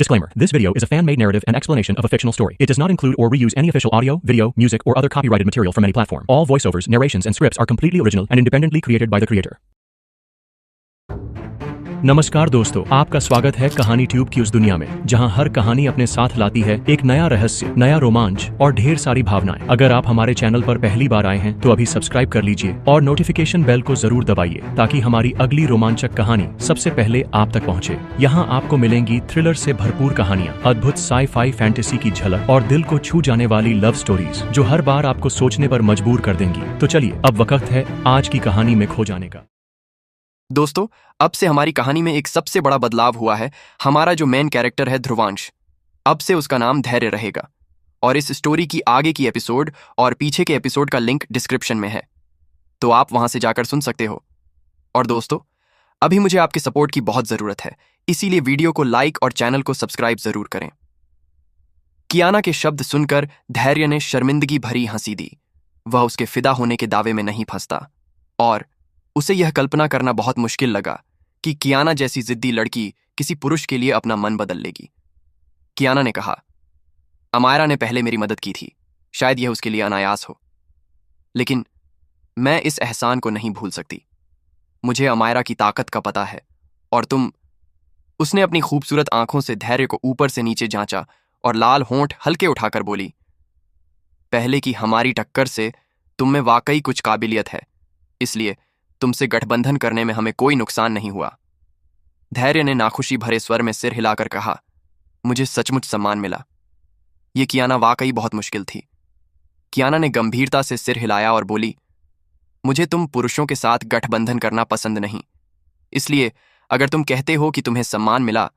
Disclaimer. This video is a fan-made narrative and explanation of a fictional story. It does not include or reuse any official audio, video, music, or other copyrighted material from any platform. All voiceovers, narrations, and scripts are completely original and independently created by the creator. नमस्कार दोस्तों, आपका स्वागत है कहानी tube की उस दुनिया में जहां हर कहानी अपने साथ लाती है एक नया रहस्य, नया रोमांच और ढेर सारी भावनाएं। अगर आप हमारे चैनल पर पहली बार आए हैं तो अभी सब्सक्राइब कर लीजिए और नोटिफिकेशन बेल को जरूर दबाइए ताकि हमारी अगली रोमांचक कहानी सबसे पहले आप तक पहुंचे। यहाँ आपको मिलेंगी थ्रिलर से भरपूर कहानियाँ, अद्भुत साई-फाई फैंटेसी की झलक और दिल को छू जाने वाली लव स्टोरीज जो हर बार आपको सोचने पर मजबूर कर देंगी। तो चलिए अब वक्त है आज की कहानी में खो जाने का। दोस्तों, अब से हमारी कहानी में एक सबसे बड़ा बदलाव हुआ है। हमारा जो मेन कैरेक्टर है ध्रुवांश, अब से उसका नाम धैर्य रहेगा और इस स्टोरी की आगे की एपिसोड और पीछे के एपिसोड का लिंक डिस्क्रिप्शन में है, तो आप वहां से जाकर सुन सकते हो। और दोस्तों, अभी मुझे आपके सपोर्ट की बहुत जरूरत है, इसीलिए वीडियो को लाइक और चैनल को सब्सक्राइब जरूर करें। कियाना के शब्द सुनकर धैर्य ने शर्मिंदगी भरी हंसी दी। वह उसके फिदा होने के दावे में नहीं फंसता और उसे यह कल्पना करना बहुत मुश्किल लगा कि कियाना जैसी जिद्दी लड़की किसी पुरुष के लिए अपना मन बदल लेगी। कियाना ने कहा, अमायरा ने पहले मेरी मदद की थी, शायद यह उसके लिए अनायास हो, लेकिन मैं इस एहसान को नहीं भूल सकती। मुझे अमायरा की ताकत का पता है और तुम। उसने अपनी खूबसूरत आंखों से धैर्य को ऊपर से नीचे जांचा और लाल होंठ हल्के उठाकर बोली, पहले की हमारी टक्कर से तुम में वाकई कुछ काबिलियत है, इसलिए तुमसे गठबंधन करने में हमें कोई नुकसान नहीं हुआ। धैर्य ने नाखुशी भरे स्वर में सिर हिलाकर कहा, मुझे सचमुच सम्मान मिला। ये कियाना वाकई बहुत मुश्किल थी। कियाना ने गंभीरता से सिर हिलाया और बोली, मुझे तुम पुरुषों के साथ गठबंधन करना पसंद नहीं, इसलिए अगर तुम कहते हो कि तुम्हें सम्मान मिला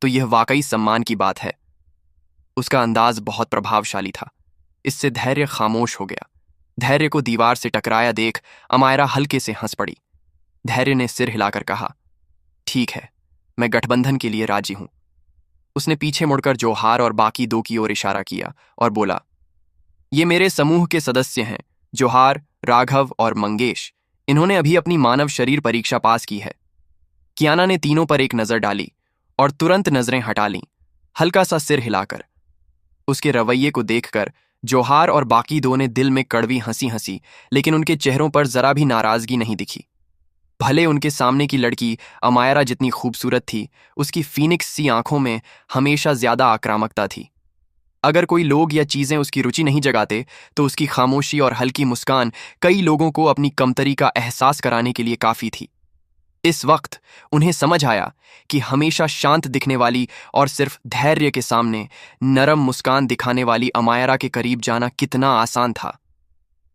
तो यह वाकई सम्मान की बात है। उसका अंदाज बहुत प्रभावशाली था। इससे धैर्य खामोश हो गया। धैर्य को दीवार से टकराया देख अमायरा हल्के से हंस पड़ी। धैर्य ने सिर हिलाकर कहा, ठीक है, मैं गठबंधन के लिए राजी हूं। उसने पीछे मुड़कर जोहार और बाकी दो की ओर इशारा किया और बोला, ये मेरे समूह के सदस्य हैं, जोहार, राघव और मंगेश। इन्होंने अभी अपनी मानव शरीर परीक्षा पास की है। कियाना ने तीनों पर एक नजर डाली और तुरंत नजरें हटा लीं, हल्का सा सिर हिलाकर। उसके रवैये को देखकर जोहार और बाकी दो ने दिल में कड़वी हंसी हंसी, लेकिन उनके चेहरों पर जरा भी नाराजगी नहीं दिखी। भले उनके सामने की लड़की अमायरा जितनी खूबसूरत थी, उसकी फीनिक्स सी आंखों में हमेशा ज्यादा आक्रामकता थी। अगर कोई लोग या चीजें उसकी रुचि नहीं जगाते तो उसकी खामोशी और हल्की मुस्कान कई लोगों को अपनी कमतरी का एहसास कराने के लिए काफी थी। इस वक्त उन्हें समझ आया कि हमेशा शांत दिखने वाली और सिर्फ धैर्य के सामने नरम मुस्कान दिखाने वाली अमायरा के करीब जाना कितना आसान था।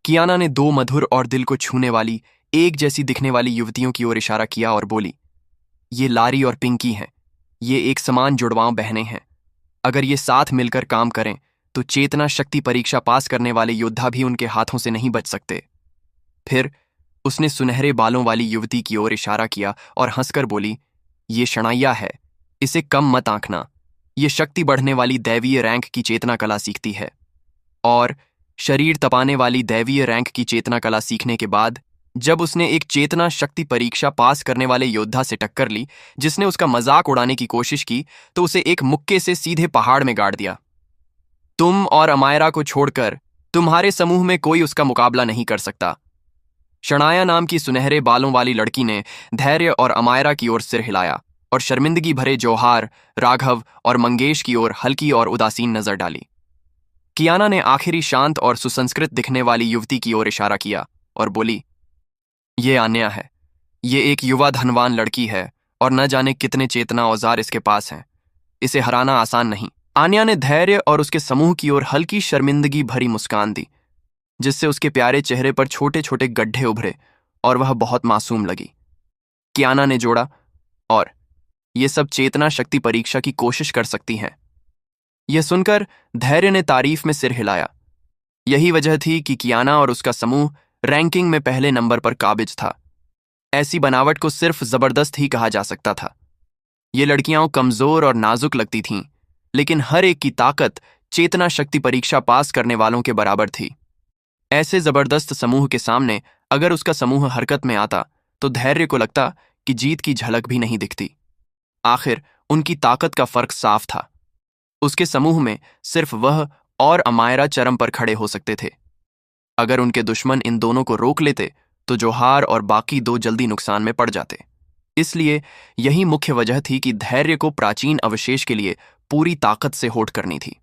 कियाना ने दो मधुर और दिल को छूने वाली, एक जैसी दिखने वाली युवतियों की ओर इशारा किया और बोली, ये लारी और पिंकी हैं। ये एक समान जुड़वां बहनें हैं। अगर ये साथ मिलकर काम करें तो चेतना शक्ति परीक्षा पास करने वाले योद्धा भी उनके हाथों से नहीं बच सकते। फिर उसने सुनहरे बालों वाली युवती की ओर इशारा किया और हंसकर बोली, ये शनाया है, इसे कम मत आंकना। ये शक्ति बढ़ने वाली दैवीय रैंक की चेतना कला सीखती है। और शरीर तपाने वाली दैवीय रैंक की चेतना कला सीखने के बाद जब उसने एक चेतना शक्ति परीक्षा पास करने वाले योद्धा से टक्कर ली जिसने उसका मजाक उड़ाने की कोशिश की, तो उसे एक मुक्के से सीधे पहाड़ में गाड़ दिया। तुम और अमायरा को छोड़कर तुम्हारे समूह में कोई उसका मुकाबला नहीं कर सकता। शनाया नाम की सुनहरे बालों वाली लड़की ने धैर्य और अमायरा की ओर सिर हिलाया और शर्मिंदगी भरे जोहार, राघव और मंगेश की ओर हल्की और उदासीन नजर डाली। कियाना ने आखिरी शांत और सुसंस्कृत दिखने वाली युवती की ओर इशारा किया और बोली, ये आन्या है। ये एक युवा धनवान लड़की है और न जाने कितने चेतना औजार इसके पास हैं। इसे हराना आसान नहीं। आन्या ने धैर्य और उसके समूह की ओर हल्की शर्मिंदगी भरी मुस्कान दी, जिससे उसके प्यारे चेहरे पर छोटे छोटे गड्ढे उभरे और वह बहुत मासूम लगी। कियाना ने जोड़ा, और ये सब चेतना शक्ति परीक्षा की कोशिश कर सकती हैं। यह सुनकर धैर्य ने तारीफ में सिर हिलाया। यही वजह थी कि कियाना और उसका समूह रैंकिंग में पहले नंबर पर काबिज था। ऐसी बनावट को सिर्फ जबरदस्त ही कहा जा सकता था। ये लड़कियां कमजोर और नाजुक लगती थीं, लेकिन हर एक की ताकत चेतना शक्ति परीक्षा पास करने वालों के बराबर थी। ऐसे जबरदस्त समूह के सामने अगर उसका समूह हरकत में आता तो धैर्य को लगता कि जीत की झलक भी नहीं दिखती। आखिर उनकी ताकत का फर्क साफ था। उसके समूह में सिर्फ वह और अमायरा चरम पर खड़े हो सकते थे। अगर उनके दुश्मन इन दोनों को रोक लेते तो जोहार और बाकी दो जल्दी नुकसान में पड़ जाते। इसलिए यही मुख्य वजह थी कि धैर्य को प्राचीन अवशेष के लिए पूरी ताकत से होड़ करनी थी।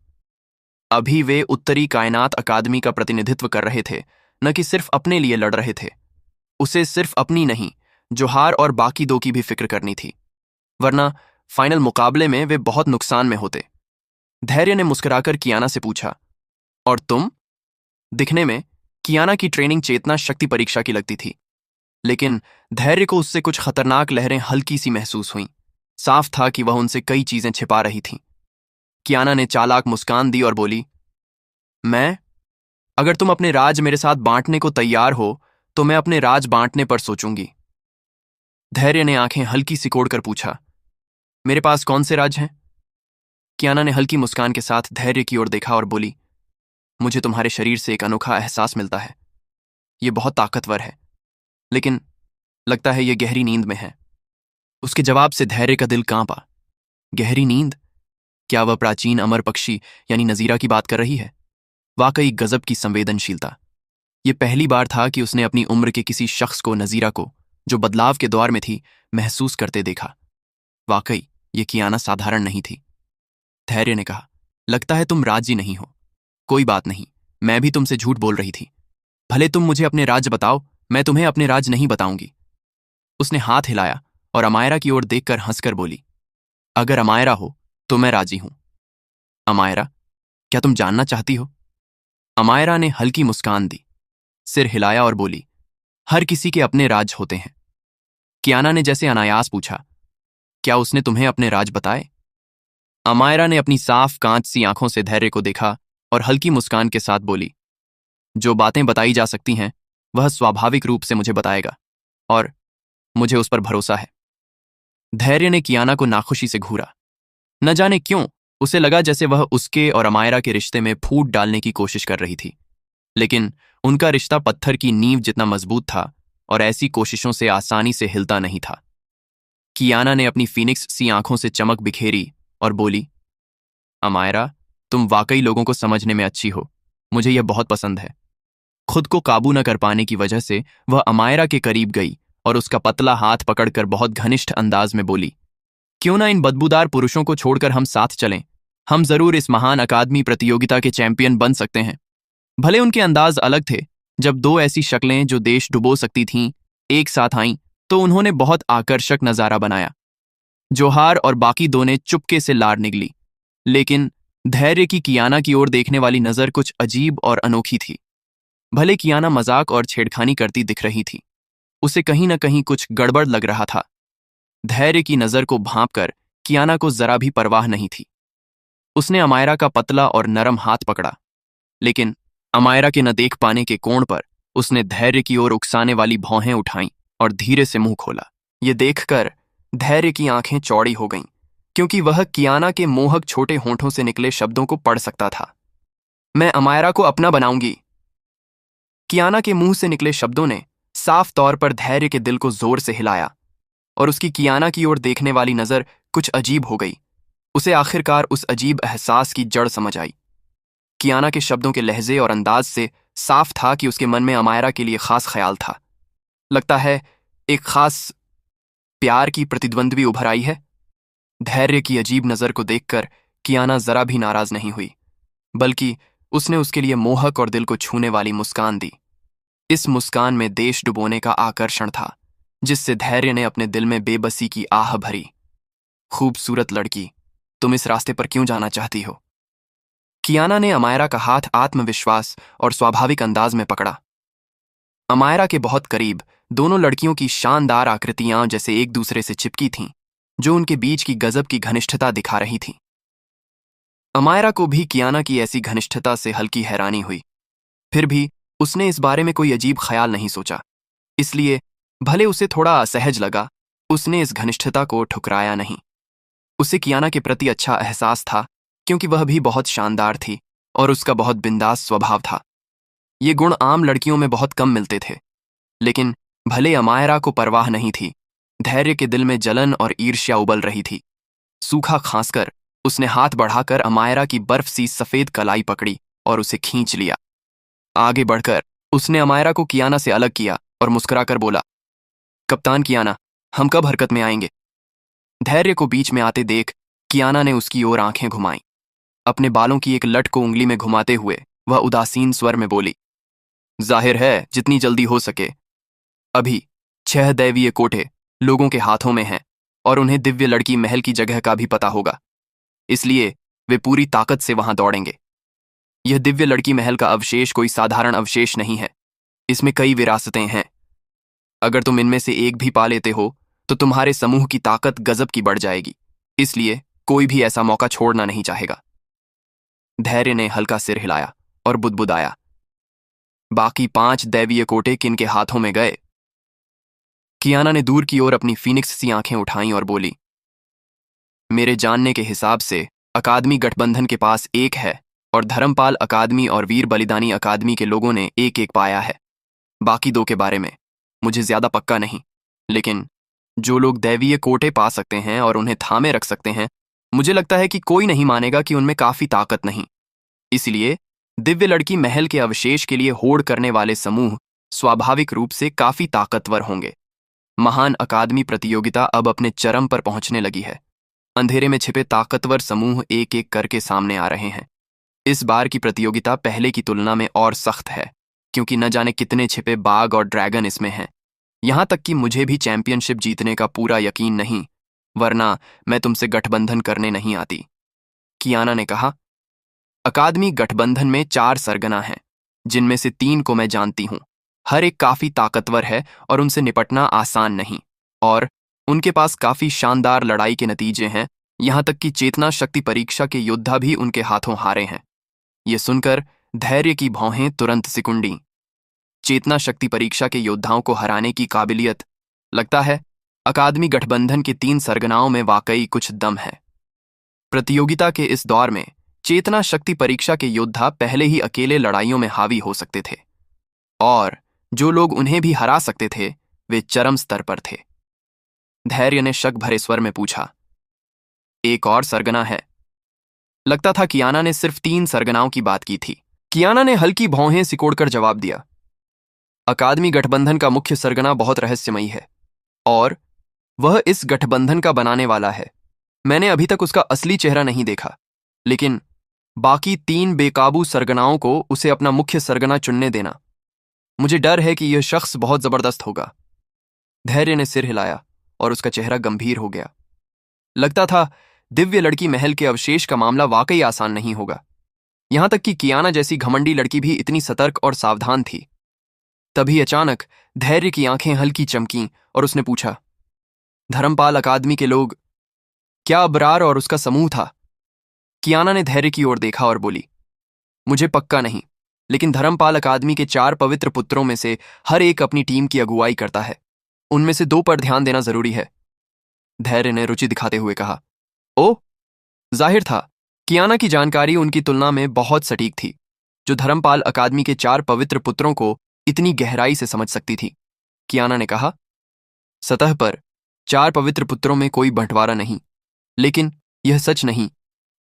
अभी वे उत्तरी कायनात अकादमी का प्रतिनिधित्व कर रहे थे, न कि सिर्फ अपने लिए लड़ रहे थे। उसे सिर्फ अपनी नहीं, जोहार और बाकी दो की भी फिक्र करनी थी, वरना फाइनल मुकाबले में वे बहुत नुकसान में होते। धैर्य ने मुस्कुराकर कियाना से पूछा, और तुम? दिखने में कियाना की ट्रेनिंग चेतना शक्ति परीक्षा की लगती थी, लेकिन धैर्य को उससे कुछ खतरनाक लहरें हल्की सी महसूस हुईं। साफ था कि वह उनसे कई चीजें छिपा रही थी। कियाना ने चालाक मुस्कान दी और बोली, मैं? अगर तुम अपने राज मेरे साथ बांटने को तैयार हो तो मैं अपने राज बांटने पर सोचूंगी। धैर्य ने आंखें हल्की सिकोड़कर पूछा, मेरे पास कौन से राज हैं? कियाना ने हल्की मुस्कान के साथ धैर्य की ओर देखा और बोली, मुझे तुम्हारे शरीर से एक अनोखा एहसास मिलता है। ये बहुत ताकतवर है, लेकिन लगता है ये गहरी नींद में है। उसके जवाब से धैर्य का दिल कांपा। गहरी नींद? क्या वह प्राचीन अमर पक्षी यानी नजीरा की बात कर रही है? वाकई गजब की संवेदनशीलता। ये पहली बार था कि उसने अपनी उम्र के किसी शख्स को, नजीरा को, जो बदलाव के दौर में थी, महसूस करते देखा। वाकई ये कियाना साधारण नहीं थी। धैर्य ने कहा, लगता है तुम राजी नहीं हो। कोई बात नहीं, मैं भी तुमसे झूठ बोल रही थी। भले तुम मुझे अपने राज बताओ, मैं तुम्हें अपने राज नहीं बताऊंगी। उसने हाथ हिलाया और अमायरा की ओर देखकर हंसकर बोली, अगर अमायरा हो तो मैं राजी हूं। अमायरा, क्या तुम जानना चाहती हो? अमायरा ने हल्की मुस्कान दी, सिर हिलाया और बोली, हर किसी के अपने राज होते हैं। कियाना ने जैसे अनायास पूछा, क्या उसने तुम्हें अपने राज बताए? अमायरा ने अपनी साफ कांच सी आंखों से धैर्य को देखा और हल्की मुस्कान के साथ बोली, जो बातें बताई जा सकती हैं वह स्वाभाविक रूप से मुझे बताएगा, और मुझे उस पर भरोसा है। धैर्य ने कियाना को नाखुशी से घूरा। न जाने क्यों उसे लगा जैसे वह उसके और अमायरा के रिश्ते में फूट डालने की कोशिश कर रही थी, लेकिन उनका रिश्ता पत्थर की नींव जितना मजबूत था और ऐसी कोशिशों से आसानी से हिलता नहीं था। कियाना ने अपनी फीनिक्स सी आंखों से चमक बिखेरी और बोली, अमायरा, तुम वाकई लोगों को समझने में अच्छी हो। मुझे यह बहुत पसंद है। खुद को काबू न कर पाने की वजह से वह अमायरा के करीब गई और उसका पतला हाथ पकड़कर बहुत घनिष्ठ अंदाज में बोली, क्यों ना इन बदबूदार पुरुषों को छोड़कर हम साथ चलें? हम जरूर इस महान अकादमी प्रतियोगिता के चैंपियन बन सकते हैं। भले उनके अंदाज अलग थे, जब दो ऐसी शक्लें जो देश डुबो सकती थीं एक साथ आईं तो उन्होंने बहुत आकर्षक नजारा बनाया। जोहार और बाकी दो ने चुपके से लार निगली, लेकिन धैर्य की कियाना की ओर देखने वाली नजर कुछ अजीब और अनोखी थी। भले कियाना मजाक और छेड़खानी करती दिख रही थी, उसे कहीं न कहीं कुछ गड़बड़ लग रहा था। धैर्य की नजर को भांपकर कियाना को जरा भी परवाह नहीं थी। उसने अमायरा का पतला और नरम हाथ पकड़ा, लेकिन अमायरा के न देख पाने के कोण पर उसने धैर्य की ओर उकसाने वाली भौहें उठाईं और धीरे से मुंह खोला। ये देखकर धैर्य की आंखें चौड़ी हो गईं, क्योंकि वह कियाना के मोहक छोटे होंठों से निकले शब्दों को पढ़ सकता था। मैं अमायरा को अपना बनाऊंगी। कियाना के मुंह से निकले शब्दों ने साफ तौर पर धैर्य के दिल को जोर से हिलाया, और उसकी कियाना की ओर देखने वाली नजर कुछ अजीब हो गई। उसे आखिरकार उस अजीब एहसास की जड़ समझ आई। कियाना के शब्दों के लहजे और अंदाज से साफ था कि उसके मन में अमायरा के लिए खास ख्याल था। लगता है एक खास प्यार की प्रतिद्वंद्वी उभर आई है। धैर्य की अजीब नजर को देखकर कियाना जरा भी नाराज नहीं हुई, बल्कि उसने उसके लिए मोहक और दिल को छूने वाली मुस्कान दी। इस मुस्कान में देश डुबोने का आकर्षण था, जिससे धैर्य ने अपने दिल में बेबसी की आह भरी। खूबसूरत लड़की, तुम इस रास्ते पर क्यों जाना चाहती हो? कियाना ने अमायरा का हाथ आत्मविश्वास और स्वाभाविक अंदाज में पकड़ा। अमायरा के बहुत करीब दोनों लड़कियों की शानदार आकृतियां जैसे एक दूसरे से चिपकी थीं, जो उनके बीच की गजब की घनिष्ठता दिखा रही थीं। अमायरा को भी कियाना की ऐसी घनिष्ठता से हल्की हैरानी हुई। फिर भी उसने इस बारे में कोई अजीब ख्याल नहीं सोचा, इसलिए भले उसे थोड़ा असहज लगा, उसने इस घनिष्ठता को ठुकराया नहीं। उसे कियाना के प्रति अच्छा एहसास था, क्योंकि वह भी बहुत शानदार थी और उसका बहुत बिंदास स्वभाव था। ये गुण आम लड़कियों में बहुत कम मिलते थे, लेकिन भले अमायरा को परवाह नहीं थी, धैर्य के दिल में जलन और ईर्ष्या उबल रही थी। सूखा खांसकर उसने हाथ बढ़ाकर अमायरा की बर्फ सी सफेद कलाई पकड़ी और उसे खींच लिया। आगे बढ़कर उसने अमायरा को कियाना से अलग किया और मुस्कुराकर बोला, कप्तान कियाना, हम कब हरकत में आएंगे? धैर्य को बीच में आते देख कियाना ने उसकी ओर आंखें घुमाईं। अपने बालों की एक लट को उंगली में घुमाते हुए वह उदासीन स्वर में बोली, जाहिर है जितनी जल्दी हो सके। अभी 6 दैवीय कोठे लोगों के हाथों में हैं और उन्हें दिव्य लड़की महल की जगह का भी पता होगा, इसलिए वे पूरी ताकत से वहां दौड़ेंगे। यह दिव्य लड़की महल का अवशेष कोई साधारण अवशेष नहीं है, इसमें कई विरासतें हैं। अगर तुम इनमें से एक भी पा लेते हो तो तुम्हारे समूह की ताकत गजब की बढ़ जाएगी, इसलिए कोई भी ऐसा मौका छोड़ना नहीं चाहेगा। धैर्य ने हल्का सिर हिलाया और बुदबुदाया, बाकी 5 दैवीय कोटे किनके हाथों में गए? कियाना ने दूर की ओर अपनी फीनिक्स सी आंखें उठाईं और बोली, मेरे जानने के हिसाब से अकादमी गठबंधन के पास एक है और धर्मपाल अकादमी और वीर बलिदानी अकादमी के लोगों ने एक एक पाया है। बाकी 2 के बारे में मुझे ज्यादा पक्का नहीं, लेकिन जो लोग दैवीय कोटे पा सकते हैं और उन्हें थामे रख सकते हैं, मुझे लगता है कि कोई नहीं मानेगा कि उनमें काफी ताकत नहीं। इसलिए दिव्य लड़की महल के अवशेष के लिए होड़ करने वाले समूह स्वाभाविक रूप से काफी ताकतवर होंगे। महान अकादमी प्रतियोगिता अब अपने चरम पर पहुंचने लगी है। अंधेरे में छिपे ताकतवर समूह एक एक करके सामने आ रहे हैं। इस बार की प्रतियोगिता पहले की तुलना में और सख्त है, क्योंकि न जाने कितने छिपे बाघ और ड्रैगन इसमें हैं। यहां तक कि मुझे भी चैंपियनशिप जीतने का पूरा यकीन नहीं, वरना मैं तुमसे गठबंधन करने नहीं आती। कियाना ने कहा, अकादमी गठबंधन में 4 सरगना हैं, जिनमें से 3 को मैं जानती हूं। हर एक काफी ताकतवर है और उनसे निपटना आसान नहीं, और उनके पास काफी शानदार लड़ाई के नतीजे हैं। यहां तक कि चेतना शक्ति परीक्षा के योद्धा भी उनके हाथों हारे हैं। ये सुनकर धैर्य की भौहें तुरंत सिकुड़ी। चेतना शक्ति परीक्षा के योद्धाओं को हराने की काबिलियत, लगता है अकादमी गठबंधन के 3 सरगनाओं में वाकई कुछ दम है। प्रतियोगिता के इस दौर में चेतना शक्ति परीक्षा के योद्धा पहले ही अकेले लड़ाइयों में हावी हो सकते थे, और जो लोग उन्हें भी हरा सकते थे वे चरम स्तर पर थे। धैर्य ने शक भरे स्वर में पूछा, एक और सरगना है? लगता था कियाना ने सिर्फ 3 सरगनाओं की बात की थी। कियाना ने हल्की भौहें सिकोड़कर जवाब दिया, अकादमी गठबंधन का मुख्य सरगना बहुत रहस्यमयी है और वह इस गठबंधन का बनाने वाला है। मैंने अभी तक उसका असली चेहरा नहीं देखा, लेकिन बाकी 3 बेकाबू सरगनाओं को उसे अपना मुख्य सरगना चुनने देना। मुझे डर है कि यह शख्स बहुत जबरदस्त होगा। धैर्य ने सिर हिलाया और उसका चेहरा गंभीर हो गया। लगता था दिव्य लड़की महल के अवशेष का मामला वाकई आसान नहीं होगा। यहां तक कि कियाना जैसी घमंडी लड़की भी इतनी सतर्क और सावधान थी। तभी अचानक धैर्य की आंखें हल्की चमकीं और उसने पूछा, धर्मपाल अकादमी के लोग, क्या अबरार और उसका समूह था? कियाना ने धैर्य की ओर देखा और बोली, मुझे पक्का नहीं, लेकिन धर्मपाल अकादमी के 4 पवित्र पुत्रों में से हर एक अपनी टीम की अगुवाई करता है। उनमें से 2 पर ध्यान देना जरूरी है। धैर्य ने रुचि दिखाते हुए कहा, ओ, जाहिर था कियाना की जानकारी उनकी तुलना में बहुत सटीक थी, जो धर्मपाल अकादमी के 4 पवित्र पुत्रों को इतनी गहराई से समझ सकती थी। कियाना ने कहा, सतह पर 4 पवित्र पुत्रों में कोई बंटवारा नहीं, लेकिन यह सच नहीं।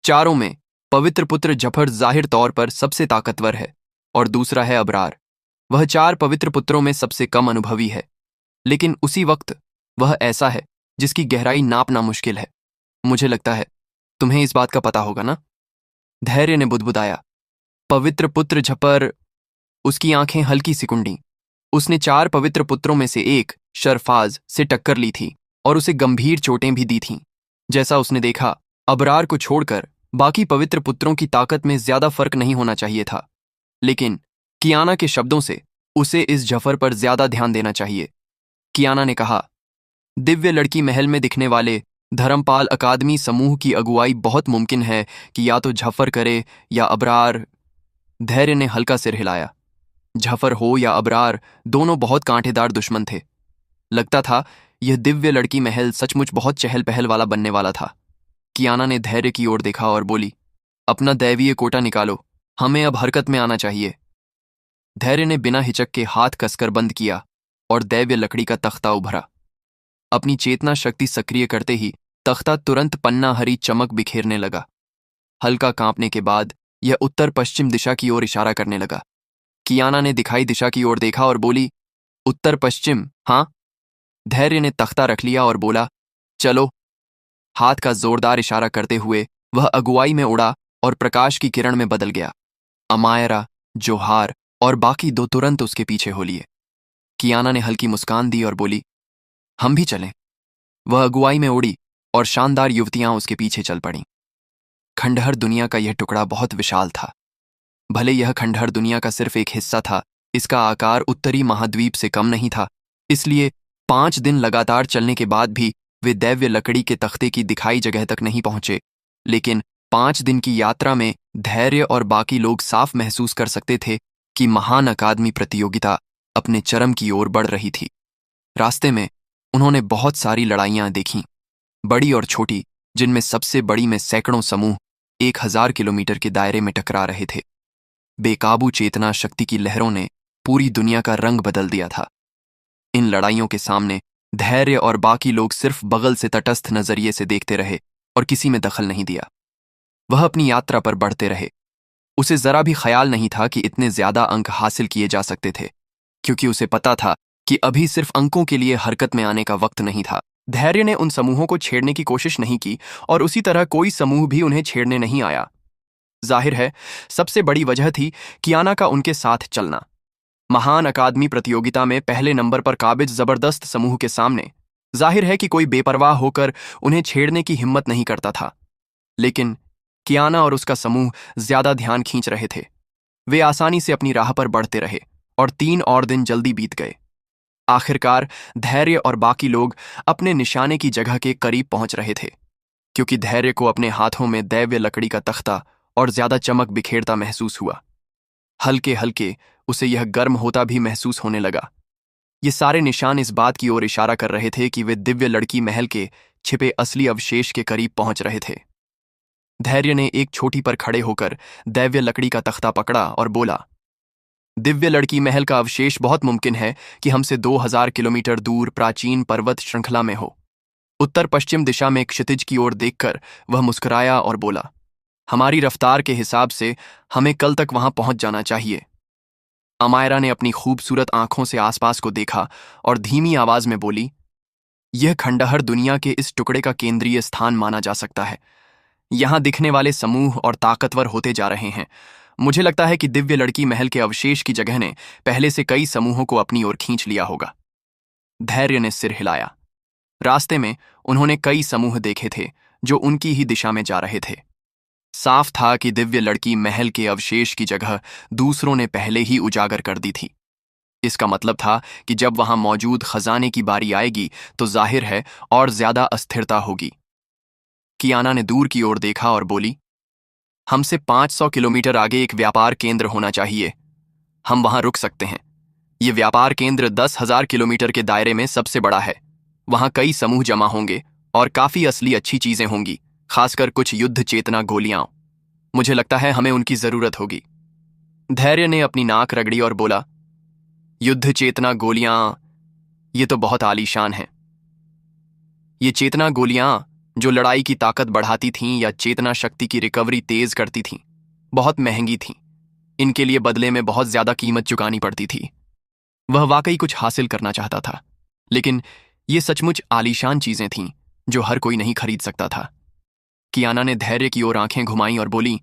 चारों में पवित्र पुत्र जफर जाहिर तौर पर सबसे ताकतवर है और दूसरा है अबरार। वह 4 पवित्र पुत्रों में सबसे कम अनुभवी है, लेकिन उसी वक्त वह ऐसा है जिसकी गहराई नापना मुश्किल है। मुझे लगता है तुम्हें इस बात का पता होगा ना? धैर्य ने बुदबुदाया, पवित्र पुत्र झपर। उसकी आंखें हल्की सिकुड़ी। उसने 4 पवित्र पुत्रों में से एक शरफाज से टक्कर ली थी और उसे गंभीर चोटें भी दी थीं। जैसा उसने देखा, अबरार को छोड़कर बाकी पवित्र पुत्रों की ताकत में ज्यादा फर्क नहीं होना चाहिए था, लेकिन कियाना के शब्दों से उसे इस जफर पर ज्यादा ध्यान देना चाहिए। कियाना ने कहा, दिव्य लड़की महल में दिखने वाले धर्मपाल अकादमी समूह की अगुवाई बहुत मुमकिन है कि या तो झफर करे या अबरार। धैर्य ने हल्का सिर हिलाया। झफर हो या अबरार, दोनों बहुत कांटेदार दुश्मन थे। लगता था यह दिव्य लड़की महल सचमुच बहुत चहल पहल वाला बनने वाला था। कियाना ने धैर्य की ओर देखा और बोली, अपना दैवीय कोटा निकालो, हमें अब हरकत में आना चाहिए। धैर्य ने बिना हिचक के हाथ कसकर बंद किया और दैव्य लकड़ी का तख्ता उभरा। अपनी चेतना शक्ति सक्रिय करते ही तख्ता तुरंत पन्ना हरी चमक बिखेरने लगा। हल्का कांपने के बाद यह उत्तर पश्चिम दिशा की ओर इशारा करने लगा। कियाना ने दिखाई दिशा की ओर देखा और बोली, उत्तर पश्चिम? हाँ। धैर्य ने तख्ता रख लिया और बोला, चलो। हाथ का जोरदार इशारा करते हुए वह अगुवाई में उड़ा और प्रकाश की किरण में बदल गया। अमायरा, जोहार और बाकी दो तुरंत उसके पीछे हो लिए। कियाना ने हल्की मुस्कान दी और बोली, हम भी चलें। वह अगुवाई में उड़ी और शानदार युवतियां उसके पीछे चल पड़ीं। खंडहर दुनिया का यह टुकड़ा बहुत विशाल था। भले यह खंडहर दुनिया का सिर्फ एक हिस्सा था, इसका आकार उत्तरी महाद्वीप से कम नहीं था। इसलिए 5 दिन लगातार चलने के बाद भी वे दैव्य लकड़ी के तख्ते की दिखाई जगह तक नहीं पहुंचे। लेकिन 5 दिन की यात्रा में धैर्य और बाकी लोग साफ महसूस कर सकते थे कि महान अकादमी प्रतियोगिता अपने चरम की ओर बढ़ रही थी। रास्ते में उन्होंने बहुत सारी लड़ाइयां देखीं, बड़ी और छोटी, जिनमें सबसे बड़ी में सैकड़ों समूह 1000 किलोमीटर के दायरे में टकरा रहे थे। बेकाबू चेतना शक्ति की लहरों ने पूरी दुनिया का रंग बदल दिया था। इन लड़ाइयों के सामने धैर्य और बाकी लोग सिर्फ बगल से तटस्थ नजरिए से देखते रहे और किसी में दखल नहीं दिया। वह अपनी यात्रा पर बढ़ते रहे। उसे जरा भी ख्याल नहीं था कि इतने ज्यादा अंक हासिल किए जा सकते थे, क्योंकि उसे पता था कि अभी सिर्फ अंकों के लिए हरकत में आने का वक्त नहीं था। धैर्य ने उन समूहों को छेड़ने की कोशिश नहीं की और उसी तरह कोई समूह भी उन्हें छेड़ने नहीं आया। जाहिर है, सबसे बड़ी वजह थी कियाना का उनके साथ चलना। महान अकादमी प्रतियोगिता में पहले नंबर पर काबिज जबरदस्त समूह के सामने जाहिर है कि कोई बेपरवाह होकर उन्हें छेड़ने की हिम्मत नहीं करता था। लेकिन कियाना और उसका समूह ज्यादा ध्यान खींच रहे थे। वे आसानी से अपनी राह पर बढ़ते रहे और 3 और दिन जल्दी बीत गए। आखिरकार धैर्य और बाकी लोग अपने निशाने की जगह के करीब पहुंच रहे थे, क्योंकि धैर्य को अपने हाथों में दैव्य लकड़ी का तख्ता और ज्यादा चमक बिखेरता महसूस हुआ। हल्के हल्के उसे यह गर्म होता भी महसूस होने लगा। ये सारे निशान इस बात की ओर इशारा कर रहे थे कि वे दिव्य लड़की महल के छिपे असली अवशेष के करीब पहुंच रहे थे। धैर्य ने एक चोटी पर खड़े होकर दैव्य लकड़ी का तख्ता पकड़ा और बोला, दिव्य लड़की महल का अवशेष बहुत मुमकिन है कि हमसे 2000 किलोमीटर दूर प्राचीन पर्वत श्रृंखला में हो। उत्तर पश्चिम दिशा में क्षितिज की ओर देखकर वह मुस्कुराया और बोला, हमारी रफ्तार के हिसाब से हमें कल तक वहां पहुंच जाना चाहिए। अमायरा ने अपनी खूबसूरत आंखों से आसपास को देखा और धीमी आवाज में बोली, यह खंडहर दुनिया के इस टुकड़े का केंद्रीय स्थान माना जा सकता है। यहां दिखने वाले समूह और ताकतवर होते जा रहे हैं। मुझे लगता है कि दिव्य लड़की महल के अवशेष की जगह ने पहले से कई समूहों को अपनी ओर खींच लिया होगा। धैर्य ने सिर हिलाया। रास्ते में उन्होंने कई समूह देखे थे जो उनकी ही दिशा में जा रहे थे। साफ था कि दिव्य लड़की महल के अवशेष की जगह दूसरों ने पहले ही उजागर कर दी थी। इसका मतलब था कि जब वहां मौजूद खजाने की बारी आएगी तो जाहिर है और ज्यादा अस्थिरता होगी। कियाना ने दूर की ओर देखा और बोली, हमसे 500 किलोमीटर आगे एक व्यापार केंद्र होना चाहिए। हम वहां रुक सकते हैं। ये व्यापार केंद्र 10,000 किलोमीटर के दायरे में सबसे बड़ा है। वहां कई समूह जमा होंगे और काफी असली अच्छी चीजें होंगी, खासकर कुछ युद्ध चेतना गोलियां। मुझे लगता है हमें उनकी जरूरत होगी। धैर्य ने अपनी नाक रगड़ी और बोला, युद्ध चेतना गोलियां, ये तो बहुत आलीशान है। ये चेतना गोलियां जो लड़ाई की ताकत बढ़ाती थीं या चेतना शक्ति की रिकवरी तेज करती थीं, बहुत महंगी थीं। इनके लिए बदले में बहुत ज्यादा कीमत चुकानी पड़ती थी। वह वाकई कुछ हासिल करना चाहता था, लेकिन ये सचमुच आलीशान चीजें थीं जो हर कोई नहीं खरीद सकता था। कियाना ने धैर्य की ओर आंखें घुमाई और बोली,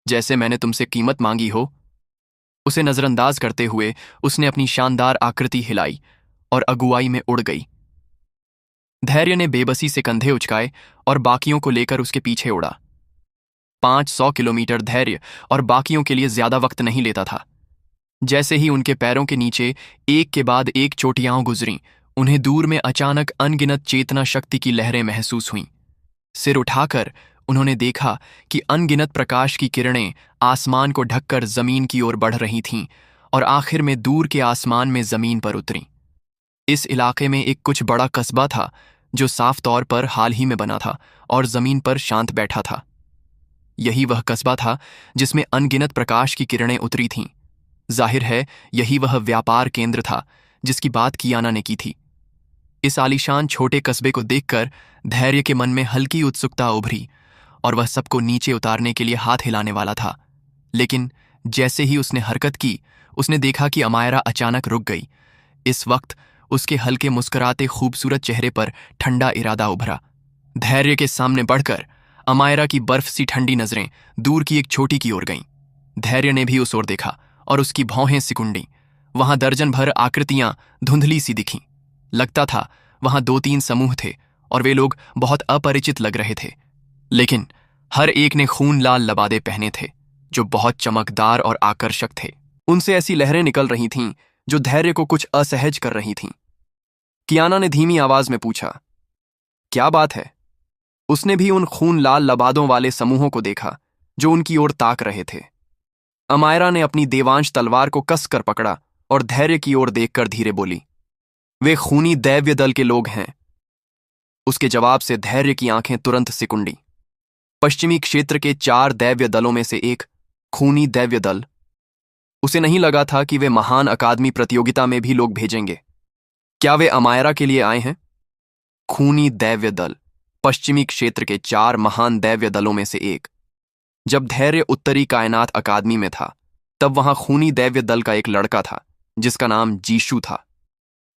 जैसे मैंने तुमसे कीमत मांगी हो। उसे नजरअंदाज करते हुए उसने अपनी शानदार आकृति हिलाई और अगुवाई में उड़ गई। धैर्य ने बेबसी से कंधे उचकाए और बाकियों को लेकर उसके पीछे उड़ा। 500 किलोमीटर धैर्य और बाकियों के लिए ज्यादा वक्त नहीं लेता था। जैसे ही उनके पैरों के नीचे एक के बाद एक चोटियां गुजरीं, उन्हें दूर में अचानक अनगिनत चेतना शक्ति की लहरें महसूस हुईं। सिर उठाकर उन्होंने देखा कि अनगिनत प्रकाश की किरणें आसमान को ढककर जमीन की ओर बढ़ रही थीं और आखिर में दूर के आसमान में जमीन पर उतरीं। इस इलाके में एक कुछ बड़ा कस्बा था जो साफ तौर पर हाल ही में बना था और जमीन पर शांत बैठा था। यही वह कस्बा था जिसमें अनगिनत प्रकाश की किरणें उतरी थीं। जाहिर है यही वह व्यापार केंद्र था जिसकी बात कियाना ने की थी। इस आलीशान छोटे कस्बे को देखकर धैर्य के मन में हल्की उत्सुकता उभरी और वह सबको नीचे उतारने के लिए हाथ हिलाने वाला था। लेकिन जैसे ही उसने हरकत की, उसने देखा कि अमायरा अचानक रुक गई। इस वक्त उसके हल्के मुस्कुराते खूबसूरत चेहरे पर ठंडा इरादा उभरा। धैर्य के सामने बढ़कर अमायरा की बर्फ सी ठंडी नजरें दूर की एक छोटी की ओर गईं। धैर्य ने भी उस ओर देखा और उसकी भौहें सिकुड़ी। वहां दर्जन भर आकृतियां धुंधली सी दिखीं। लगता था वहां 2-3 समूह थे और वे लोग बहुत अपरिचित लग रहे थे, लेकिन हर एक ने खून लाल लबादे पहने थे जो बहुत चमकदार और आकर्षक थे। उनसे ऐसी लहरें निकल रही थीं जो धैर्य को कुछ असहज कर रही थीं। कियाना ने धीमी आवाज में पूछा, क्या बात है? उसने भी उन खून लाल लबादों वाले समूहों को देखा जो उनकी ओर ताक रहे थे। अमायरा ने अपनी देवांश तलवार को कस कर पकड़ा और धैर्य की ओर देखकर धीरे बोली, वे खूनी दैव्य दल के लोग हैं। उसके जवाब से धैर्य की आंखें तुरंत सिकुड़ी। पश्चिमी क्षेत्र के 4 दैव्य दलों में से एक खूनी दैव्य दल। उसे नहीं लगा था कि वे महान अकादमी प्रतियोगिता में भी लोग भेजेंगे। क्या वे अमायरा के लिए आए हैं? खूनी दैव्य दल पश्चिमी क्षेत्र के 4 महान दैव्य दलों में से एक। जब धैर्य उत्तरी कायनात अकादमी में था, तब वहां खूनी दैव्य दल का एक लड़का था जिसका नाम जीशु था।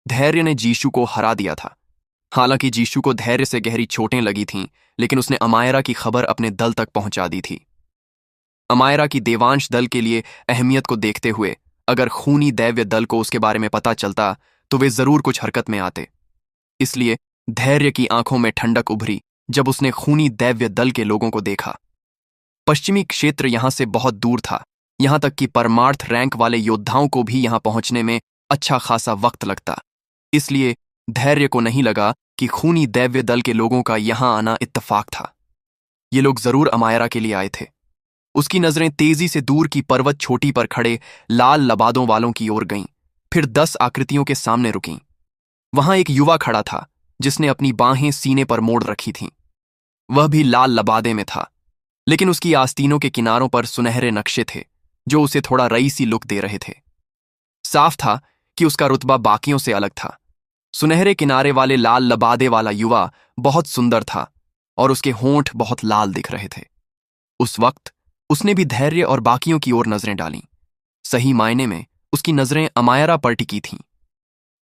धैर्य ने जीशु को हरा दिया था। हालांकि जीशु को धैर्य से गहरी चोटें लगी थीं, लेकिन उसने अमायरा की खबर अपने दल तक पहुंचा दी थी। अमायरा की देवांश दल के लिए अहमियत को देखते हुए अगर खूनी दैव्य दल को उसके बारे में पता चलता तो वे जरूर कुछ हरकत में आते। इसलिए धैर्य की आंखों में ठंडक उभरी जब उसने खूनी दैव्य दल के लोगों को देखा। पश्चिमी क्षेत्र यहां से बहुत दूर था, यहां तक कि परमार्थ रैंक वाले योद्धाओं को भी यहां पहुंचने में अच्छा खासा वक्त लगता। इसलिए धैर्य को नहीं लगा कि खूनी दैव्य दल के लोगों का यहां आना इत्तेफाक था। ये लोग जरूर अमायरा के लिए आए थे। उसकी नजरें तेजी से दूर की पर्वत छोटी पर खड़े लाल लबादों वालों की ओर गईं, फिर 10 आकृतियों के सामने रुकीं। वहां एक युवा खड़ा था जिसने अपनी बाहें सीने पर मोड़ रखी थीं। वह भी लाल लबादे में था, लेकिन उसकी आस्तीनों के किनारों पर सुनहरे नक्शे थे जो उसे थोड़ा रईसी लुक दे रहे थे। साफ था कि उसका रुतबा बाकियों से अलग था। सुनहरे किनारे वाले लाल लबादे वाला युवा बहुत सुंदर था और उसके होंठ बहुत लाल दिख रहे थे। उस वक्त उसने भी धैर्य और बाकियों की ओर नजरें डालीं। सही मायने में उसकी नजरें अमायरा पर टिकी थीं।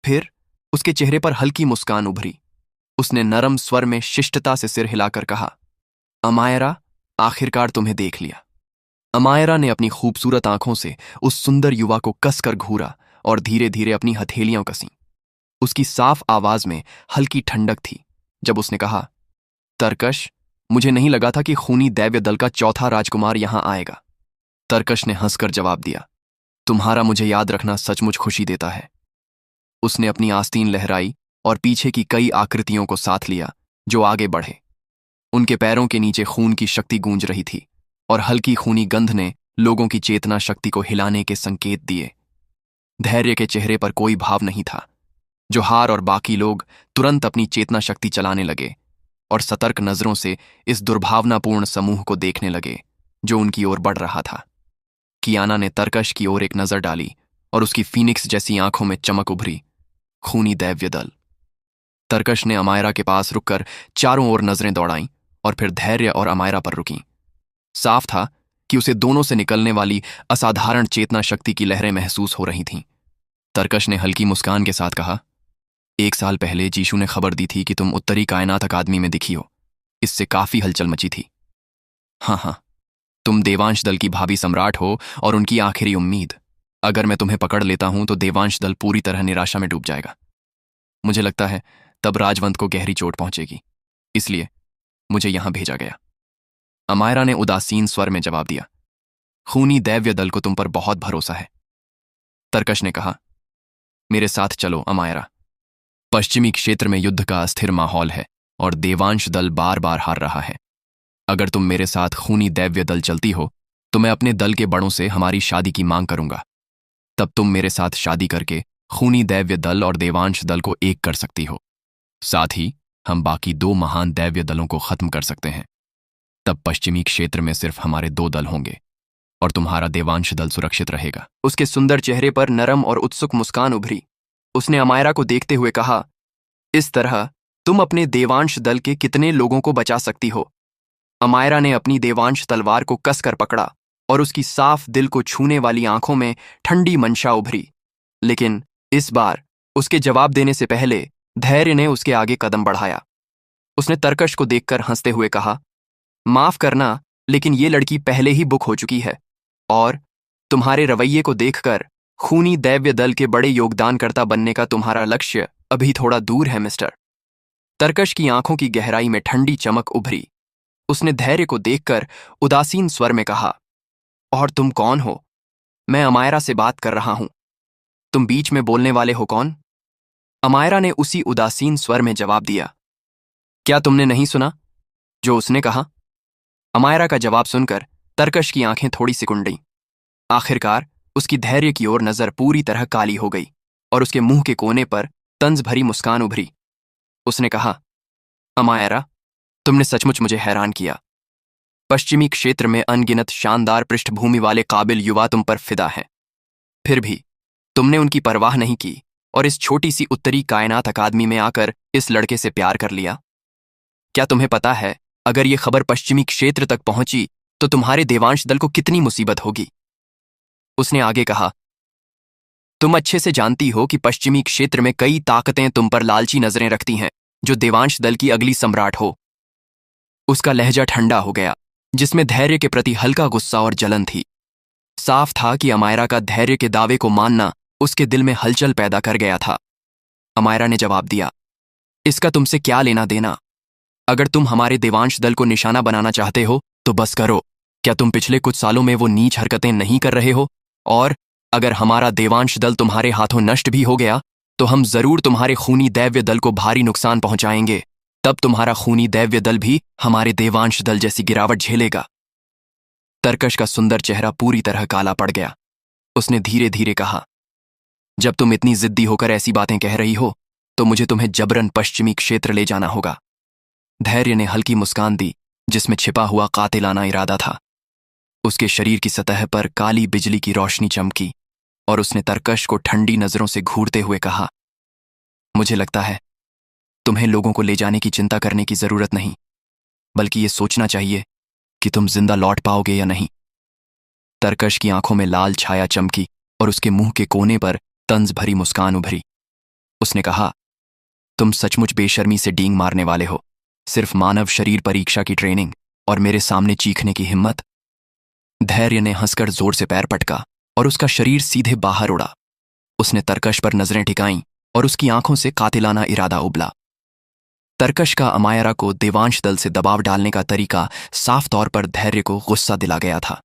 फिर उसके चेहरे पर हल्की मुस्कान उभरी। उसने नरम स्वर में शिष्टता से सिर हिलाकर कहा, अमायरा, आखिरकार तुम्हें देख लिया। अमायरा ने अपनी खूबसूरत आंखों से उस सुंदर युवा को कसकर घूरा और धीरे धीरे अपनी हथेलियां कसीं। उसकी साफ आवाज में हल्की ठंडक थी जब उसने कहा, तरकश, मुझे नहीं लगा था कि खूनी दैव्य दल का चौथा राजकुमार यहां आएगा। तरकश ने हंसकर जवाब दिया, तुम्हारा मुझे याद रखना सचमुच खुशी देता है। उसने अपनी आस्तीन लहराई और पीछे की कई आकृतियों को साथ लिया जो आगे बढ़े। उनके पैरों के नीचे खून की शक्ति गूंज रही थी और हल्की खूनी गंध ने लोगों की चेतना शक्ति को हिलाने के संकेत दिए। धैर्य के चेहरे पर कोई भाव नहीं था। जोहार और बाकी लोग तुरंत अपनी चेतना शक्ति चलाने लगे और सतर्क नजरों से इस दुर्भावनापूर्ण समूह को देखने लगे जो उनकी ओर बढ़ रहा था। कियाना ने तरकश की ओर एक नजर डाली और उसकी फीनिक्स जैसी आंखों में चमक उभरी। खूनी दैव्य दल। तरकश ने अमायरा के पास रुककर चारों ओर नजरें दौड़ाईं और फिर धैर्य और अमायरा पर रुकीं। साफ था कि उसे दोनों से निकलने वाली असाधारण चेतना शक्ति की लहरें महसूस हो रही थीं। तरकश ने हल्की मुस्कान के साथ कहा, 1 साल पहले जीशु ने खबर दी थी कि तुम उत्तरी कायनात अकादमी में दिखी हो। इससे काफी हलचल मची थी। हाँ, तुम देवांश दल की भावी सम्राट हो और उनकी आखिरी उम्मीद। अगर मैं तुम्हें पकड़ लेता हूं तो देवांश दल पूरी तरह निराशा में डूब जाएगा। मुझे लगता है तब राजवंत को गहरी चोट पहुंचेगी, इसलिए मुझे यहां भेजा गया। अमायरा ने उदासीन स्वर में जवाब दिया, खूनी दैव्य दल को तुम पर बहुत भरोसा है। तरकश ने कहा, मेरे साथ चलो अमायरा। पश्चिमी क्षेत्र में युद्ध का अस्थिर माहौल है और देवांश दल बार बार हार रहा है। अगर तुम मेरे साथ खूनी दैव्य दल चलती हो तो मैं अपने दल के बड़ों से हमारी शादी की मांग करूंगा। तब तुम मेरे साथ शादी करके खूनी दैव्य दल और देवांश दल को एक कर सकती हो। साथ ही हम बाकी 2 महान दैव्य दलों को खत्म कर सकते हैं। तब पश्चिमी क्षेत्र में सिर्फ हमारे 2 दल होंगे और तुम्हारा देवांश दल सुरक्षित रहेगा। उसके सुंदर चेहरे पर नरम और उत्सुक मुस्कान उभरी। उसने अमायरा को देखते हुए कहा, इस तरह तुम अपने देवांश दल के कितने लोगों को बचा सकती हो? अमायरा ने अपनी देवांश तलवार को कसकर पकड़ा और उसकी साफ दिल को छूने वाली आंखों में ठंडी मंशा उभरी। लेकिन इस बार उसके जवाब देने से पहले धैर्य ने उसके आगे कदम बढ़ाया। उसने तरकश को देखकर हंसते हुए कहा, माफ करना, लेकिन ये लड़की पहले ही बुक हो चुकी है और तुम्हारे रवैये को देखकर खूनी दैव्य दल के बड़े योगदानकर्ता बनने का तुम्हारा लक्ष्य अभी थोड़ा दूर है मिस्टर। तरकश की आंखों की गहराई में ठंडी चमक उभरी। उसने धैर्य को देखकर उदासीन स्वर में कहा, और तुम कौन हो? मैं अमायरा से बात कर रहा हूं। तुम बीच में बोलने वाले हो कौन? अमायरा ने उसी उदासीन स्वर में जवाब दिया। क्या तुमने नहीं सुना जो उसने कहा? अमायरा का जवाब सुनकर तरकश की आंखें थोड़ी सिकुड़ गईं। आखिरकार उसकी धैर्य की ओर नजर पूरी तरह काली हो गई और उसके मुंह के कोने पर तंज भरी मुस्कान उभरी। उसने कहा, अमायरा, तुमने सचमुच मुझे हैरान किया। पश्चिमी क्षेत्र में अनगिनत शानदार पृष्ठभूमि वाले काबिल युवा तुम पर फिदा हैं। फिर भी तुमने उनकी परवाह नहीं की और इस छोटी सी उत्तरी कायनात अकादमी में आकर इस लड़के से प्यार कर लिया। क्या तुम्हें पता है, अगर ये खबर पश्चिमी क्षेत्र तक पहुंची तो तुम्हारे देवांश दल को कितनी मुसीबत होगी? उसने आगे कहा, तुम अच्छे से जानती हो कि पश्चिमी क्षेत्र में कई ताकतें तुम पर लालची नजरें रखती हैं जो देवांश दल की अगली सम्राट हो। उसका लहजा ठंडा हो गया, जिसमें धैर्य के प्रति हल्का गुस्सा और जलन थी। साफ था कि अमायरा का धैर्य के दावे को मानना उसके दिल में हलचल पैदा कर गया था। अमायरा ने जवाब दिया, इसका तुमसे क्या लेना देना? अगर तुम हमारे देवांश दल को निशाना बनाना चाहते हो तो बस करो। क्या तुम पिछले कुछ सालों में वो नीच हरकतें नहीं कर रहे हो? और अगर हमारा देवांश दल तुम्हारे हाथों नष्ट भी हो गया तो हम जरूर तुम्हारे खूनी दैव्य दल को भारी नुकसान पहुंचाएंगे। तब तुम्हारा खूनी दैव्य दल भी हमारे देवांश दल जैसी गिरावट झेलेगा। तरकश का सुंदर चेहरा पूरी तरह काला पड़ गया। उसने धीरे धीरे कहा, जब तुम इतनी जिद्दी होकर ऐसी बातें कह रही हो तो मुझे तुम्हें जबरन पश्चिमी क्षेत्र ले जाना होगा। धैर्य ने हल्की मुस्कान दी जिसमें छिपा हुआ कातिलाना इरादा था। उसके शरीर की सतह पर काली बिजली की रोशनी चमकी और उसने तरकश को ठंडी नजरों से घूरते हुए कहा, मुझे लगता है तुम्हें लोगों को ले जाने की चिंता करने की जरूरत नहीं, बल्कि ये सोचना चाहिए कि तुम जिंदा लौट पाओगे या नहीं। तरकश की आंखों में लाल छाया चमकी और उसके मुंह के कोने पर तंज भरी मुस्कान उभरी। उसने कहा, तुम सचमुच बेशर्मी से डींग मारने वाले हो। सिर्फ मानव शरीर परीक्षा की ट्रेनिंग और मेरे सामने चीखने की हिम्मत। धैर्य ने हंसकर जोर से पैर पटका और उसका शरीर सीधे बाहर उड़ा। उसने तरकश पर नजरें टिकाईं और उसकी आंखों से कातिलाना इरादा उबला। तरकश का अमायरा को देवांश दल से दबाव डालने का तरीका साफ तौर पर धैर्य को गुस्सा दिला गया था।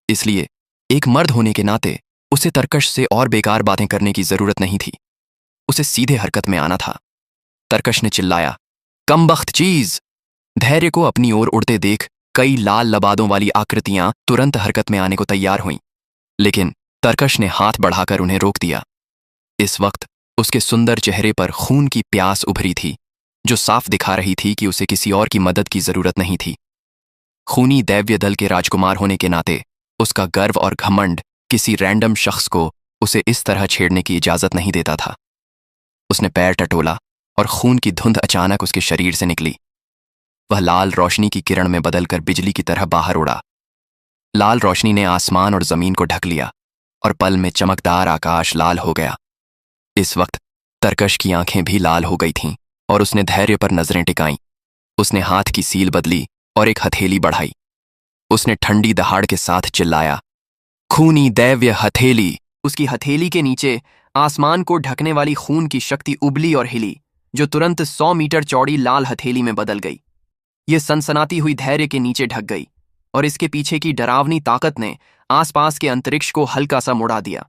इसलिए एक मर्द होने के नाते उसे तरकश से और बेकार बातें करने की जरूरत नहीं थी। उसे सीधे हरकत में आना था। तरकश ने चिल्लाया, कमबख्त चीज! धैर्य को अपनी ओर उड़ते देख कई लाल लबादों वाली आकृतियां तुरंत हरकत में आने को तैयार हुईं, लेकिन तरकश ने हाथ बढ़ाकर उन्हें रोक दिया। इस वक्त उसके सुंदर चेहरे पर खून की प्यास उभरी थी, जो साफ दिखा रही थी कि उसे किसी और की मदद की जरूरत नहीं थी। खूनी दैव्य दल के राजकुमार होने के नाते उसका गर्व और घमंड किसी रैंडम शख्स को उसे इस तरह छेड़ने की इजाजत नहीं देता था। उसने पैर टटोला और खून की धुंध अचानक उसके शरीर से निकली। वह लाल रोशनी की किरण में बदलकर बिजली की तरह बाहर उड़ा। लाल रोशनी ने आसमान और जमीन को ढक लिया और पल में चमकदार आकाश लाल हो गया। इस वक्त तरकश की आंखें भी लाल हो गई थीं और उसने धैर्य पर नजरें टिकाईं। उसने हाथ की सील बदली और एक हथेली बढ़ाई। उसने ठंडी दहाड़ के साथ चिल्लाया, खूनी दैव्य हथेली! उसकी हथेली के नीचे आसमान को ढकने वाली खून की शक्ति उबली और हिली, जो तुरंत 100 मीटर चौड़ी लाल हथेली में बदल गई। ये सनसनाती हुई धैर्य के नीचे ढक गई और इसके पीछे की डरावनी ताकत ने आसपास के अंतरिक्ष को हल्का सा मुड़ा दिया।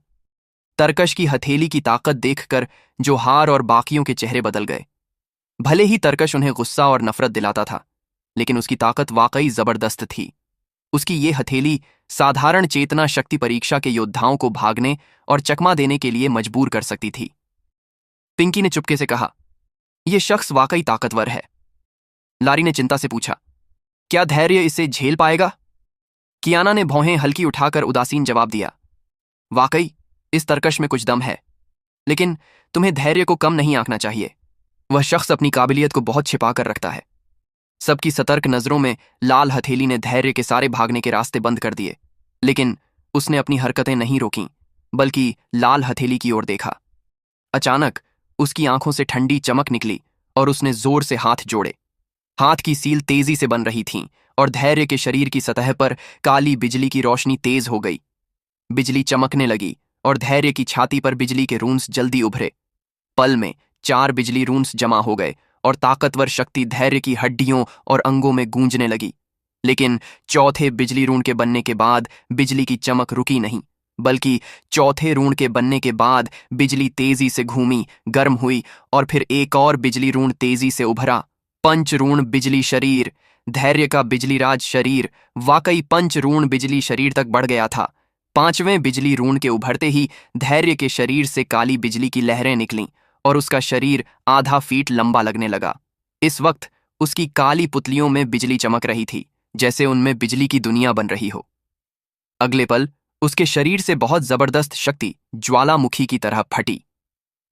तरकश की हथेली की ताकत देखकर जोहार और बाकियों के चेहरे बदल गए। भले ही तरकश उन्हें गुस्सा और नफरत दिलाता था, लेकिन उसकी ताकत वाकई जबरदस्त थी। उसकी ये हथेली साधारण चेतना शक्ति परीक्षा के योद्धाओं को भागने और चकमा देने के लिए मजबूर कर सकती थी। पिंकी ने चुपके से कहा, यह शख्स वाकई ताकतवर है। लारी ने चिंता से पूछा, क्या धैर्य इसे झेल पाएगा? कियाना ने भौहें हल्की उठाकर उदासीन जवाब दिया, वाकई इस तरकश में कुछ दम है, लेकिन तुम्हें धैर्य को कम नहीं आंकना चाहिए। वह शख्स अपनी काबिलियत को बहुत छिपा कर रखता है। सबकी सतर्क नजरों में लाल हथेली ने धैर्य के सारे भागने के रास्ते बंद कर दिए, लेकिन उसने अपनी हरकतें नहीं रोकीं, बल्कि लाल हथेली की ओर देखा। अचानक उसकी आंखों से ठंडी चमक निकली और उसने जोर से हाथ जोड़े। हाथ की सील तेजी से बन रही थीं और धैर्य के शरीर की सतह पर काली बिजली की रोशनी तेज हो गई। बिजली चमकने लगी और धैर्य की छाती पर बिजली के रूंस जल्दी उभरे। पल में 4 बिजली रूंस जमा हो गए और ताकतवर शक्ति धैर्य की हड्डियों और अंगों में गूंजने लगी। लेकिन चौथे बिजली रून के बनने के बाद बिजली की चमक रुकी नहीं, बल्कि चौथे रून के बनने के बाद बिजली तेजी से घूमी, गर्म हुई और फिर एक और बिजली रून तेजी से उभरा। पंचरूण बिजली शरीर, धैर्य का बिजलीराज शरीर वाकई पंचरूण बिजली शरीर तक बढ़ गया था। 5वें बिजली रून के उभरते ही धैर्य के शरीर से काली बिजली की लहरें निकलीं और उसका शरीर आधा फीट लंबा लगने लगा। इस वक्त उसकी काली पुतलियों में बिजली चमक रही थी, जैसे उनमें बिजली की दुनिया बन रही हो। अगले पल उसके शरीर से बहुत जबरदस्त शक्ति ज्वालामुखी की तरह फटी।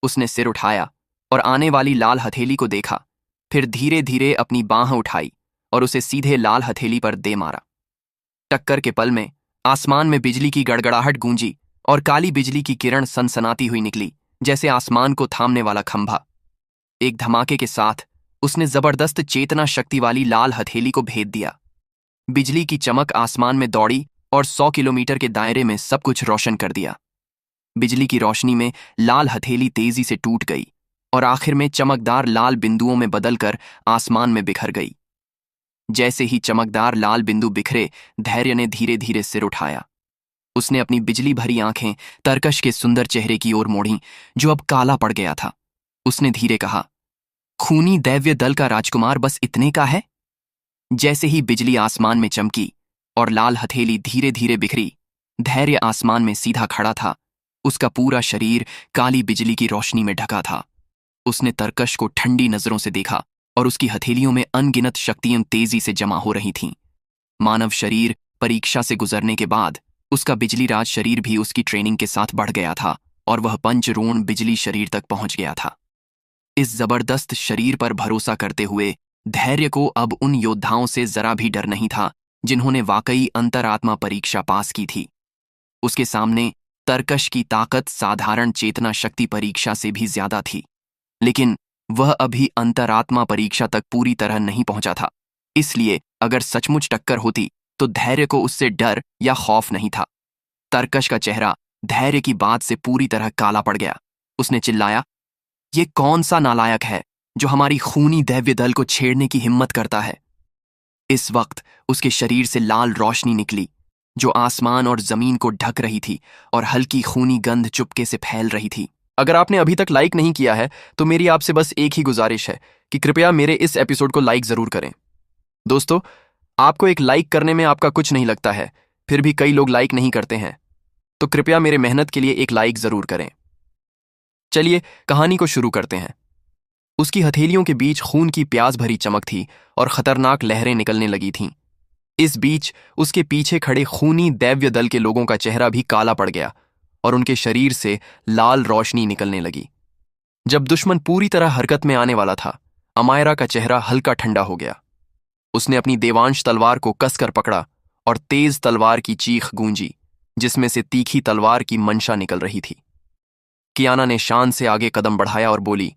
उसने सिर उठाया और आने वाली लाल हथेली को देखा, फिर धीरे धीरे अपनी बांह उठाई और उसे सीधे लाल हथेली पर दे मारा। टक्कर के पल में आसमान में बिजली की गड़गड़ाहट गूंजी और काली बिजली की किरण सनसनाती हुई निकली, जैसे आसमान को थामने वाला खंभा। एक धमाके के साथ उसने जबरदस्त चेतना शक्ति वाली लाल हथेली को भेद दिया। बिजली की चमक आसमान में दौड़ी और 100 किलोमीटर के दायरे में सब कुछ रोशन कर दिया। बिजली की रोशनी में लाल हथेली तेजी से टूट गई और आखिर में चमकदार लाल बिंदुओं में बदलकर आसमान में बिखर गई। जैसे ही चमकदार लाल बिंदु बिखरे, धैर्य ने धीरे धीरे सिर उठाया। उसने अपनी बिजली भरी आंखें तरकश के सुंदर चेहरे की ओर मोड़ी, जो अब काला पड़ गया था। उसने धीरे कहा, खूनी दैव्य दल का राजकुमार बस इतने का है? जैसे ही बिजली आसमान में चमकी और लाल हथेली धीरे धीरे बिखरी, धैर्य आसमान में सीधा खड़ा था। उसका पूरा शरीर काली बिजली की रोशनी में ढका था। उसने तरकश को ठंडी नजरों से देखा और उसकी हथेलियों में अनगिनत शक्तियां तेजी से जमा हो रही थीं। मानव शरीर परीक्षा से गुजरने के बाद उसका बिजलीराज शरीर भी उसकी ट्रेनिंग के साथ बढ़ गया था और वह पंचरूण बिजली शरीर तक पहुंच गया था। इस जबरदस्त शरीर पर भरोसा करते हुए धैर्य को अब उन योद्धाओं से जरा भी डर नहीं था जिन्होंने वाकई अंतरात्मा परीक्षा पास की थी। उसके सामने तरकश की ताकत साधारण चेतना शक्ति परीक्षा से भी ज्यादा थी, लेकिन वह अभी अंतरात्मा परीक्षा तक पूरी तरह नहीं पहुंचा था। इसलिए अगर सचमुच टक्कर होती तो धैर्य को उससे डर या खौफ नहीं था। तरकश का चेहरा धैर्य की बात से पूरी तरह काला पड़ गया। उसने चिल्लाया, ये कौन सा नालायक है जो हमारी खूनी दैव्य दल को छेड़ने की हिम्मत करता है? इस वक्त उसके शरीर से लाल रोशनी निकली जो आसमान और जमीन को ढक रही थी और हल्की खूनी गंध चुपके से फैल रही थी। अगर आपने अभी तक लाइक नहीं किया है तो मेरी आपसे बस एक ही गुजारिश है कि कृपया मेरे इस एपिसोड को लाइक जरूर करें। दोस्तों, आपको एक लाइक करने में आपका कुछ नहीं लगता है, फिर भी कई लोग लाइक नहीं करते हैं, तो कृपया मेरे मेहनत के लिए एक लाइक जरूर करें। चलिए कहानी को शुरू करते हैं। उसकी हथेलियों के बीच खून की प्यास भरी चमक थी और खतरनाक लहरें निकलने लगी थीं। इस बीच उसके पीछे खड़े खूनी दैव्य दल के लोगों का चेहरा भी काला पड़ गया और उनके शरीर से लाल रोशनी निकलने लगी। जब दुश्मन पूरी तरह हरकत में आने वाला था, अमायरा का चेहरा हल्का ठंडा हो गया। उसने अपनी देवांश तलवार को कसकर पकड़ा और तेज तलवार की चीख गूंजी, जिसमें से तीखी तलवार की मंशा निकल रही थी। कियाना ने शान से आगे कदम बढ़ाया और बोली,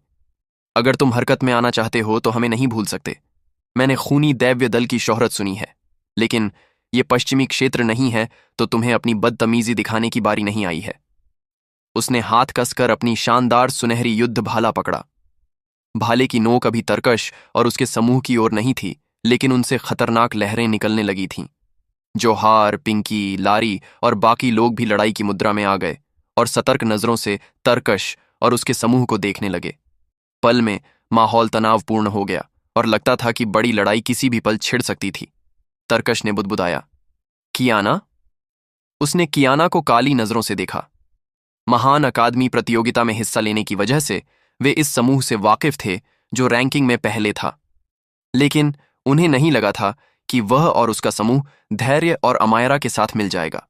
अगर तुम हरकत में आना चाहते हो तो हमें नहीं भूल सकते। मैंने खूनी दैव्य दल की शोहरत सुनी है, लेकिन ये पश्चिमी क्षेत्र नहीं है तो तुम्हें अपनी बदतमीजी दिखाने की बारी नहीं आई है। उसने हाथ कसकर अपनी शानदार सुनहरी युद्ध भाला पकड़ा। भाले की नोक अभी तरकश और उसके समूह की ओर नहीं थी, लेकिन उनसे खतरनाक लहरें निकलने लगी थीं। जोहार, पिंकी, लारी और बाकी लोग भी लड़ाई की मुद्रा में आ गए और सतर्क नजरों से तरकश और उसके समूह को देखने लगे। पल में माहौल तनावपूर्ण हो गया और लगता था कि बड़ी लड़ाई किसी भी पल छिड़ सकती थी। तरकश ने बुदबुदाया, कियाना? उसने कियाना को काली नजरों से देखा। महान अकादमी प्रतियोगिता में हिस्सा लेने की वजह से वे इस समूह से वाकिफ थे जो रैंकिंग में पहले था, लेकिन उन्हें नहीं लगा था कि वह और उसका समूह धैर्य और अमायरा के साथ मिल जाएगा।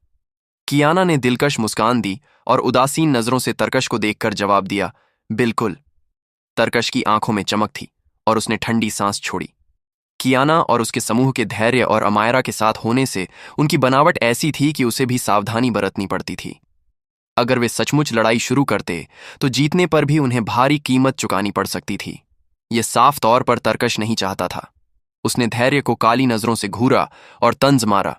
कियाना ने दिलकश मुस्कान दी और उदासीन नजरों से तरकश को देखकर जवाब दिया, बिल्कुल। तरकश की आंखों में चमक थी और उसने ठंडी सांस छोड़ी। कियाना और उसके समूह के धैर्य और अमायरा के साथ होने से उनकी बनावट ऐसी थी कि उसे भी सावधानी बरतनी पड़ती थी। अगर वे सचमुच लड़ाई शुरू करते तो जीतने पर भी उन्हें भारी कीमत चुकानी पड़ सकती थी। यह साफ तौर पर तरकश नहीं चाहता था। उसने धैर्य को काली नजरों से घूरा और तंज मारा।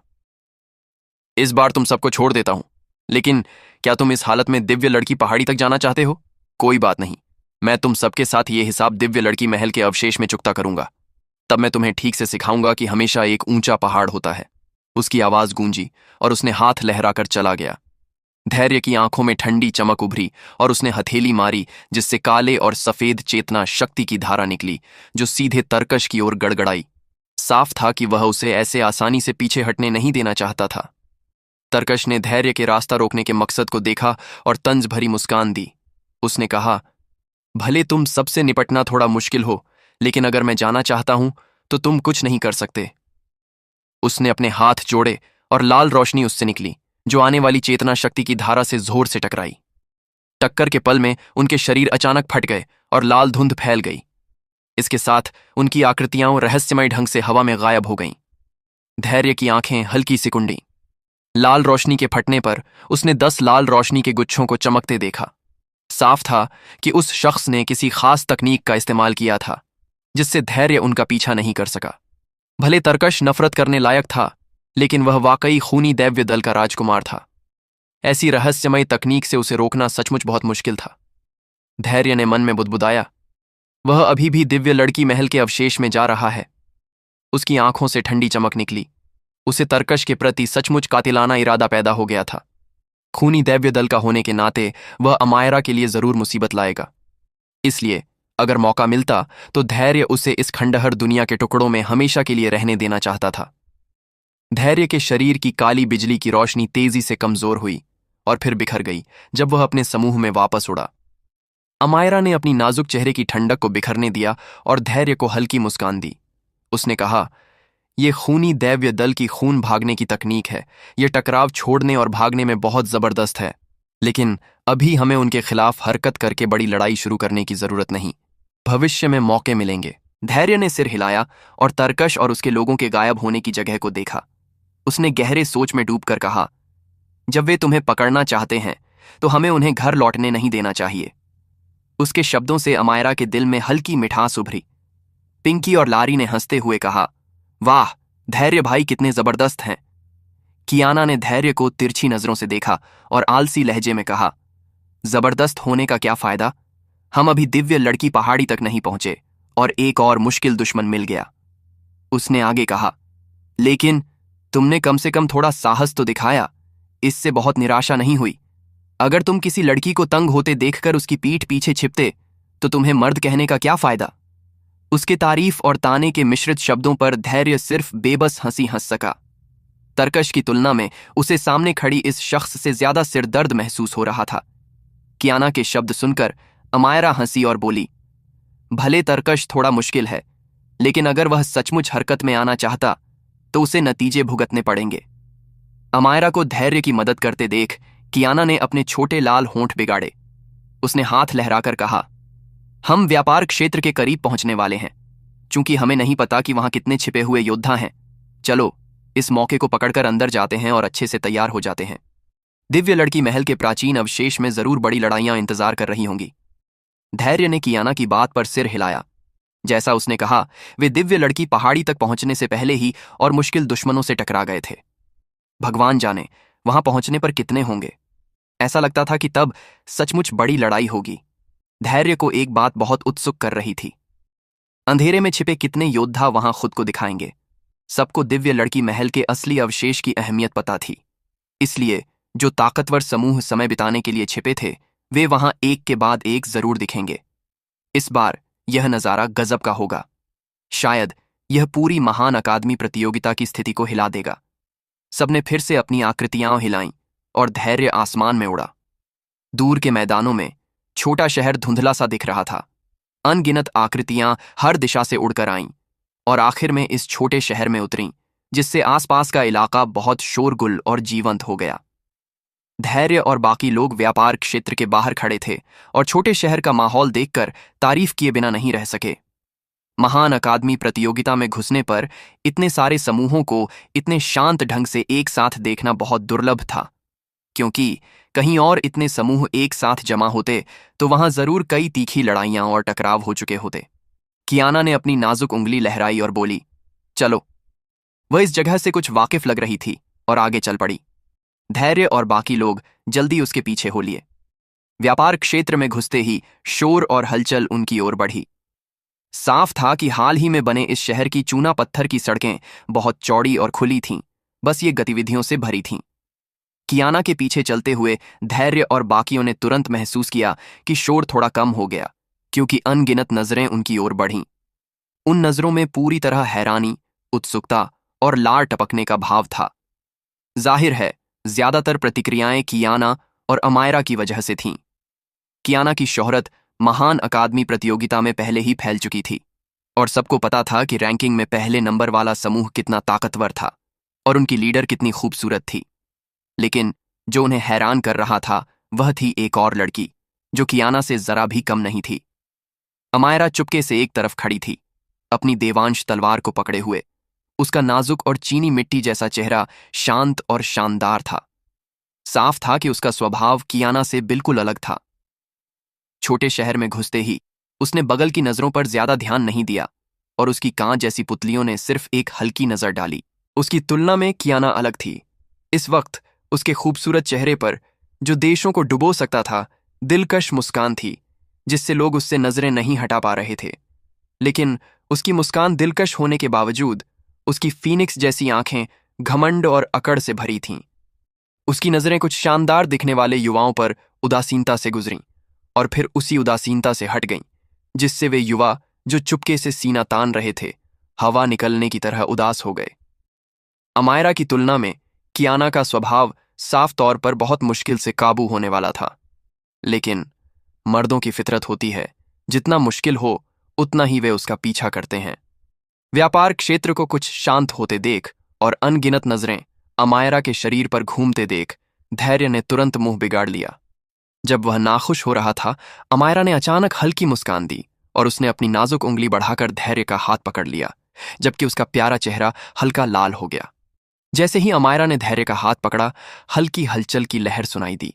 इस बार तुम सबको छोड़ देता हूं, लेकिन क्या तुम इस हालत में दिव्य लड़की पहाड़ी तक जाना चाहते हो? कोई बात नहीं, मैं तुम सबके साथ ये हिसाब दिव्य लड़की महल के अवशेष में चुकता करूंगा। तब मैं तुम्हें ठीक से सिखाऊंगा कि हमेशा एक ऊंचा पहाड़ होता है। उसकी आवाज गूंजी और उसने हाथ लहराकर चला गया। धैर्य की आंखों में ठंडी चमक उभरी और उसने हथेली मारी, जिससे काले और सफेद चेतना शक्ति की धारा निकली जो सीधे तरकश की ओर गड़गड़ाई। साफ था कि वह उसे ऐसे आसानी से पीछे हटने नहीं देना चाहता था। तरकश ने धैर्य के रास्ता रोकने के मकसद को देखा और तंज भरी मुस्कान दी। उसने कहा, भले तुम सबसे निपटना थोड़ा मुश्किल हो, लेकिन अगर मैं जाना चाहता हूं तो तुम कुछ नहीं कर सकते। उसने अपने हाथ जोड़े और लाल रोशनी उससे निकली जो आने वाली चेतना शक्ति की धारा से जोर से टकराई। टक्कर के पल में उनके शरीर अचानक फट गए और लाल धुंध फैल गई। इसके साथ उनकी आकृतियां रहस्यमय ढंग से हवा में गायब हो गईं। धैर्य की आंखें हल्की सिकुड़ी। लाल रोशनी के फटने पर उसने 10 लाल रोशनी के गुच्छों को चमकते देखा। साफ था कि उस शख्स ने किसी खास तकनीक का इस्तेमाल किया था जिससे धैर्य उनका पीछा नहीं कर सका। भले तरकश नफरत करने लायक था, लेकिन वह वाकई खूनी दैव्य दल का राजकुमार था। ऐसी रहस्यमय तकनीक से उसे रोकना सचमुच बहुत मुश्किल था। धैर्य ने मन में बुदबुदाया, वह अभी भी दिव्य लड़की महल के अवशेष में जा रहा है। उसकी आंखों से ठंडी चमक निकली। उसे तरकश के प्रति सचमुच कातिलाना इरादा पैदा हो गया था। खूनी दैव्य दल का होने के नाते वह अमायरा के लिए जरूर मुसीबत लाएगा। इसलिए अगर मौका मिलता तो धैर्य उसे इस खंडहर दुनिया के टुकड़ों में हमेशा के लिए रहने देना चाहता था। धैर्य के शरीर की काली बिजली की रोशनी तेजी से कमजोर हुई और फिर बिखर गई जब वह अपने समूह में वापस उड़ा। अमायरा ने अपनी नाजुक चेहरे की ठंडक को बिखरने दिया और धैर्य को हल्की मुस्कान दी। उसने कहा, यह खूनी दैव्य दल की खून भागने की तकनीक है। यह टकराव छोड़ने और भागने में बहुत जबरदस्त है, लेकिन अभी हमें उनके खिलाफ हरकत करके बड़ी लड़ाई शुरू करने की जरूरत नहीं। भविष्य में मौके मिलेंगे। धैर्य ने सिर हिलाया और तरकश और उसके लोगों के गायब होने की जगह को देखा। उसने गहरे सोच में डूबकर कहा, जब वे तुम्हें पकड़ना चाहते हैं तो हमें उन्हें घर लौटने नहीं देना चाहिए। उसके शब्दों से अमायरा के दिल में हल्की मिठास उभरी। पिंकी और लारी ने हंसते हुए कहा, वाह, धैर्य भाई कितने जबरदस्त हैं। कियाना ने धैर्य को तिरछी नजरों से देखा और आलसी लहजे में कहा, जबरदस्त होने का क्या फायदा? हम अभी दिव्य लड़की पहाड़ी तक नहीं पहुंचे और एक और मुश्किल दुश्मन मिल गया। उसने आगे कहा, लेकिन तुमने कम से कम थोड़ा साहस तो दिखाया। इससे बहुत निराशा नहीं हुई। अगर तुम किसी लड़की को तंग होते देखकर उसकी पीठ पीछे छिपते तो तुम्हें मर्द कहने का क्या फायदा? उसके तारीफ और ताने के मिश्रित शब्दों पर धैर्य सिर्फ बेबस हंसी हंस सका। तरकश की तुलना में उसे सामने खड़ी इस शख्स से ज्यादा सिरदर्द महसूस हो रहा था। कियाना के शब्द सुनकर अमायरा हंसी और बोली, भले तरकश थोड़ा मुश्किल है, लेकिन अगर वह सचमुच हरकत में आना चाहता तो उसे नतीजे भुगतने पड़ेंगे। अमायरा को धैर्य की मदद करते देख कियाना ने अपने छोटे लाल होंठ बिगाड़े। उसने हाथ लहराकर कहा, हम व्यापार क्षेत्र के करीब पहुंचने वाले हैं। चूंकि हमें नहीं पता कि वहां कितने छिपे हुए योद्धा हैं, चलो इस मौके को पकड़कर अंदर जाते हैं और अच्छे से तैयार हो जाते हैं। दिव्य लड़की महल के प्राचीन अवशेष में जरूर बड़ी लड़ाइयां इंतजार कर रही होंगी। धैर्य ने कियाना की बात पर सिर हिलाया। जैसा उसने कहा, वे दिव्य लड़की पहाड़ी तक पहुंचने से पहले ही और मुश्किल दुश्मनों से टकरा गए थे। भगवान जाने वहां पहुंचने पर कितने होंगे। ऐसा लगता था कि तब सचमुच बड़ी लड़ाई होगी। धैर्य को एक बात बहुत उत्सुक कर रही थी। अंधेरे में छिपे कितने योद्धा वहां खुद को दिखाएंगे। सबको दिव्य लड़की महल के असली अवशेष की अहमियत पता थी। इसलिए जो ताकतवर समूह समय बिताने के लिए छिपे थे, वे वहां एक के बाद एक जरूर दिखेंगे। इस बार यह नजारा गजब का होगा। शायद यह पूरी महान अकादमी प्रतियोगिता की स्थिति को हिला देगा। सबने फिर से अपनी आकृतियां हिलाईं और धैर्य आसमान में उड़ा। दूर के मैदानों में छोटा शहर धुंधला सा दिख रहा था। अनगिनत आकृतियां हर दिशा से उड़कर आईं और आखिर में इस छोटे शहर में उतरीं, जिससे आसपास का इलाका बहुत शोरगुल और जीवंत हो गया। धैर्य और बाकी लोग व्यापार क्षेत्र के बाहर खड़े थे और छोटे शहर का माहौल देखकर तारीफ किए बिना नहीं रह सके। महान अकादमी प्रतियोगिता में घुसने पर इतने सारे समूहों को इतने शांत ढंग से एक साथ देखना बहुत दुर्लभ था, क्योंकि कहीं और इतने समूह एक साथ जमा होते तो वहां जरूर कई तीखी लड़ाइयां और टकराव हो चुके होते। कियाना ने अपनी नाजुक उंगली लहराई और बोली, चलो। वह इस जगह से कुछ वाकिफ लग रही थी और आगे चल पड़ी। धैर्य और बाकी लोग जल्दी उसके पीछे हो लिए। व्यापार क्षेत्र में घुसते ही शोर और हलचल उनकी ओर बढ़ी। साफ था कि हाल ही में बने इस शहर की चूना पत्थर की सड़कें बहुत चौड़ी और खुली थीं, बस ये गतिविधियों से भरी थीं। कियाना के पीछे चलते हुए धैर्य और बाकियों ने तुरंत महसूस किया कि शोर थोड़ा कम हो गया, क्योंकि अनगिनत नजरें उनकी ओर बढ़ीं। उन नजरों में पूरी तरह हैरानी, उत्सुकता और लार टपकने का भाव था। जाहिर है, ज्यादातर प्रतिक्रियाएं कियाना और अमायरा की वजह से थीं। कियाना की शोहरत महान अकादमी प्रतियोगिता में पहले ही फैल चुकी थी और सबको पता था कि रैंकिंग में पहले नंबर वाला समूह कितना ताकतवर था और उनकी लीडर कितनी खूबसूरत थी। लेकिन जो उन्हें हैरान कर रहा था वह थी एक और लड़की, जो कियाना से जरा भी कम नहीं थी। अमायरा चुपके से एक तरफ खड़ी थी, अपनी देवांश तलवार को पकड़े हुए। उसका नाजुक और चीनी मिट्टी जैसा चेहरा शांत और शानदार था। साफ था कि उसका स्वभाव कियाना से बिल्कुल अलग था। छोटे शहर में घुसते ही उसने बगल की नजरों पर ज्यादा ध्यान नहीं दिया और उसकी कांच जैसी पुतलियों ने सिर्फ एक हल्की नजर डाली। उसकी तुलना में कियाना अलग थी। इस वक्त उसके खूबसूरत चेहरे पर, जो देशों को डुबो सकता था, दिलकश मुस्कान थी, जिससे लोग उससे नजरें नहीं हटा पा रहे थे। लेकिन उसकी मुस्कान दिलकश होने के बावजूद उसकी फीनिक्स जैसी आंखें घमंड और अकड़ से भरी थीं। उसकी नजरें कुछ शानदार दिखने वाले युवाओं पर उदासीनता से गुजरीं और फिर उसी उदासीनता से हट गईं, जिससे वे युवा जो चुपके से सीना तान रहे थे, हवा निकलने की तरह उदास हो गए। अमायरा की तुलना में कियाना का स्वभाव साफ तौर पर बहुत मुश्किल से काबू होने वाला था। लेकिन मर्दों की फितरत होती है, जितना मुश्किल हो उतना ही वे उसका पीछा करते हैं। व्यापार क्षेत्र को कुछ शांत होते देख और अनगिनत नजरें अमायरा के शरीर पर घूमते देख धैर्य ने तुरंत मुंह बिगाड़ लिया। जब वह नाखुश हो रहा था, अमायरा ने अचानक हल्की मुस्कान दी और उसने अपनी नाजुक उंगली बढ़ाकर धैर्य का हाथ पकड़ लिया, जबकि उसका प्यारा चेहरा हल्का लाल हो गया। जैसे ही अमायरा ने धैर्य का हाथ पकड़ा, हल्की हलचल की लहर सुनाई दी।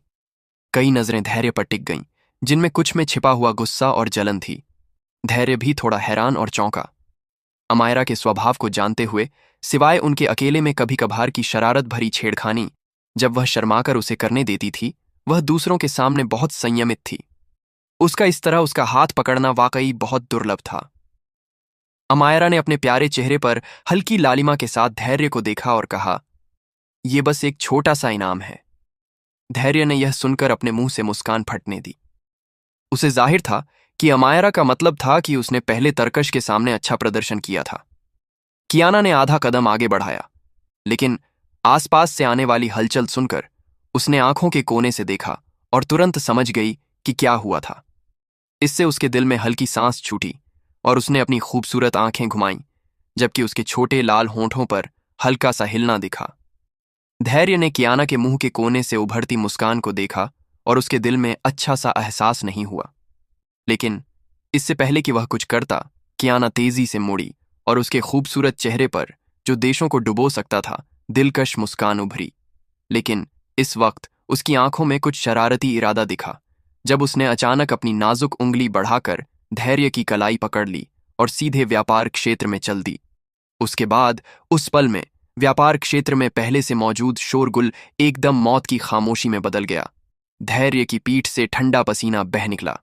कई नजरें धैर्य पर टिक गईं, जिनमें कुछ में छिपा हुआ गुस्सा और जलन थी। धैर्य भी थोड़ा हैरान और चौंका। अमायरा के स्वभाव को जानते हुए, सिवाय उनके अकेले में कभी कभार की शरारत भरी छेड़खानी जब वह शर्माकर उसे करने देती थी, वह दूसरों के सामने बहुत संयमित थी। उसका इस तरह उसका हाथ पकड़ना वाकई बहुत दुर्लभ था। अमायरा ने अपने प्यारे चेहरे पर हल्की लालिमा के साथ धैर्य को देखा और कहा, यह बस एक छोटा सा इनाम है। धैर्य ने यह सुनकर अपने मुंह से मुस्कान फटने दी। उसे जाहिर था कि अमायरा का मतलब था कि उसने पहले तरकश के सामने अच्छा प्रदर्शन किया था। कियाना ने आधा कदम आगे बढ़ाया, लेकिन आसपास से आने वाली हलचल सुनकर उसने आंखों के कोने से देखा और तुरंत समझ गई कि क्या हुआ था। इससे उसके दिल में हल्की सांस छूटी और उसने अपनी खूबसूरत आंखें घुमाईं, जबकि उसके छोटे लाल होंठों पर हल्का सा हिलना दिखा। धैर्य ने कियाना के मुंह के कोने से उभरती मुस्कान को देखा और उसके दिल में अच्छा सा एहसास नहीं हुआ। लेकिन इससे पहले कि वह कुछ करता, कियाना तेजी से मुड़ी और उसके खूबसूरत चेहरे पर, जो देशों को डुबो सकता था, दिलकश मुस्कान उभरी। लेकिन इस वक्त उसकी आंखों में कुछ शरारती इरादा दिखा, जब उसने अचानक अपनी नाजुक उंगली बढ़ाकर धैर्य की कलाई पकड़ ली और सीधे व्यापार क्षेत्र में चल दी। उसके बाद उस पल में व्यापार क्षेत्र में पहले से मौजूद शोरगुल एकदम मौत की खामोशी में बदल गया। धैर्य की पीठ से ठंडा पसीना बह निकला।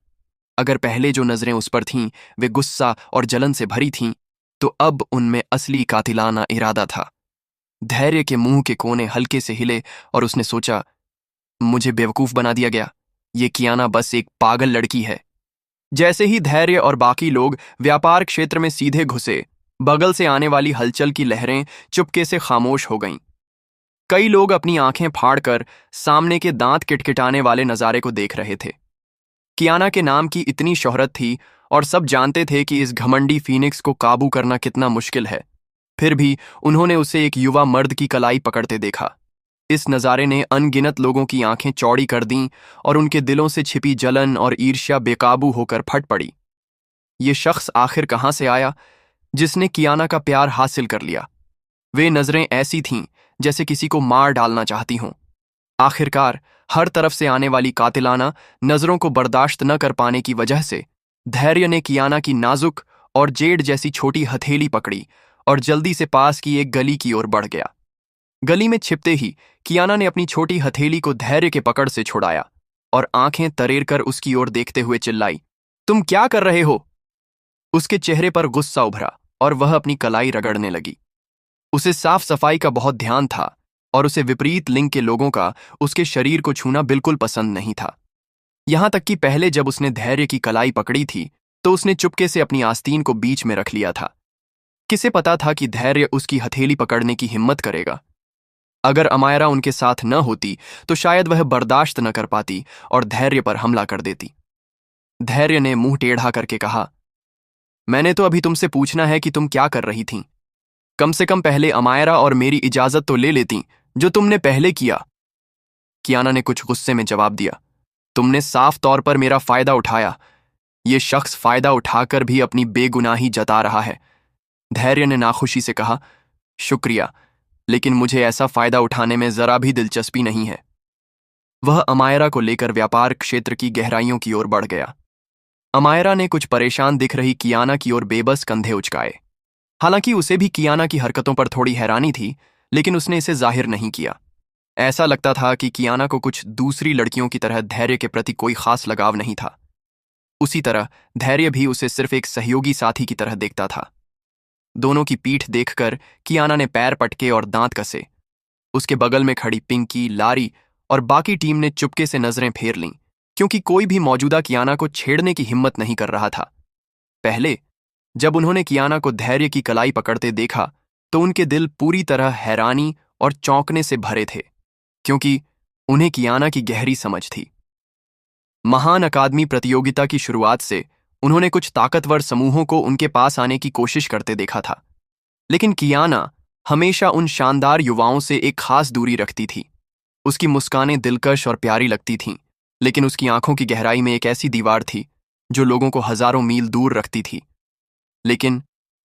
अगर पहले जो नजरें उस पर थीं वे गुस्सा और जलन से भरी थीं, तो अब उनमें असली कातिलाना इरादा था। धैर्य के मुंह के कोने हल्के से हिले और उसने सोचा, मुझे बेवकूफ बना दिया गया। ये कियाना बस एक पागल लड़की है। जैसे ही धैर्य और बाकी लोग व्यापार क्षेत्र में सीधे घुसे, बगल से आने वाली हलचल की लहरें चुपके से खामोश हो गईं। कई लोग अपनी आंखें फाड़कर सामने के दांत किटकिटाने वाले नजारे को देख रहे थे। कियाना के नाम की इतनी शोहरत थी और सब जानते थे कि इस घमंडी फीनिक्स को काबू करना कितना मुश्किल है। फिर भी उन्होंने उसे एक युवा मर्द की कलाई पकड़ते देखा। इस नज़ारे ने अनगिनत लोगों की आंखें चौड़ी कर दीं और उनके दिलों से छिपी जलन और ईर्ष्या बेकाबू होकर फट पड़ी। ये शख्स आखिर कहाँ से आया जिसने कियाना का प्यार हासिल कर लिया। वे नजरें ऐसी थीं जैसे किसी को मार डालना चाहती हों। आखिरकार हर तरफ से आने वाली कातिलाना नजरों को बर्दाश्त न कर पाने की वजह से धैर्य ने कियाना की नाजुक और जेड जैसी छोटी हथेली पकड़ी और जल्दी से पास की एक गली की ओर बढ़ गया। गली में छिपते ही कियाना ने अपनी छोटी हथेली को धैर्य के पकड़ से छुड़ाया और आंखें तरेर कर उसकी ओर देखते हुए चिल्लाई, तुम क्या कर रहे हो? उसके चेहरे पर गुस्सा उभरा और वह अपनी कलाई रगड़ने लगी। उसे साफ सफाई का बहुत ध्यान था और उसे विपरीत लिंग के लोगों का उसके शरीर को छूना बिल्कुल पसंद नहीं था। यहां तक कि पहले जब उसने धैर्य की कलाई पकड़ी थी तो उसने चुपके से अपनी आस्तीन को बीच में रख लिया था। किसे पता था कि धैर्य उसकी हथेली पकड़ने की हिम्मत करेगा। अगर अमायरा उनके साथ न होती तो शायद वह बर्दाश्त न कर पाती और धैर्य पर हमला कर देती। धैर्य ने मुंह टेढ़ा करके कहा, मैंने तो अभी तुमसे पूछना है कि तुम क्या कर रही थीं। कम से कम पहले अमायरा और मेरी इजाजत तो ले लेती, जो तुमने पहले किया। कियाना ने कुछ गुस्से में जवाब दिया, तुमने साफ तौर पर मेरा फायदा उठाया। ये शख्स फायदा उठाकर भी अपनी बेगुनाही जता रहा है। धैर्य ने नाखुशी से कहा, शुक्रिया, लेकिन मुझे ऐसा फायदा उठाने में जरा भी दिलचस्पी नहीं है। वह अमायरा को लेकर व्यापार क्षेत्र की गहराइयों की ओर बढ़ गया। अमायरा ने कुछ परेशान दिख रही कियाना की ओर बेबस कंधे उचकाए। हालांकि उसे भी कियाना की हरकतों पर थोड़ी हैरानी थी, लेकिन उसने इसे जाहिर नहीं किया। ऐसा लगता था कि कियाना को कुछ दूसरी लड़कियों की तरह धैर्य के प्रति कोई खास लगाव नहीं था। उसी तरह धैर्य भी उसे सिर्फ एक सहयोगी साथी की तरह देखता था। दोनों की पीठ देखकर कियाना ने पैर पटके और दांत कसे। उसके बगल में खड़ी पिंकी, लारी और बाकी टीम ने चुपके से नजरें फेर लीं, क्योंकि कोई भी मौजूदा कियाना को छेड़ने की हिम्मत नहीं कर रहा था। पहले जब उन्होंने कियाना को धैर्य की कलाई पकड़ते देखा तो उनके दिल पूरी तरह हैरानी और चौंकने से भरे थे, क्योंकि उन्हें कियाना की गहरी समझ थी। महान अकादमी प्रतियोगिता की शुरुआत से उन्होंने कुछ ताकतवर समूहों को उनके पास आने की कोशिश करते देखा था, लेकिन कियाना हमेशा उन शानदार युवाओं से एक खास दूरी रखती थी। उसकी मुस्कानें दिलकश और प्यारी लगती थीं, लेकिन उसकी आंखों की गहराई में एक ऐसी दीवार थी जो लोगों को हजारों मील दूर रखती थी। लेकिन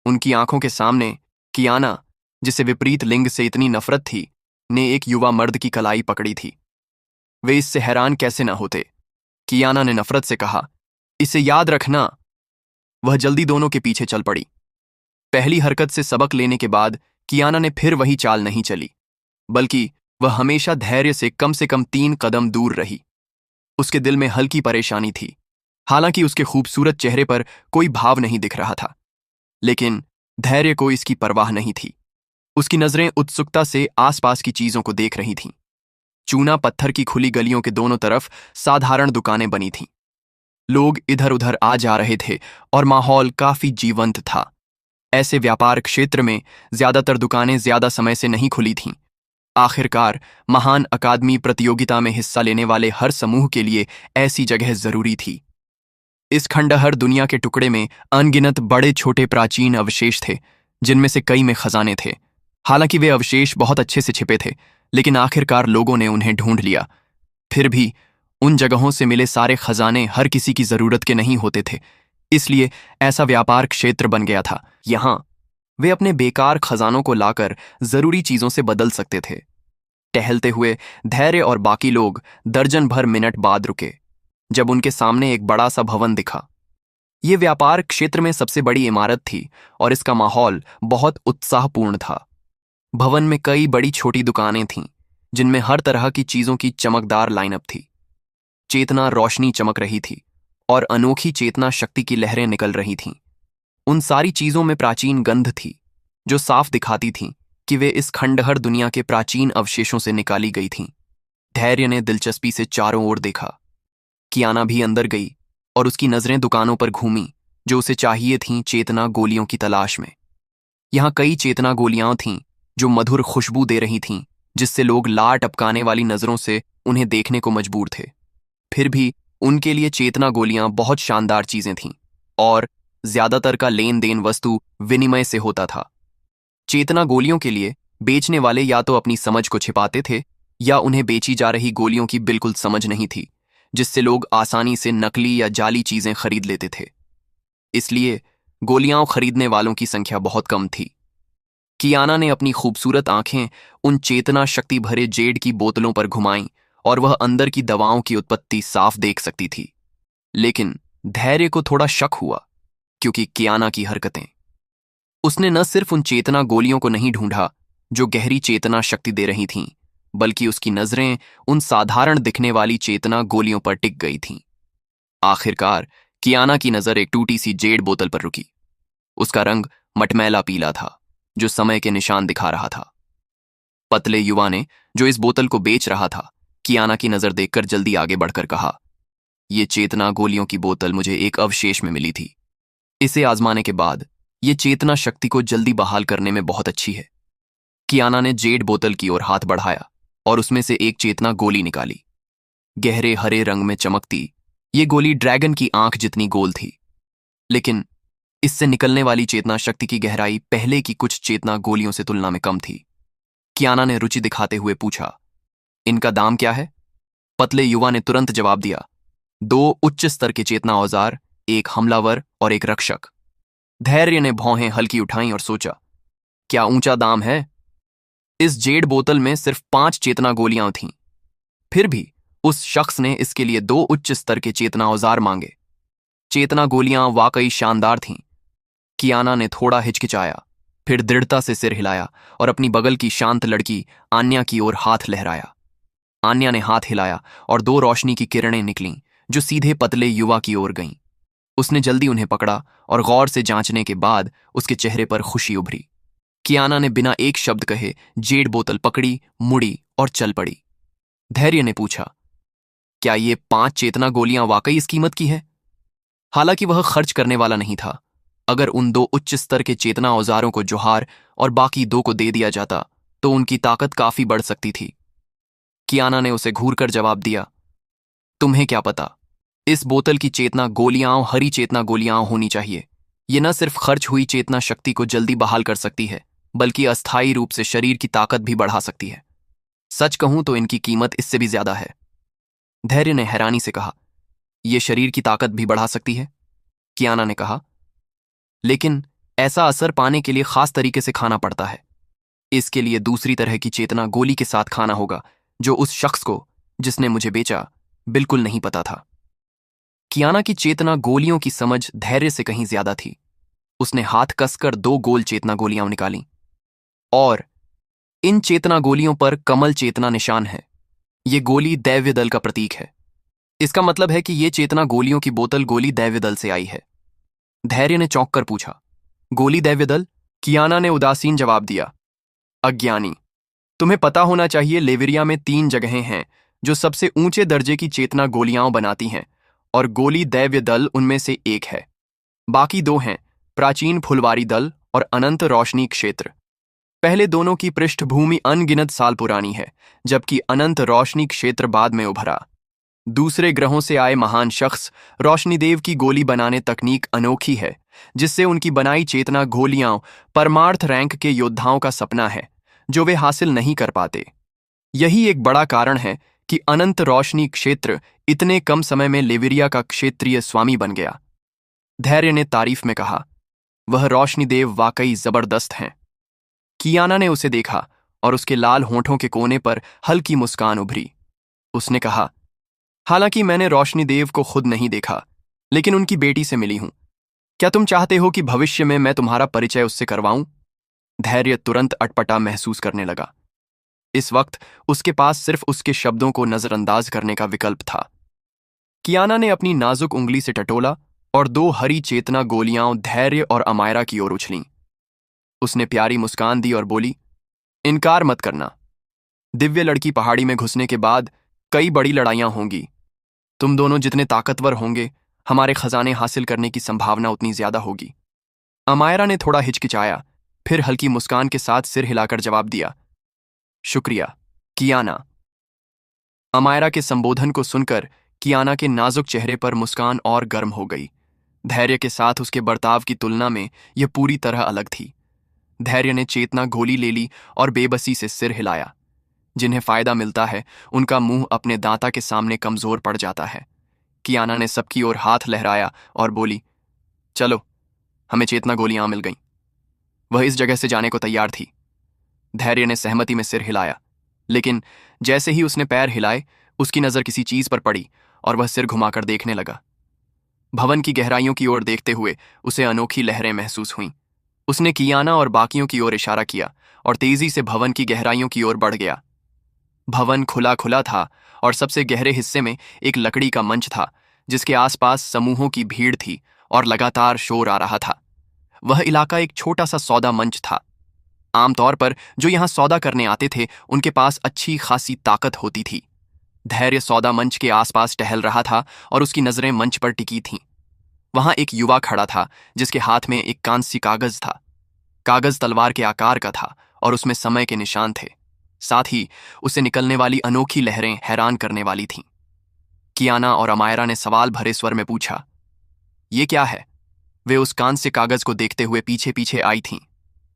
उनकी आंखों के सामने कियाना, जिसे विपरीत लिंग से इतनी नफरत थी, ने एक युवा मर्द की कलाई पकड़ी थी। वे इससे हैरान कैसे न होते। कियाना ने नफरत से कहा, इसे याद रखना। वह जल्दी दोनों के पीछे चल पड़ी। पहली हरकत से सबक लेने के बाद कियाना ने फिर वही चाल नहीं चली, बल्कि वह हमेशा धैर्य से कम 3 कदम दूर रही। उसके दिल में हल्की परेशानी थी, हालांकि उसके खूबसूरत चेहरे पर कोई भाव नहीं दिख रहा था। लेकिन धैर्य को इसकी परवाह नहीं थी। उसकी नजरें उत्सुकता से आसपास की चीजों को देख रही थीं। चूना पत्थर की खुली गलियों के दोनों तरफ साधारण दुकानें बनी थीं। लोग इधर उधर आ जा रहे थे और माहौल काफी जीवंत था। ऐसे व्यापार क्षेत्र में ज्यादातर दुकानें ज्यादा समय से नहीं खुली थीं। आखिरकार महान अकादमी प्रतियोगिता में हिस्सा लेने वाले हर समूह के लिए ऐसी जगह जरूरी थी। इस खंडहर दुनिया के टुकड़े में अनगिनत बड़े छोटे प्राचीन अवशेष थे, जिनमें से कई में खजाने थे। हालांकि वे अवशेष बहुत अच्छे से छिपे थे, लेकिन आखिरकार लोगों ने उन्हें ढूंढ लिया। फिर भी उन जगहों से मिले सारे खजाने हर किसी की जरूरत के नहीं होते थे, इसलिए ऐसा व्यापार क्षेत्र बन गया था। यहां वे अपने बेकार खजानों को लाकर जरूरी चीजों से बदल सकते थे। टहलते हुए धैर्य और बाकी लोग दर्जन भर मिनट बाद रुके, जब उनके सामने एक बड़ा सा भवन दिखा। ये व्यापार क्षेत्र में सबसे बड़ी इमारत थी और इसका माहौल बहुत उत्साहपूर्ण था। भवन में कई बड़ी छोटी दुकानें थीं, जिनमें हर तरह की चीजों की चमकदार लाइनअप थी। चेतना रोशनी चमक रही थी और अनोखी चेतना शक्ति की लहरें निकल रही थीं। उन सारी चीजों में प्राचीन गंध थी, जो साफ दिखाती थी कि वे इस खंडहर दुनिया के प्राचीन अवशेषों से निकाली गई थीं। धैर्य ने दिलचस्पी से चारों ओर देखा। कियाना भी अंदर गई और उसकी नजरें दुकानों पर घूमी जो उसे चाहिए थीं, चेतना गोलियों की तलाश में। यहां कई चेतना गोलियां थीं जो मधुर खुशबू दे रही थीं, जिससे लोग लार टपकाने वाली नजरों से उन्हें देखने को मजबूर थे। फिर भी उनके लिए चेतना गोलियां बहुत शानदार चीजें थीं और ज्यादातर का लेन देन वस्तु विनिमय से होता था। चेतना गोलियों के लिए बेचने वाले या तो अपनी समझ को छिपाते थे या उन्हें बेची जा रही गोलियों की बिल्कुल समझ नहीं थी, जिससे लोग आसानी से नकली या जाली चीजें खरीद लेते थे। इसलिए गोलियां खरीदने वालों की संख्या बहुत कम थी। कियाना ने अपनी खूबसूरत आंखें उन चेतना शक्ति भरे जेड की बोतलों पर घुमाईं और वह अंदर की दवाओं की उत्पत्ति साफ देख सकती थी। लेकिन धैर्य को थोड़ा शक हुआ, क्योंकि कियाना की हरकतें। उसने न सिर्फ उन चेतना गोलियों को नहीं ढूंढा जो गहरी चेतना शक्ति दे रही थीं, बल्कि उसकी नजरें उन साधारण दिखने वाली चेतना गोलियों पर टिक गई थीं। आखिरकार कियाना की नजर एक टूटी सी जेड बोतल पर रुकी। उसका रंग मटमैला पीला था, जो समय के निशान दिखा रहा था। पतले युवा ने, जो इस बोतल को बेच रहा था, कियाना की नजर देखकर जल्दी आगे बढ़कर कहा, ये चेतना गोलियों की बोतल मुझे एक अवशेष में मिली थी। इसे आजमाने के बाद ये चेतना शक्ति को जल्दी बहाल करने में बहुत अच्छी है। कियाना ने जेड बोतल की ओर हाथ बढ़ाया और उसमें से एक चेतना गोली निकाली। गहरे हरे रंग में चमकती ये गोली ड्रैगन की आंख जितनी गोल थी, लेकिन इससे निकलने वाली चेतना शक्ति की गहराई पहले की कुछ चेतना गोलियों से तुलना में कम थी। कियाना ने रुचि दिखाते हुए पूछा, इनका दाम क्या है? पतले युवा ने तुरंत जवाब दिया, 2 उच्च स्तर के चेतना औजार, एक हमलावर और एक रक्षक। धैर्य ने भौहें हल्की उठाईं और सोचा, क्या ऊंचा दाम है? इस जेड बोतल में सिर्फ 5 चेतना गोलियां थीं। फिर भी उस शख्स ने इसके लिए 2 उच्च स्तर के चेतना औजार मांगे। चेतना गोलियां वाकई शानदार थीं। कियाना ने थोड़ा हिचकिचाया, फिर दृढ़ता से सिर हिलाया और अपनी बगल की शांत लड़की आन्या की ओर हाथ लहराया। आन्या ने हाथ हिलाया और 2 रोशनी की किरणें निकलीं, जो सीधे पतले युवा की ओर गईं। उसने जल्दी उन्हें पकड़ा और गौर से जांचने के बाद उसके चेहरे पर खुशी उभरी। कियाना ने बिना एक शब्द कहे जेड बोतल पकड़ी, मुड़ी और चल पड़ी। धैर्य ने पूछा, क्या ये 5 चेतना गोलियां वाकई इस कीमत की है? हालांकि वह खर्च करने वाला नहीं था। अगर उन 2 उच्च स्तर के चेतना औजारों को जोहार और बाकी 2 को दे दिया जाता तो उनकी ताकत काफी बढ़ सकती थी। कियाना ने उसे घूरकर जवाब दिया, तुम्हें क्या पता, इस बोतल की चेतना गोलियां हरी चेतना गोलियां होनी चाहिए। ये न सिर्फ खर्च हुई चेतना शक्ति को जल्दी बहाल कर सकती है, बल्कि अस्थायी रूप से शरीर की ताकत भी बढ़ा सकती है। सच कहूं तो इनकी कीमत इससे भी ज्यादा है। धैर्य ने हैरानी से कहा, यह शरीर की ताकत भी बढ़ा सकती है? कियाना ने कहा, लेकिन ऐसा असर पाने के लिए खास तरीके से खाना पड़ता है। इसके लिए दूसरी तरह की चेतना गोली के साथ खाना होगा, जो उस शख्स को, जिसने मुझे बेचा, बिल्कुल नहीं पता था। कियाना की चेतना गोलियों की समझ धैर्य से कहीं ज्यादा थी। उसने हाथ कसकर 2 गोल चेतना गोलियां निकालीं, और इन चेतना गोलियों पर कमल चेतना निशान है। ये गोली दैव्य दल का प्रतीक है। इसका मतलब है कि ये चेतना गोलियों की बोतल गोली दैव्य दल से आई है। धैर्य ने चौंक कर पूछा, गोली दैव्य दल? कियाना ने उदासीन जवाब दिया, अज्ञानी, तुम्हें पता होना चाहिए लेविरिया में 3 जगहें हैं जो सबसे ऊंचे दर्जे की चेतना गोलियां बनाती हैं, और गोली दैव्य दल उनमें से एक है। बाकी 2 हैं प्राचीन फुलवारी दल और अनंत रोशनी क्षेत्र। पहले दोनों की पृष्ठभूमि अनगिनत साल पुरानी है, जबकि अनंत रोशनी क्षेत्र बाद में उभरा। दूसरे ग्रहों से आए महान शख्स रोशनीदेव की गोली बनाने तकनीक अनोखी है, जिससे उनकी बनाई चेतना गोलियां परमार्थ रैंक के योद्धाओं का सपना है, जो वे हासिल नहीं कर पाते। यही एक बड़ा कारण है कि अनंत रोशनी क्षेत्र इतने कम समय में लेविरिया का क्षेत्रीय स्वामी बन गया। धैर्य ने तारीफ में कहा, वह रोशनीदेव वाकई जबरदस्त हैं। कियाना ने उसे देखा और उसके लाल होंठों के कोने पर हल्की मुस्कान उभरी। उसने कहा, हालांकि मैंने रोशनीदेव को खुद नहीं देखा, लेकिन उनकी बेटी से मिली हूं। क्या तुम चाहते हो कि भविष्य में मैं तुम्हारा परिचय उससे करवाऊं? धैर्य तुरंत अटपटा महसूस करने लगा। इस वक्त उसके पास सिर्फ उसके शब्दों को नजरअंदाज करने का विकल्प था। कियाना ने अपनी नाजुक उंगली से टटोला और 2 हरी चेतना गोलियां धैर्य और अमायरा की ओर उछलीं। उसने प्यारी मुस्कान दी और बोली, इनकार मत करना। दिव्य लड़की पहाड़ी में घुसने के बाद कई बड़ी लड़ाइयां होंगी। तुम दोनों जितने ताकतवर होंगे, हमारे खजाने हासिल करने की संभावना उतनी ज्यादा होगी। अमायरा ने थोड़ा हिचकिचाया, फिर हल्की मुस्कान के साथ सिर हिलाकर जवाब दिया, शुक्रिया कियाना। अमायरा के संबोधन को सुनकर कियाना के नाजुक चेहरे पर मुस्कान और गर्म हो गई। धैर्य के साथ उसके बर्ताव की तुलना में यह पूरी तरह अलग थी। धैर्य ने चेतना गोली ले ली और बेबसी से सिर हिलाया। जिन्हें फायदा मिलता है, उनका मुंह अपने दांता के सामने कमजोर पड़ जाता है। कियाना ने सबकी ओर हाथ लहराया और बोली, चलो, हमें चेतना गोलियां मिल गईं। वह इस जगह से जाने को तैयार थी। धैर्य ने सहमति में सिर हिलाया, लेकिन जैसे ही उसने पैर हिलाए, उसकी नजर किसी चीज पर पड़ी और वह सिर घुमाकर देखने लगा। भवन की गहराइयों की ओर देखते हुए उसे अनोखी लहरें महसूस हुईं। उसने कियाना और बाकियों की ओर इशारा किया और तेजी से भवन की गहराइयों की ओर बढ़ गया। भवन खुला खुला था और सबसे गहरे हिस्से में एक लकड़ी का मंच था, जिसके आसपास समूहों की भीड़ थी और लगातार शोर आ रहा था। वह इलाका एक छोटा सा सौदा मंच था। आमतौर पर जो यहां सौदा करने आते थे, उनके पास अच्छी खासी ताकत होती थी। धैर्य सौदा मंच के आसपास टहल रहा था और उसकी नजरें मंच पर टिकी थीं। वहां एक युवा खड़ा था, जिसके हाथ में एक कांस्य कागज था। कागज तलवार के आकार का था और उसमें समय के निशान थे। साथ ही उसे निकलने वाली अनोखी लहरें हैरान करने वाली थीं। कियाना और अमायरा ने सवाल भरे स्वर में पूछा, ये क्या है? वे उस कांस्य कागज को देखते हुए पीछे पीछे आई थीं।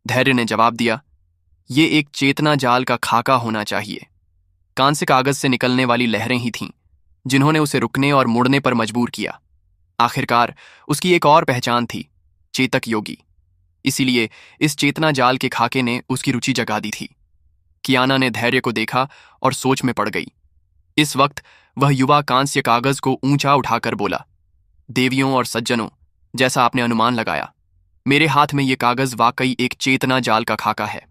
धैर्य ने जवाब दिया, ये एक चेतना जाल का खाका होना चाहिए। कांस्य कागज से निकलने वाली लहरें ही थीं जिन्होंने उसे रुकने और मुड़ने पर मजबूर किया। आखिरकार उसकी एक और पहचान थी, चेतक योगी। इसीलिए इस चेतना जाल के खाके ने उसकी रुचि जगा दी थी। कियाना ने धैर्य को देखा और सोच में पड़ गई। इस वक्त वह युवा कांस्य कागज को ऊंचा उठाकर बोला, देवियों और सज्जनों, जैसा आपने अनुमान लगाया, मेरे हाथ में यह कागज वाकई एक चेतना जाल का खाका है।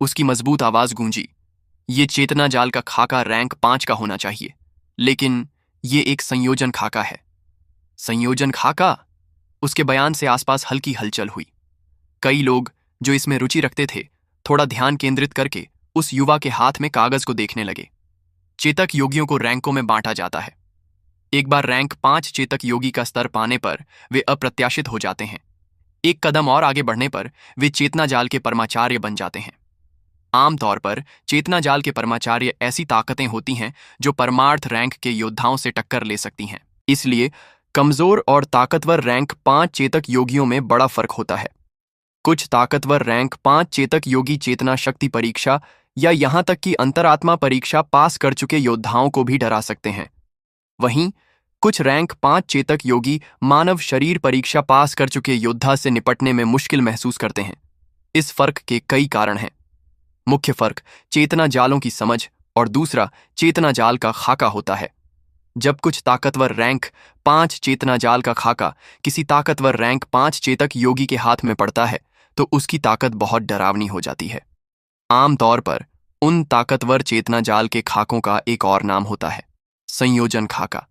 उसकी मजबूत आवाज गूंजी, ये चेतना जाल का खाका रैंक 5 का होना चाहिए, लेकिन ये एक संयोजन खाका है। संयोजन खाका? उसके बयान से आसपास हल्की हलचल हुई। कई लोग जो इसमें रुचि रखते थे, थोड़ा ध्यान केंद्रित करके उस युवा के हाथ में कागज को देखने लगे। चेतक योगियों को रैंकों में बांटा जाता है। एक बार रैंक 5 चेतक योगी का स्तर पाने पर वे अप्रत्याशित हो जाते हैं। एक कदम और आगे बढ़ने पर वे चेतना जाल के परमाचार्य बन जाते हैं। आमतौर पर चेतना जाल के परमाचार्य ऐसी ताकतें होती हैं जो परमार्थ रैंक के योद्धाओं से टक्कर ले सकती हैं। इसलिए कमजोर और ताकतवर रैंक 5 चेतक योगियों में बड़ा फर्क होता है। कुछ ताकतवर रैंक 5 चेतक योगी चेतना शक्ति परीक्षा या यहां तक कि अंतरात्मा परीक्षा पास कर चुके योद्धाओं को भी डरा सकते हैं। वहीं कुछ रैंक 5 चेतक योगी मानव शरीर परीक्षा पास कर चुके योद्धा से निपटने में मुश्किल महसूस करते हैं। इस फर्क के कई कारण हैं। मुख्य फर्क चेतना जालों की समझ और दूसरा चेतना जाल का खाका होता है। जब कुछ ताकतवर रैंक 5 चेतना जाल का खाका किसी ताकतवर रैंक 5 चेतक योगी के हाथ में पड़ता है, तो उसकी ताकत बहुत डरावनी हो जाती है। आमतौर पर उन ताकतवर चेतना जाल के खाकों का एक और नाम होता है, संयोजन खाका।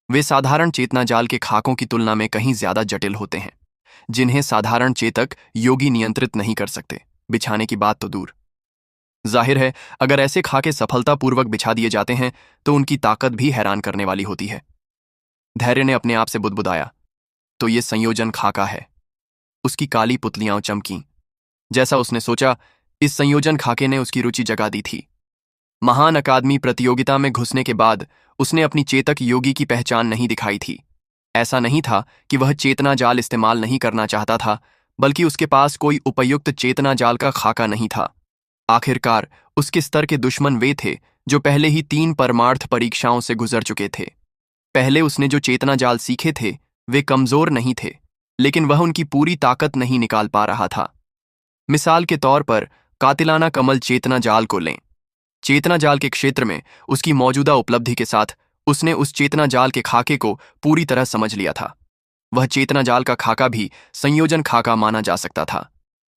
वे साधारण चेतना जाल के खाकों की तुलना में कहीं ज्यादा जटिल होते हैं, जिन्हें साधारण चेतक योगी नियंत्रित नहीं कर सकते, बिछाने की बात तो दूर। जाहिर है, अगर ऐसे खाके सफलतापूर्वक बिछा दिए जाते हैं तो उनकी ताकत भी हैरान करने वाली होती है। धैर्य ने अपने आप से बुदबुदाया, तो ये संयोजन खाका है। उसकी काली पुतलियां चमकीं। जैसा उसने सोचा, इस संयोजन खाके ने उसकी रुचि जगा दी थी। महान अकादमी प्रतियोगिता में घुसने के बाद उसने अपनी चेतक योगी की पहचान नहीं दिखाई थी। ऐसा नहीं था कि वह चेतना जाल इस्तेमाल नहीं करना चाहता था, बल्कि उसके पास कोई उपयुक्त चेतना जाल का खाका नहीं था। आखिरकार उसके स्तर के दुश्मन वे थे जो पहले ही 3 परमार्थ परीक्षाओं से गुजर चुके थे। पहले उसने जो चेतना जाल सीखे थे वे कमजोर नहीं थे, लेकिन वह उनकी पूरी ताकत नहीं निकाल पा रहा था। मिसाल के तौर पर कातिलाना कमल चेतना जाल को लें। चेतना जाल के क्षेत्र में उसकी मौजूदा उपलब्धि के साथ उसने उस चेतना जाल के खाके को पूरी तरह समझ लिया था। वह चेतना जाल का खाका भी संयोजन खाका माना जा सकता था।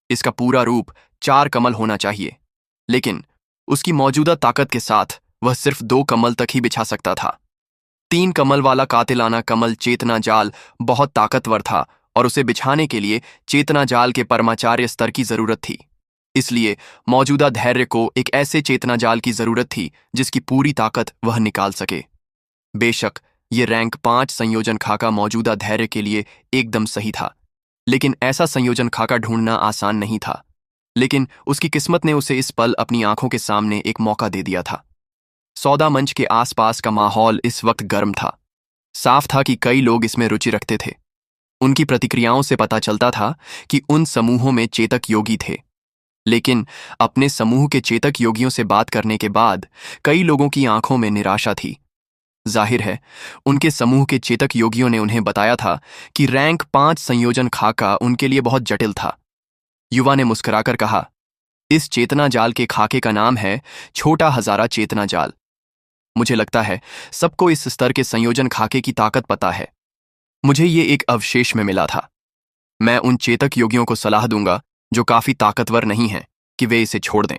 इसका पूरा रूप 4 कमल होना चाहिए, लेकिन उसकी मौजूदा ताकत के साथ वह सिर्फ 2 कमल तक ही बिछा सकता था। 3 कमल वाला कातिलाना कमल चेतना जाल बहुत ताकतवर था और उसे बिछाने के लिए चेतना जाल के परमाचार्य स्तर की जरूरत थी। इसलिए मौजूदा धैर्य को एक ऐसे चेतना जाल की जरूरत थी जिसकी पूरी ताकत वह निकाल सके। बेशक ये रैंक 5 संयोजन खाका मौजूदा धैर्य के लिए एकदम सही था, लेकिन ऐसा संयोजन खाका ढूंढना आसान नहीं था। लेकिन उसकी किस्मत ने उसे इस पल अपनी आंखों के सामने एक मौका दे दिया था। सौदा मंच के आसपास का माहौल इस वक्त गर्म था। साफ था कि कई लोग इसमें रुचि रखते थे। उनकी प्रतिक्रियाओं से पता चलता था कि उन समूहों में चेतक योगी थे। लेकिन अपने समूह के चेतक योगियों से बात करने के बाद कई लोगों की आंखों में निराशा थी। जाहिर है उनके समूह के चेतक योगियों ने उन्हें बताया था कि रैंक 5 संयोजन खाका उनके लिए बहुत जटिल था। युवा ने मुस्कुराकर कहा, इस चेतना जाल के खाके का नाम है छोटा हजारा चेतना जाल। मुझे लगता है सबको इस स्तर के संयोजन खाके की ताकत पता है। मुझे ये एक अवशेष में मिला था। मैं उन चेतक योगियों को सलाह दूंगा जो काफी ताकतवर नहीं हैं कि वे इसे छोड़ दें।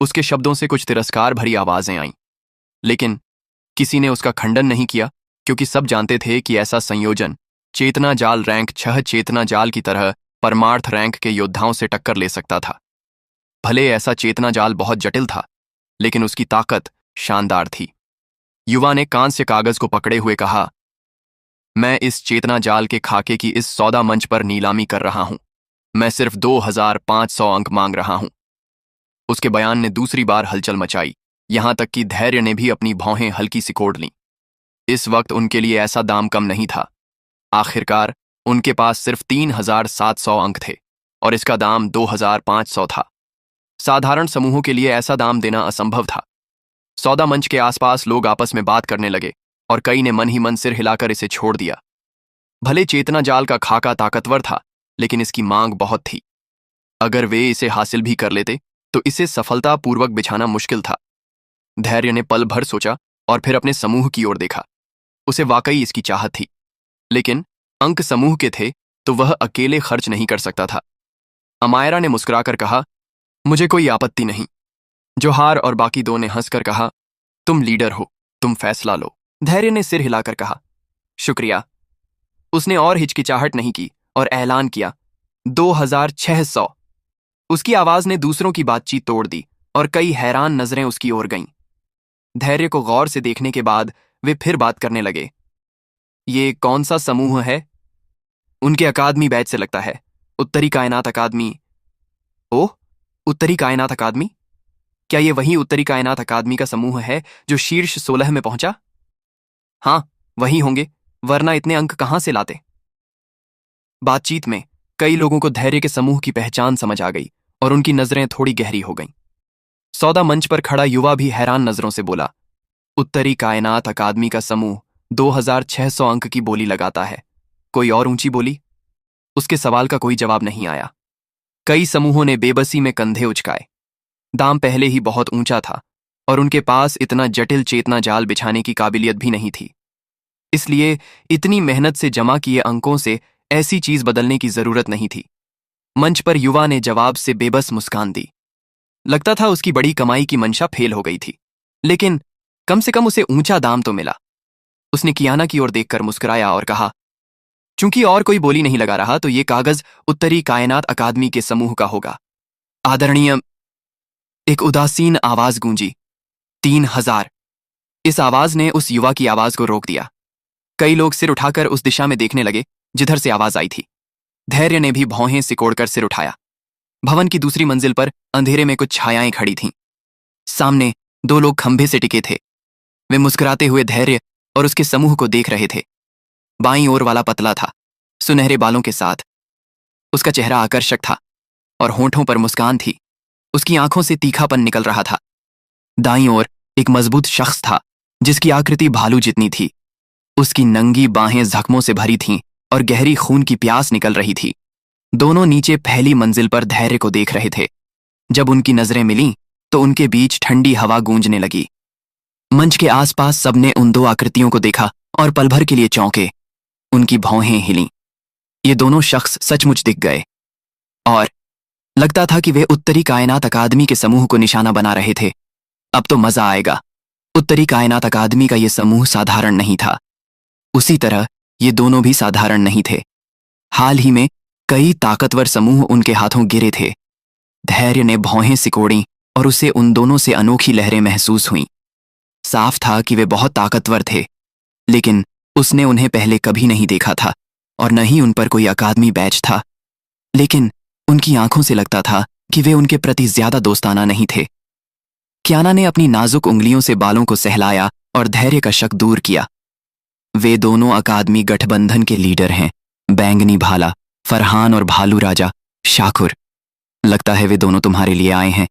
उसके शब्दों से कुछ तिरस्कार भरी आवाजें आईं, लेकिन किसी ने उसका खंडन नहीं किया, क्योंकि सब जानते थे कि ऐसा संयोजन चेतना जाल रैंक 6 चेतना जाल की तरह परमार्थ रैंक के योद्धाओं से टक्कर ले सकता था। भले ऐसा चेतना जाल बहुत जटिल था, लेकिन उसकी ताकत शानदार थी। युवा ने कांस्य कागज को पकड़े हुए कहा, मैं इस चेतना जाल के खाके की इस सौदा मंच पर नीलामी कर रहा हूं। मैं सिर्फ 2500 अंक मांग रहा हूं। उसके बयान ने दूसरी बार हलचल मचाई, यहां तक कि धैर्य ने भी अपनी भौहें हल्की सिकोड़ लीं। इस वक्त उनके लिए ऐसा दाम कम नहीं था। आखिरकार उनके पास सिर्फ 3700 अंक थे और इसका दाम 2500 था। साधारण समूहों के लिए ऐसा दाम देना असंभव था। सौदा मंच के आसपास लोग आपस में बात करने लगे और कई ने मन ही मन सिर हिलाकर इसे छोड़ दिया। भले चेतना जाल का खाका ताकतवर था, लेकिन इसकी मांग बहुत थी। अगर वे इसे हासिल भी कर लेते तो इसे सफलतापूर्वक बिछाना मुश्किल था। धैर्य ने पल भर सोचा और फिर अपने समूह की ओर देखा। उसे वाकई इसकी चाहत थी, लेकिन अंक समूह के थे तो वह अकेले खर्च नहीं कर सकता था। अमायरा ने मुस्कुराकर कहा, मुझे कोई आपत्ति नहीं। जोहार और बाकी दो ने हंसकर कहा, तुम लीडर हो, तुम फैसला लो। धैर्य ने सिर हिलाकर कहा, शुक्रिया। उसने और हिचकिचाहट नहीं की और ऐलान किया, 2600। उसकी आवाज ने दूसरों की बातचीत तोड़ दी और कई हैरान नजरें उसकी ओर गईं। धैर्य को गौर से देखने के बाद वे फिर बात करने लगे। ये कौन सा समूह है? उनके अकादमी बैच से लगता है। उत्तरी कायनात अकादमी। ओह, उत्तरी कायनात अकादमी? क्या ये वही उत्तरी कायनात अकादमी का समूह है जो शीर्ष 16 में पहुंचा? हाँ, वही होंगे, वरना इतने अंक कहां से लाते? बातचीत में कई लोगों को धैर्य के समूह की पहचान समझ आ गई और उनकी नजरें थोड़ी गहरी हो गईं। सौदा मंच पर खड़ा युवा भी हैरान नजरों से बोला, उत्तरी कायनात अकादमी का समूह 2600 अंक की बोली लगाता है। कोई और ऊंची बोली? उसके सवाल का कोई जवाब नहीं आया। कई समूहों ने बेबसी में कंधे उचकाए। दाम पहले ही बहुत ऊंचा था और उनके पास इतना जटिल चेतना जाल बिछाने की काबिलियत भी नहीं थी। इसलिए इतनी मेहनत से जमा किए अंकों से ऐसी चीज बदलने की जरूरत नहीं थी। मंच पर युवा ने जवाब से बेबस मुस्कान दी। लगता था उसकी बड़ी कमाई की मंशा फेल हो गई थी, लेकिन कम से कम उसे ऊंचा दाम तो मिला। उसने कियाना की ओर देखकर मुस्कुराया और कहा, चूंकि और कोई बोली नहीं लगा रहा तो ये कागज उत्तरी कायनात अकादमी के समूह का होगा। आदरणीय। एक उदासीन आवाज गूंजी, 3000। इस आवाज ने उस युवा की आवाज को रोक दिया। कई लोग सिर उठाकर उस दिशा में देखने लगे जिधर से आवाज आई थी। धैर्य ने भी भौहें सिकोड़कर सिर उठाया। भवन की दूसरी मंजिल पर अंधेरे में कुछ छायाएं खड़ी थीं। सामने 2 लोग खंभे से टिके थे। वे मुस्कुराते हुए धैर्य और उसके समूह को देख रहे थे। बाईं ओर वाला पतला था, सुनहरे बालों के साथ। उसका चेहरा आकर्षक था और होंठों पर मुस्कान थी। उसकी आंखों से तीखापन निकल रहा था। दाईं ओर एक मजबूत शख्स था जिसकी आकृति भालू जितनी थी। उसकी नंगी बाहें जख्मों से भरी थीं और गहरी खून की प्यास निकल रही थी। दोनों नीचे पहली मंजिल पर धैर्य को देख रहे थे। जब उनकी नजरें मिलीं तो उनके बीच ठंडी हवा गूंजने लगी। मंच के आसपास सबने उन 2 आकृतियों को देखा और पल भर के लिए चौंके। उनकी भौहें हिलीं। ये दोनों शख्स सचमुच दिख गए और लगता था कि वे उत्तरी कायनात अकादमी के समूह को निशाना बना रहे थे। अब तो मजा आएगा। उत्तरी कायनात अकादमी का यह समूह साधारण नहीं था। उसी तरह ये दोनों भी साधारण नहीं थे। हाल ही में कई ताकतवर समूह उनके हाथों गिरे थे। धैर्य ने भौहें सिकोड़ी और उसे उन दोनों से अनोखी लहरें महसूस हुईं। साफ था कि वे बहुत ताकतवर थे, लेकिन उसने उन्हें पहले कभी नहीं देखा था और न ही उन पर कोई अकादमी बैच था। लेकिन उनकी आंखों से लगता था कि वे उनके प्रति ज्यादा दोस्ताना नहीं थे। कियाना ने अपनी नाजुक उंगलियों से बालों को सहलाया और धैर्य का शक दूर किया। वे दोनों अकादमी गठबंधन के लीडर हैं, बैंगनी भाला, फरहान और भालू राजा शाकुर। लगता है वे दोनों तुम्हारे लिए आए हैं।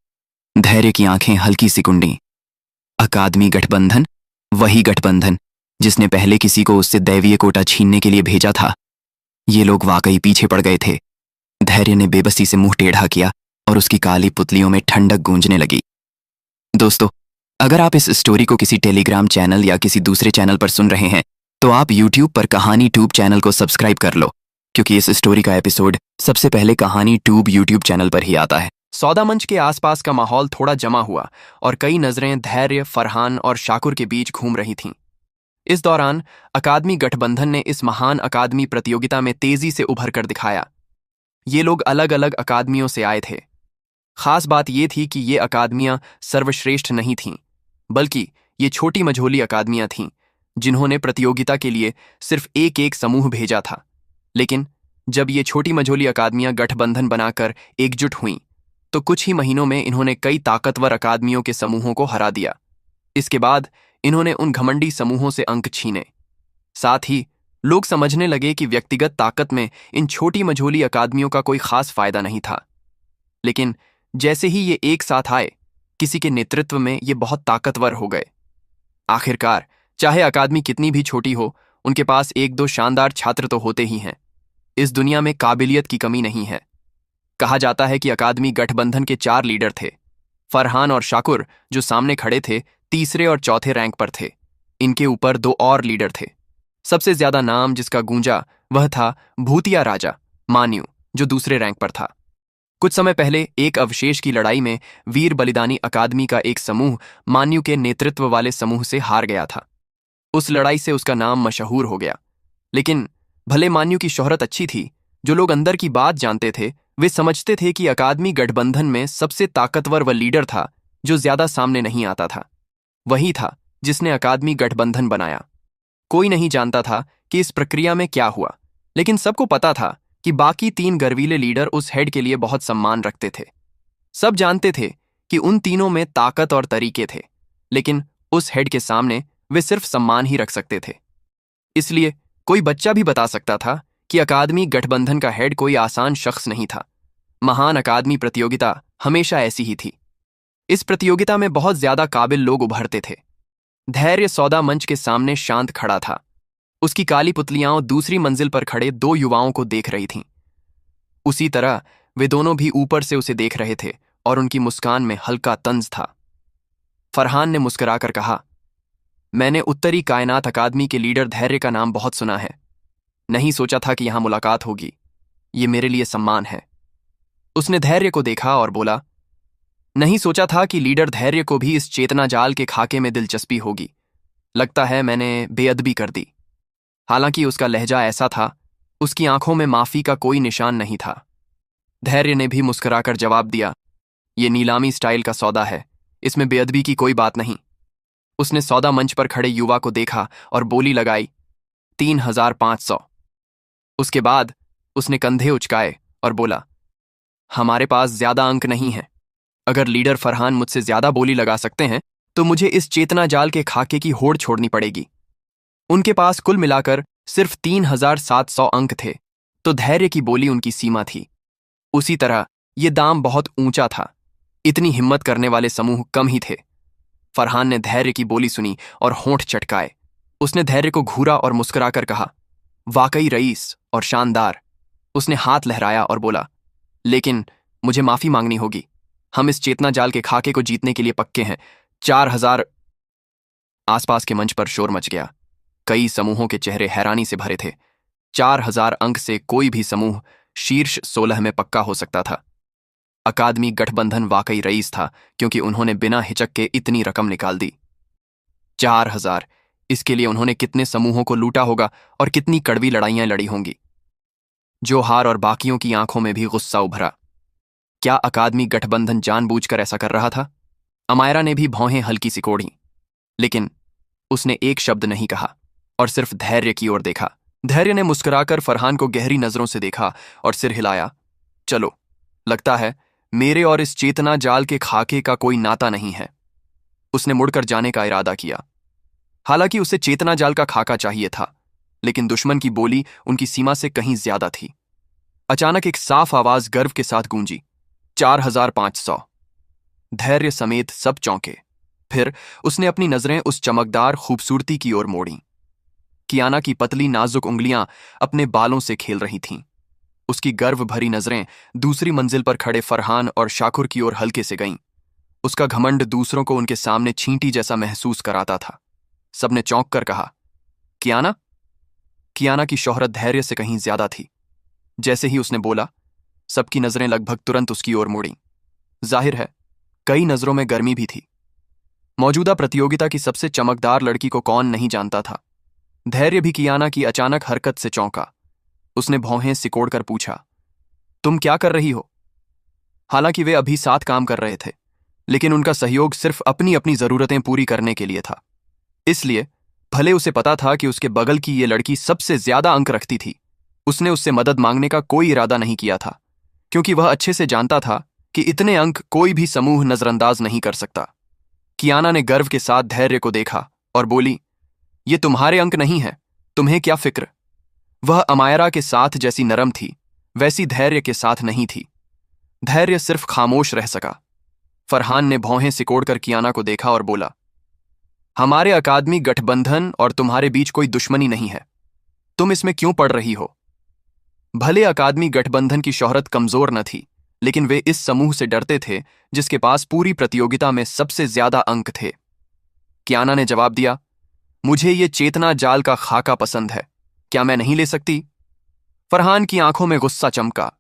धैर्य की आंखें हल्की सी कुंडी। अकादमी गठबंधन? वही गठबंधन जिसने पहले किसी को उससे दैवीय कोटा छीनने के लिए भेजा था। ये लोग वाकई पीछे पड़ गए थे। धैर्य ने बेबसी से मुंह टेढ़ा किया और उसकी काली पुतलियों में ठंडक गूंजने लगी। दोस्तों, अगर आप इस स्टोरी को किसी टेलीग्राम चैनल या किसी दूसरे चैनल पर सुन रहे हैं तो आप यूट्यूब पर कहानी ट्यूब चैनल को सब्सक्राइब कर लो, क्योंकि इस स्टोरी का एपिसोड सबसे पहले कहानी ट्यूब यूट्यूब चैनल पर ही आता है। सौदा मंच के आसपास का माहौल थोड़ा जमा हुआ और कई नजरें धैर्य, फरहान और शाकुर के बीच घूम रही थीं। इस दौरान अकादमी गठबंधन ने इस महान अकादमी प्रतियोगिता में तेजी से उभर कर दिखाया। ये लोग अलग अलग अकादमियों से आए थे। खास बात ये थी कि ये अकादमियां सर्वश्रेष्ठ नहीं थीं, बल्कि ये छोटी मझोली अकादमियां थीं जिन्होंने प्रतियोगिता के लिए सिर्फ एक एक समूह भेजा था। लेकिन जब ये छोटी मझोली अकादमियां गठबंधन बनाकर एकजुट हुईं तो कुछ ही महीनों में इन्होंने कई ताकतवर अकादमियों के समूहों को हरा दिया। इसके बाद इन्होंने उन घमंडी समूहों से अंक छीने। साथ ही लोग समझने लगे कि व्यक्तिगत ताकत में इन छोटी मझोली अकादमियों का कोई खास फायदा नहीं था। लेकिन जैसे ही ये एक साथ आए, किसी के नेतृत्व में ये बहुत ताकतवर हो गए। आखिरकार चाहे अकादमी कितनी भी छोटी हो, उनके पास एक दो शानदार छात्र तो होते ही हैं। इस दुनिया में काबिलियत की कमी नहीं है। कहा जाता है कि अकादमी गठबंधन के 4 लीडर थे। फरहान और शाकुर, जो सामने खड़े थे, तीसरे और चौथे रैंक पर थे। इनके ऊपर 2 और लीडर थे। सबसे ज्यादा नाम जिसका गूंजा वह था भूतिया राजा मान्यू, जो दूसरे रैंक पर था। कुछ समय पहले एक अवशेष की लड़ाई में वीर बलिदानी अकादमी का एक समूह मान्यू के नेतृत्व वाले समूह से हार गया था। उस लड़ाई से उसका नाम मशहूर हो गया। लेकिन भले मान्यू की शोहरत अच्छी थी, जो लोग अंदर की बात जानते थे वे समझते थे कि अकादमी गठबंधन में सबसे ताकतवर वह लीडर था जो ज्यादा सामने नहीं आता था। वही था जिसने अकादमी गठबंधन बनाया। कोई नहीं जानता था कि इस प्रक्रिया में क्या हुआ, लेकिन सबको पता था कि बाकी 3 गर्वीले लीडर उस हेड के लिए बहुत सम्मान रखते थे। सब जानते थे कि उन तीनों में ताकत और तरीके थे, लेकिन उस हेड के सामने वे सिर्फ सम्मान ही रख सकते थे। इसलिए कोई बच्चा भी बता सकता था कि अकादमी गठबंधन का हेड कोई आसान शख्स नहीं था। महान अकादमी प्रतियोगिता हमेशा ऐसी ही थी। इस प्रतियोगिता में बहुत ज्यादा काबिल लोग उभरते थे। धैर्य सौदा मंच के सामने शांत खड़ा था। उसकी काली पुतलियां दूसरी मंजिल पर खड़े 2 युवाओं को देख रही थीं। उसी तरह वे दोनों भी ऊपर से उसे देख रहे थे और उनकी मुस्कान में हल्का तंज था। फरहान ने मुस्कुराकर कहा, मैंने उत्तरी कायनात अकादमी के लीडर धैर्य का नाम बहुत सुना है। नहीं सोचा था कि यहां मुलाकात होगी। ये मेरे लिए सम्मान है। उसने धैर्य को देखा और बोला, नहीं सोचा था कि लीडर धैर्य को भी इस चेतना जाल के खाके में दिलचस्पी होगी। लगता है मैंने बेअदबी कर दी। हालांकि उसका लहजा ऐसा था, उसकी आंखों में माफी का कोई निशान नहीं था। धैर्य ने भी मुस्कुराकर जवाब दिया, ये नीलामी स्टाइल का सौदा है, इसमें बेअदबी की कोई बात नहीं। उसने सौदा मंच पर खड़े युवा को देखा और बोली लगाई, 3500। उसके बाद उसने कंधे उचकाए और बोला, हमारे पास ज्यादा अंक नहीं है। अगर लीडर फरहान मुझसे ज्यादा बोली लगा सकते हैं तो मुझे इस चेतना जाल के खाके की होड़ छोड़नी पड़ेगी। उनके पास कुल मिलाकर सिर्फ 3700 अंक थे, तो धैर्य की बोली उनकी सीमा थी। उसी तरह यह दाम बहुत ऊंचा था। इतनी हिम्मत करने वाले समूह कम ही थे। फरहान ने धैर्य की बोली सुनी और होंठ चटकाए। उसने धैर्य को घूरा और मुस्कुराकर कहा, वाकई रईस और शानदार। उसने हाथ लहराया और बोला, लेकिन मुझे माफी मांगनी होगी। हम इस चेतना जाल के खाके को जीतने के लिए पक्के हैं। 4000। आसपास के मंच पर शोर मच गया। कई समूहों के चेहरे हैरानी से भरे थे। 4000 अंक से कोई भी समूह शीर्ष 16 में पक्का हो सकता था। अकादमी गठबंधन वाकई रईस था, क्योंकि उन्होंने बिना हिचक के इतनी रकम निकाल दी। 4000। इसके लिए उन्होंने कितने समूहों को लूटा होगा और कितनी कड़वी लड़ाइयां लड़ी होंगी। जोहार और बाकियों की आंखों में भी गुस्सा उभरा। क्या अकादमी गठबंधन जानबूझकर ऐसा कर रहा था? अमायरा ने भी भौहें हल्की सी कोड़ी, लेकिन उसने एक शब्द नहीं कहा और सिर्फ धैर्य की ओर देखा। धैर्य ने मुस्कुराकर फरहान को गहरी नजरों से देखा और सिर हिलाया। चलो, लगता है मेरे और इस चेतना जाल के खाके का कोई नाता नहीं है। उसने मुड़कर जाने का इरादा किया। हालांकि उसे चेतना जाल का खाका चाहिए था, लेकिन दुश्मन की बोली उनकी सीमा से कहीं ज्यादा थी। अचानक एक साफ आवाज गर्व के साथ गूंजी, 4500। धैर्य समेत सब चौंके। फिर उसने अपनी नजरें उस चमकदार खूबसूरती की ओर मोड़ी। कियाना की पतली नाजुक उंगलियां अपने बालों से खेल रही थीं। उसकी गर्व भरी नजरें दूसरी मंजिल पर खड़े फरहान और शाकुर की ओर हल्के से गईं। उसका घमंड दूसरों को उनके सामने छींटी जैसा महसूस कराता था। सबने चौंक कर कहा, कियाना? कियाना की शोहरत धैर्य से कहीं ज्यादा थी। जैसे ही उसने बोला, सबकी नजरें लगभग तुरंत उसकी ओर मुड़ी। जाहिर है, कई नजरों में गर्मी भी थी। मौजूदा प्रतियोगिता की सबसे चमकदार लड़की को कौन नहीं जानता था। धैर्य भी कियाना की अचानक हरकत से चौंका। उसने भौहें सिकोड़कर पूछा, तुम क्या कर रही हो? हालांकि वे अभी साथ काम कर रहे थे, लेकिन उनका सहयोग सिर्फ अपनी अपनी जरूरतें पूरी करने के लिए था। इसलिए भले उसे पता था कि उसके बगल की ये लड़की सबसे ज्यादा अंक रखती थी, उसने उससे मदद मांगने का कोई इरादा नहीं किया था, क्योंकि वह अच्छे से जानता था कि इतने अंक कोई भी समूह नजरअंदाज नहीं कर सकता। कियाना ने गर्व के साथ धैर्य को देखा और बोली, ये तुम्हारे अंक नहीं है, तुम्हें क्या फिक्र? वह अमायरा के साथ जैसी नरम थी, वैसी धैर्य के साथ नहीं थी। धैर्य सिर्फ खामोश रह सका। फरहान ने भौहें सिकोड़कर कियाना को देखा और बोला, हमारे अकादमी गठबंधन और तुम्हारे बीच कोई दुश्मनी नहीं है, तुम इसमें क्यों पड़ रही हो? भले अकादमी गठबंधन की शोहरत कमजोर न थी, लेकिन वे इस समूह से डरते थे जिसके पास पूरी प्रतियोगिता में सबसे ज्यादा अंक थे। कियाना ने जवाब दिया, मुझे ये चेतना जाल का खाका पसंद है, क्या मैं नहीं ले सकती? फरहान की आंखों में गुस्सा चमका।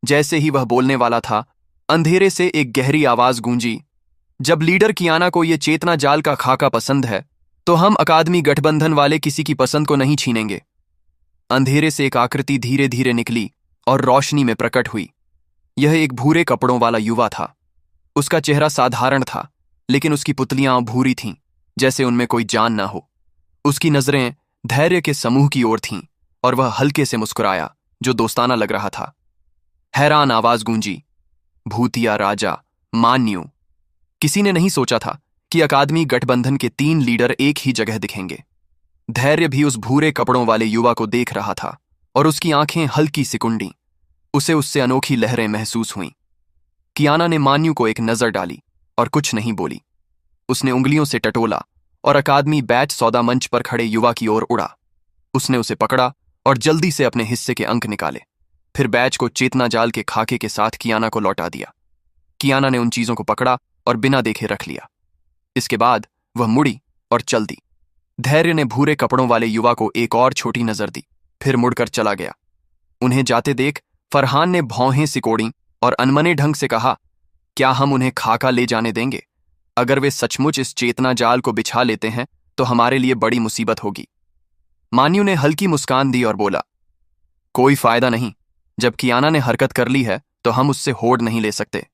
जैसे ही वह बोलने वाला था, अंधेरे से एक गहरी आवाज गूंजी, जब लीडर कियाना को ये चेतना जाल का खाका पसंद है, तो हम अकादमी गठबंधन वाले किसी की पसंद को नहीं छीनेंगे। अंधेरे से एक आकृति धीरे धीरे निकली और रोशनी में प्रकट हुई। यह एक भूरे कपड़ों वाला युवा था। उसका चेहरा साधारण था, लेकिन उसकी पुतलियां भूरी थीं, जैसे उनमें कोई जान ना हो। उसकी नजरें धैर्य के समूह की ओर थीं और वह हल्के से मुस्कुराया, जो दोस्ताना लग रहा था। हैरान आवाज गूंजी, भूतिया राजा मान्यू। किसी ने नहीं सोचा था कि अकादमी गठबंधन के 3 लीडर एक ही जगह दिखेंगे। धैर्य भी उस भूरे कपड़ों वाले युवा को देख रहा था और उसकी आंखें हल्की सिकुंडी। उसे उससे अनोखी लहरें महसूस हुईं। कियाना ने मान्यू को एक नजर डाली और कुछ नहीं बोली। उसने उंगलियों से टटोला और अकादमी बैच सौदा मंच पर खड़े युवा की ओर उड़ा। उसने उसे पकड़ा और जल्दी से अपने हिस्से के अंक निकाले। फिर बैच को चेतना जाल के खाके के साथ कियाना को लौटा दिया। कियाना ने उन चीजों को पकड़ा और बिना देखे रख लिया। इसके बाद वह मुड़ी और चल दी। धैर्य ने भूरे कपड़ों वाले युवा को एक और छोटी नजर दी, फिर मुड़कर चला गया। उन्हें जाते देख फरहान ने भौहें सिकोड़ी और अनमने ढंग से कहा, क्या हम उन्हें खाका ले जाने देंगे? अगर वे सचमुच इस चेतना जाल को बिछा लेते हैं तो हमारे लिए बड़ी मुसीबत होगी। मान्यू ने हल्की मुस्कान दी और बोला, कोई फायदा नहीं, जब कियाना ने हरकत कर ली है तो हम उससे होड़ नहीं ले सकते।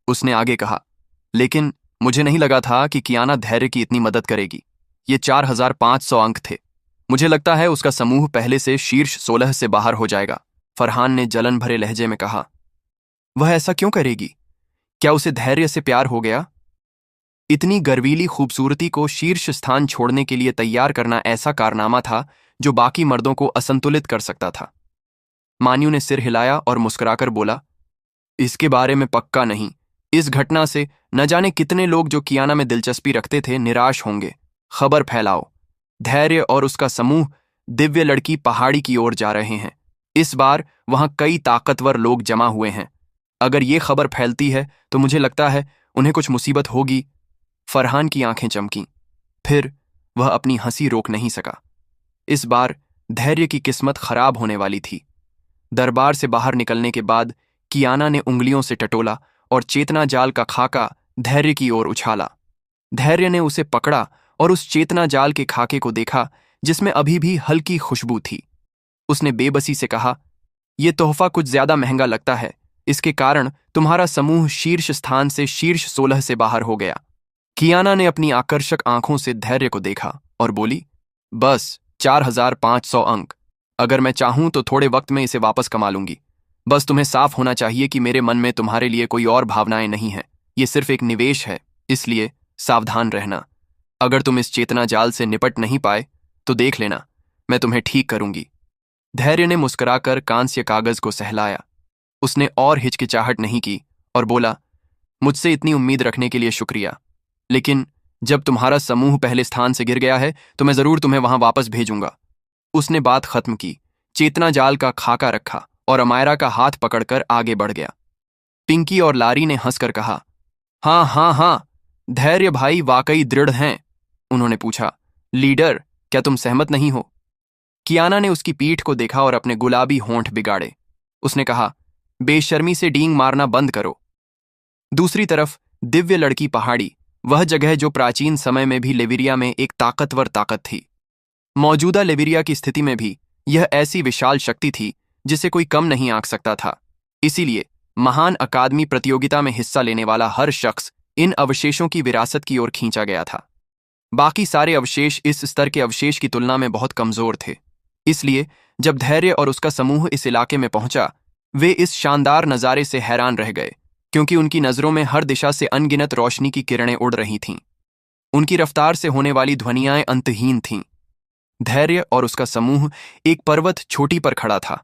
उसने आगे कहा, लेकिन मुझे नहीं लगा था कि कियाना धैर्य की इतनी मदद करेगी। ये 4500 अंक थे। मुझे लगता है उसका समूह पहले से शीर्ष 16 से बाहर हो जाएगा। फरहान ने जलन भरे लहजे में कहा, वह ऐसा क्यों करेगी? क्या उसे धैर्य से प्यार हो गया? इतनी गर्वीली खूबसूरती को शीर्ष स्थान छोड़ने के लिए तैयार करना ऐसा कारनामा था जो बाकी मर्दों को असंतुलित कर सकता था। मान्यू ने सिर हिलाया और मुस्कुराकर बोला, इसके बारे में पक्का नहीं। इस घटना से न जाने कितने लोग जो कियाना में दिलचस्पी रखते थे निराश होंगे। खबर फैलाओ, धैर्य और उसका समूह दिव्य लड़की पहाड़ी की ओर जा रहे हैं। इस बार वहां कई ताकतवर लोग जमा हुए हैं। अगर ये खबर फैलती है तो मुझे लगता है उन्हें कुछ मुसीबत होगी। फरहान की आंखें चमकीं, फिर वह अपनी हंसी रोक नहीं सका। इस बार धैर्य की किस्मत खराब होने वाली थी। दरबार से बाहर निकलने के बाद कियाना ने उंगलियों से टटोला और चेतना जाल का खाका धैर्य की ओर उछाला। धैर्य ने उसे पकड़ा और उस चेतना जाल के खाके को देखा जिसमें अभी भी हल्की खुशबू थी। उसने बेबसी से कहा, यह तोहफा कुछ ज्यादा महंगा लगता है। इसके कारण तुम्हारा समूह शीर्ष स्थान से शीर्ष 16 से बाहर हो गया। कियाना ने अपनी आकर्षक आंखों से धैर्य को देखा और बोली, बस 4500 अंक। अगर मैं चाहूं तो थोड़े वक्त में इसे वापस कमा लूंगी। बस तुम्हें साफ होना चाहिए कि मेरे मन में तुम्हारे लिए कोई और भावनाएं नहीं हैं। ये सिर्फ एक निवेश है, इसलिए सावधान रहना। अगर तुम इस चेतना जाल से निपट नहीं पाए तो देख लेना, मैं तुम्हें ठीक करूंगी। धैर्य ने मुस्कुराकर कांस्य कागज को सहलाया। उसने और हिचकिचाहट नहीं की और बोला, मुझसे इतनी उम्मीद रखने के लिए शुक्रिया। लेकिन जब तुम्हारा समूह पहले स्थान से गिर गया है तो मैं जरूर तुम्हें वहां वापस भेजूंगा। उसने बात खत्म की, चेतना जाल का खाका रखा और अमायरा का हाथ पकड़कर आगे बढ़ गया। पिंकी और लारी ने हंसकर कहा, हाँ हाँ हाँ, धैर्य भाई वाकई दृढ़ हैं। उन्होंने पूछा, लीडर, क्या तुम सहमत नहीं हो? कियाना ने उसकी पीठ को देखा और अपने गुलाबी होंठ बिगाड़े। उसने कहा, बेशर्मी से डींग मारना बंद करो। दूसरी तरफ दिव्य लड़की पहाड़ी, वह जगह जो प्राचीन समय में भी लेविरिया में एक ताकतवर ताकत थी। मौजूदा लेविरिया की स्थिति में भी यह ऐसी विशाल शक्ति थी जिसे कोई कम नहीं आंक सकता था। इसीलिए महान अकादमी प्रतियोगिता में हिस्सा लेने वाला हर शख्स इन अवशेषों की विरासत की ओर खींचा गया था। बाकी सारे अवशेष इस स्तर के अवशेष की तुलना में बहुत कमजोर थे। इसलिए जब धैर्य और उसका समूह इस इलाके में पहुंचा, वे इस शानदार नज़ारे से हैरान रह गए, क्योंकि उनकी नज़रों में हर दिशा से अनगिनत रोशनी की किरणें उड़ रही थीं। उनकी रफ्तार से होने वाली ध्वनियाएं अंतहीन थीं। धैर्य और उसका समूह एक पर्वत चोटी पर खड़ा था।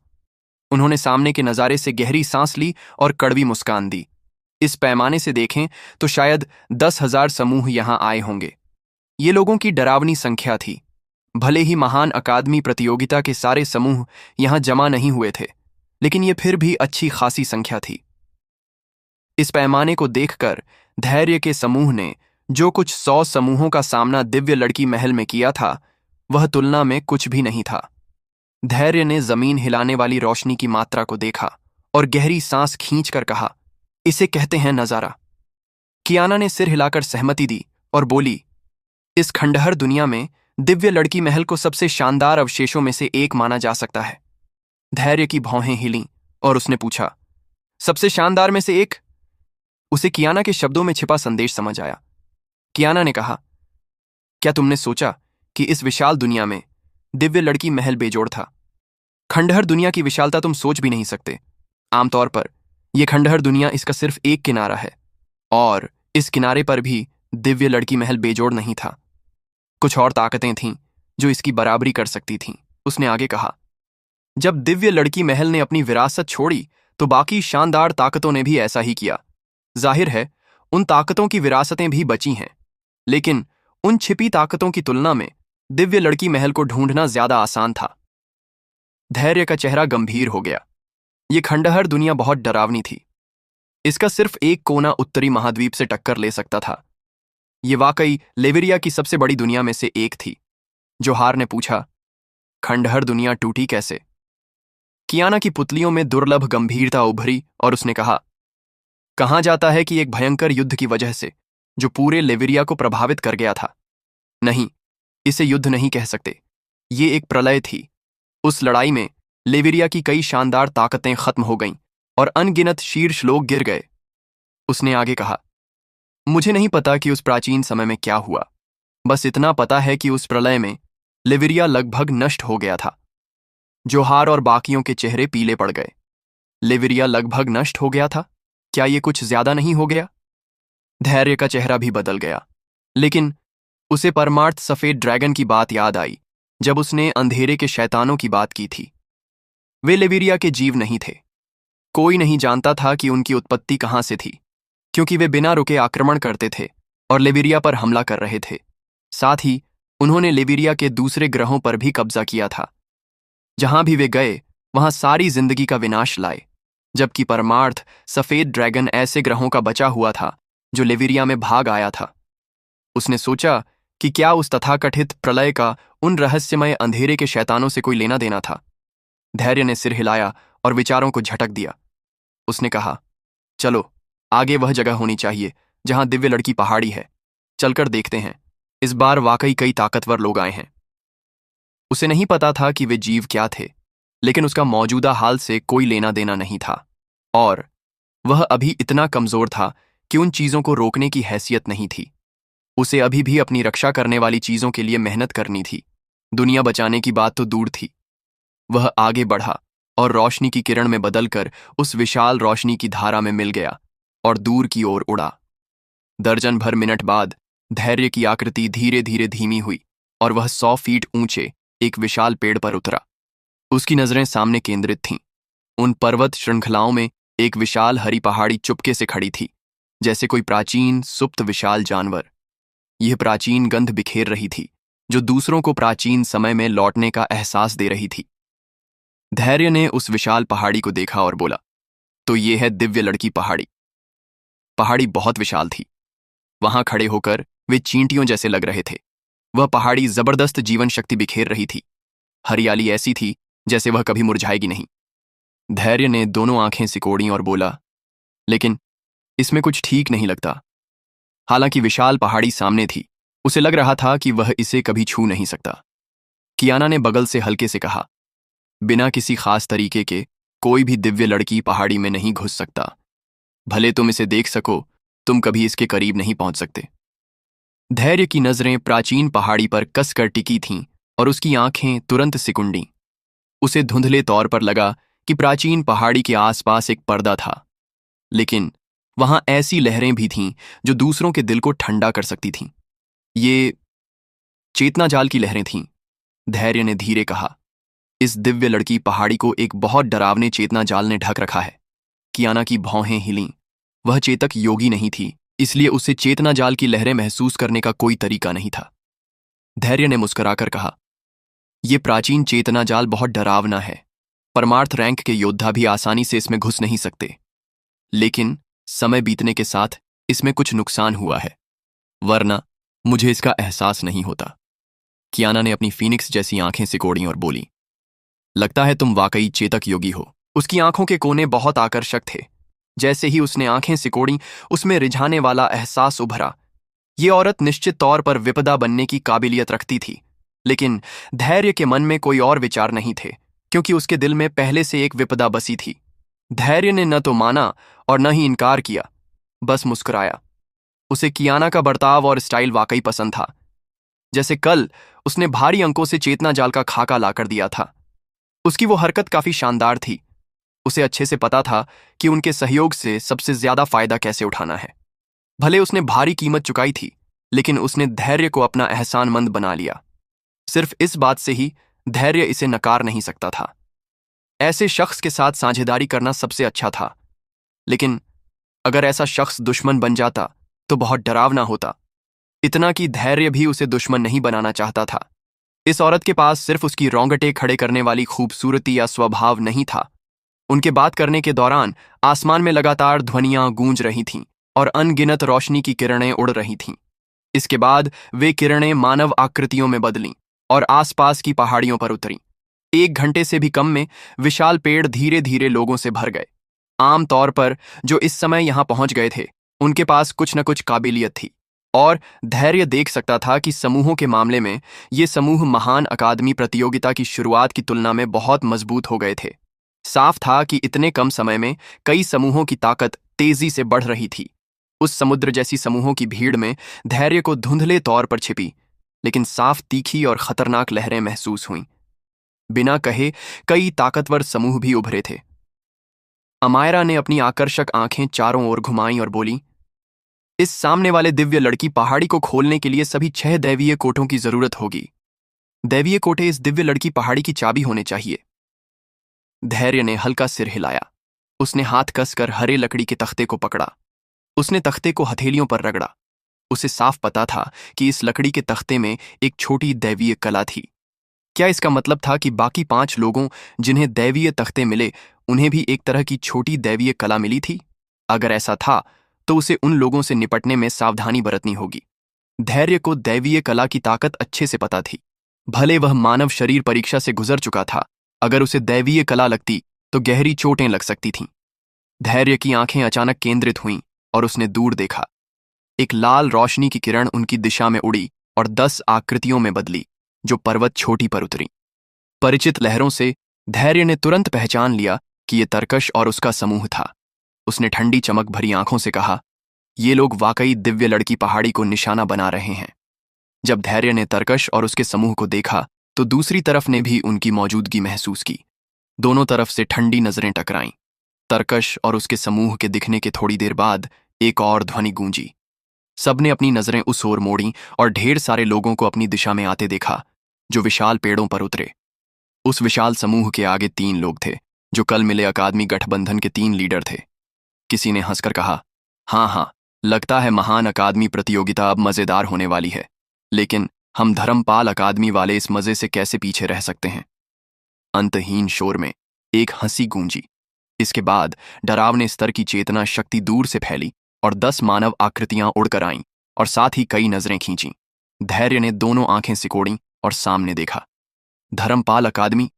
उन्होंने सामने के नज़ारे से गहरी सांस ली और कड़वी मुस्कान दी। इस पैमाने से देखें तो शायद 10,000 समूह यहां आए होंगे। ये लोगों की डरावनी संख्या थी। भले ही महान अकादमी प्रतियोगिता के सारे समूह यहां जमा नहीं हुए थे, लेकिन ये फिर भी अच्छी खासी संख्या थी। इस पैमाने को देखकर धैर्य के समूह ने जो कुछ 100 समूहों का सामना दिव्य लड़की महल में किया था, वह तुलना में कुछ भी नहीं था। धैर्य ने जमीन हिलाने वाली रोशनी की मात्रा को देखा और गहरी सांस खींचकर कहा, इसे कहते हैं नजारा। कियाना ने सिर हिलाकर सहमति दी और बोली, इस खंडहर दुनिया में दिव्य लड़की महल को सबसे शानदार अवशेषों में से एक माना जा सकता है। धैर्य की भौहें हिलीं और उसने पूछा, सबसे शानदार में से एक? उसे कियाना के शब्दों में छिपा संदेश समझ आया। कियाना ने कहा, क्या तुमने सोचा कि इस विशाल दुनिया में दिव्य लड़की महल बेजोड़ था? खंडहर दुनिया की विशालता तुम सोच भी नहीं सकते। आमतौर पर यह खंडहर दुनिया इसका सिर्फ एक किनारा है, और इस किनारे पर भी दिव्य लड़की महल बेजोड़ नहीं था। कुछ और ताकतें थीं जो इसकी बराबरी कर सकती थीं। उसने आगे कहा, जब दिव्य लड़की महल ने अपनी विरासत छोड़ी तो बाकी शानदार ताकतों ने भी ऐसा ही किया। जाहिर है उन ताकतों की विरासतें भी बची हैं, लेकिन उन छिपी ताकतों की तुलना में दिव्य लड़की महल को ढूंढना ज्यादा आसान था। धैर्य का चेहरा गंभीर हो गया। यह खंडहर दुनिया बहुत डरावनी थी। इसका सिर्फ एक कोना उत्तरी महाद्वीप से टक्कर ले सकता था। यह वाकई लेविरिया की सबसे बड़ी दुनिया में से एक थी। जोहार ने पूछा, खंडहर दुनिया टूटी कैसे? कियाना की पुतलियों में दुर्लभ गंभीरता उभरी और उसने कहा, कहा जाता है कि एक भयंकर युद्ध की वजह से जो पूरे लेविरिया को प्रभावित कर गया था। नहीं, इसे युद्ध नहीं कह सकते। ये एक प्रलय थी। उस लड़ाई में लेविरिया की कई शानदार ताकतें खत्म हो गईं और अनगिनत शीर्ष लोग गिर गए। उसने आगे कहा, मुझे नहीं पता कि उस प्राचीन समय में क्या हुआ। बस इतना पता है कि उस प्रलय में लेविरिया लगभग नष्ट हो गया था। जोहार और बाकियों के चेहरे पीले पड़ गए। लेविरिया लगभग नष्ट हो गया था? क्या ये कुछ ज्यादा नहीं हो गया? धैर्य का चेहरा भी बदल गया, लेकिन उसे परमार्थ सफेद ड्रैगन की बात याद आई जब उसने अंधेरे के शैतानों की बात की थी। वे लेविरिया के जीव नहीं थे। कोई नहीं जानता था कि उनकी उत्पत्ति कहां से थी, क्योंकि वे बिना रुके आक्रमण करते थे और लेविरिया पर हमला कर रहे थे। साथ ही उन्होंने लेविरिया के दूसरे ग्रहों पर भी कब्जा किया था। जहां भी वे गए वहां सारी जिंदगी का विनाश लाए, जबकि परमार्थ सफेद ड्रैगन ऐसे ग्रहों का बचा हुआ था जो लेविरिया में भाग आया था। उसने सोचा कि क्या उस तथाकथित प्रलय का उन रहस्यमय अंधेरे के शैतानों से कोई लेना देना था। धैर्य ने सिर हिलाया और विचारों को झटक दिया। उसने कहा, चलो, आगे वह जगह होनी चाहिए जहां दिव्य लड़की पहाड़ी है। चलकर देखते हैं। इस बार वाकई कई ताकतवर लोग आए हैं। उसे नहीं पता था कि वे जीव क्या थे, लेकिन उसका मौजूदा हाल से कोई लेना देना नहीं था, और वह अभी इतना कमजोर था कि उन चीजों को रोकने की हैसियत नहीं थी। उसे अभी भी अपनी रक्षा करने वाली चीजों के लिए मेहनत करनी थी। दुनिया बचाने की बात तो दूर थी। वह आगे बढ़ा और रोशनी की किरण में बदलकर उस विशाल रोशनी की धारा में मिल गया और दूर की ओर उड़ा। दर्जन भर मिनट बाद धैर्य की आकृति धीरे धीरे धीमी हुई और वह 100 फीट ऊंचे एक विशाल पेड़ पर उतरा। उसकी नजरें सामने केंद्रित थीं। उन पर्वत श्रृंखलाओं में एक विशाल हरी पहाड़ी चुपके से खड़ी थी, जैसे कोई प्राचीन सुप्त विशाल जानवर। यह प्राचीन गंध बिखेर रही थी जो दूसरों को प्राचीन समय में लौटने का एहसास दे रही थी। धैर्य ने उस विशाल पहाड़ी को देखा और बोला, तो ये है दिव्य लड़की पहाड़ी। पहाड़ी बहुत विशाल थी। वहां खड़े होकर वे चींटियों जैसे लग रहे थे। वह पहाड़ी जबरदस्त जीवन शक्ति बिखेर रही थी। हरियाली ऐसी थी जैसे वह कभी मुरझाएगी नहीं। धैर्य ने दोनों आंखें सिकोड़ी और बोला, लेकिन इसमें कुछ ठीक नहीं लगता। हालांकि विशाल पहाड़ी सामने थी, उसे लग रहा था कि वह इसे कभी छू नहीं सकता। कियाना ने बगल से हल्के से कहा, बिना किसी खास तरीके के कोई भी दिव्य लड़की पहाड़ी में नहीं घुस सकता। भले तुम इसे देख सको, तुम कभी इसके करीब नहीं पहुंच सकते। धैर्य की नजरें प्राचीन पहाड़ी पर कसकर टिकी थीं और उसकी आंखें तुरंत सिकुंडी। उसे धुंधले तौर पर लगा कि प्राचीन पहाड़ी के आसपास एक पर्दा था, लेकिन वहां ऐसी लहरें भी थीं जो दूसरों के दिल को ठंडा कर सकती थीं। ये चेतना जाल की लहरें थीं, धैर्य ने धीरे कहा। इस दिव्य लड़की पहाड़ी को एक बहुत डरावने चेतना जाल ने ढक रखा है। कियाना की भौहें हिलीं। वह चेतक योगी नहीं थी, इसलिए उसे चेतना जाल की लहरें महसूस करने का कोई तरीका नहीं था। धैर्य ने मुस्कुराकर कहा, यह प्राचीन चेतना जाल बहुत डरावना है। परमार्थ रैंक के योद्धा भी आसानी से इसमें घुस नहीं सकते, लेकिन समय बीतने के साथ इसमें कुछ नुकसान हुआ है, वरना मुझे इसका एहसास नहीं होता। कियाना ने अपनी फीनिक्स जैसी आंखें सिकोड़ी और बोली, लगता है तुम वाकई चेतक योगी हो। उसकी आंखों के कोने बहुत आकर्षक थे। जैसे ही उसने आंखें सिकोड़ी, उसमें रिझाने वाला एहसास उभरा। ये औरत निश्चित तौर पर विपदा बनने की काबिलियत रखती थी, लेकिन धैर्य के मन में कोई और विचार नहीं थे, क्योंकि उसके दिल में पहले से एक विपदा बसी थी। धैर्य ने न तो माना और न ही इनकार किया, बस मुस्कुराया। उसे कियाना का बर्ताव और स्टाइल वाकई पसंद था। जैसे कल उसने भारी अंकों से चेतना जाल का खाका लाकर दिया था। उसकी वो हरकत काफी शानदार थी। उसे अच्छे से पता था कि उनके सहयोग से सबसे ज्यादा फायदा कैसे उठाना है। भले उसने भारी कीमत चुकाई थी, लेकिन उसने धैर्य को अपना एहसानमंद बना लिया। सिर्फ इस बात से ही धैर्य इसे नकार नहीं सकता था। ऐसे शख्स के साथ साझेदारी करना सबसे अच्छा था, लेकिन अगर ऐसा शख्स दुश्मन बन जाता तो बहुत डरावना होता। इतना कि धैर्य भी उसे दुश्मन नहीं बनाना चाहता था। इस औरत के पास सिर्फ उसकी रोंगटे खड़े करने वाली खूबसूरती या स्वभाव नहीं था। उनके बात करने के दौरान आसमान में लगातार ध्वनियां गूंज रही थीं और अनगिनत रोशनी की किरणें उड़ रही थीं। इसके बाद वे किरणें मानव आकृतियों में बदलीं और आसपास की पहाड़ियों पर उतरीं। 1 घंटे से भी कम में विशाल पेड़ धीरे धीरे लोगों से भर गए। आम तौर पर जो इस समय यहां पहुंच गए थे, उनके पास कुछ न कुछ काबिलियत थी, और धैर्य देख सकता था कि समूहों के मामले में ये समूह महान अकादमी प्रतियोगिता की शुरुआत की तुलना में बहुत मजबूत हो गए थे। साफ था कि इतने कम समय में कई समूहों की ताकत तेजी से बढ़ रही थी। उस समुद्र जैसी समूहों की भीड़ में धैर्य को धुंधले तौर पर छिपी लेकिन साफ तीखी और खतरनाक लहरें महसूस हुईं। बिना कहे कई ताकतवर समूह भी उभरे थे। अमायरा ने अपनी आकर्षक आंखें चारों ओर घुमाईं और बोली, इस सामने वाले दिव्य लड़की पहाड़ी को खोलने के लिए सभी 6 दैवीय कोटों की जरूरत होगी। दैवीय कोटे इस दिव्य लड़की पहाड़ी की चाबी होने चाहिए। धैर्य ने हल्का सिर हिलाया। उसने हाथ कसकर हरे लकड़ी के तख्ते को पकड़ा। उसने तख्ते को हथेलियों पर रगड़ा। उसे साफ पता था कि इस लकड़ी के तख्ते में एक छोटी दैवीय कला थी। क्या इसका मतलब था कि बाकी 5 लोगों जिन्हें दैवीय तख्ते मिले, उन्हें भी एक तरह की छोटी दैवीय कला मिली थी? अगर ऐसा था तो उसे उन लोगों से निपटने में सावधानी बरतनी होगी। धैर्य को दैवीय कला की ताकत अच्छे से पता थी। भले वह मानव शरीर परीक्षा से गुजर चुका था, अगर उसे दैवीय कला लगती तो गहरी चोटें लग सकती थीं। धैर्य की आंखें अचानक केंद्रित हुईं और उसने दूर देखा। एक लाल रोशनी की किरण उनकी दिशा में उड़ी और 10 आकृतियों में बदली, जो पर्वत छोटी पर उतरी। परिचित लहरों से धैर्य ने तुरंत पहचान लिया कि यह तरकश और उसका समूह था। उसने ठंडी चमक भरी आंखों से कहा, ये लोग वाकई दिव्य लड़की पहाड़ी को निशाना बना रहे हैं। जब धैर्य ने तरकश और उसके समूह को देखा तो दूसरी तरफ ने भी उनकी मौजूदगी महसूस की। दोनों तरफ से ठंडी नजरें टकराईं। तरकश और उसके समूह के दिखने के थोड़ी देर बाद एक और ध्वनि गूंजी। सबने अपनी नजरें उस ओर मोड़ी और ढेर सारे लोगों को अपनी दिशा में आते देखा, जो विशाल पेड़ों पर उतरे। उस विशाल समूह के आगे 3 लोग थे, जो कल मिले अकादमी गठबंधन के 3 लीडर थे। किसी ने हंसकर कहा, हाँ हाँ, लगता है महान अकादमी प्रतियोगिता अब मजेदार होने वाली है, लेकिन हम धर्मपाल अकादमी वाले इस मजे से कैसे पीछे रह सकते हैं। अंतहीन शोर में एक हंसी गूंजी। इसके बाद डरावने स्तर की चेतना शक्ति दूर से फैली और 10 मानव आकृतियां उड़कर आईं और साथ ही कई नजरें खींची। धैर्य ने दोनों आंखें सिकोड़ी और सामने देखा। धर्मपाल अकादमी,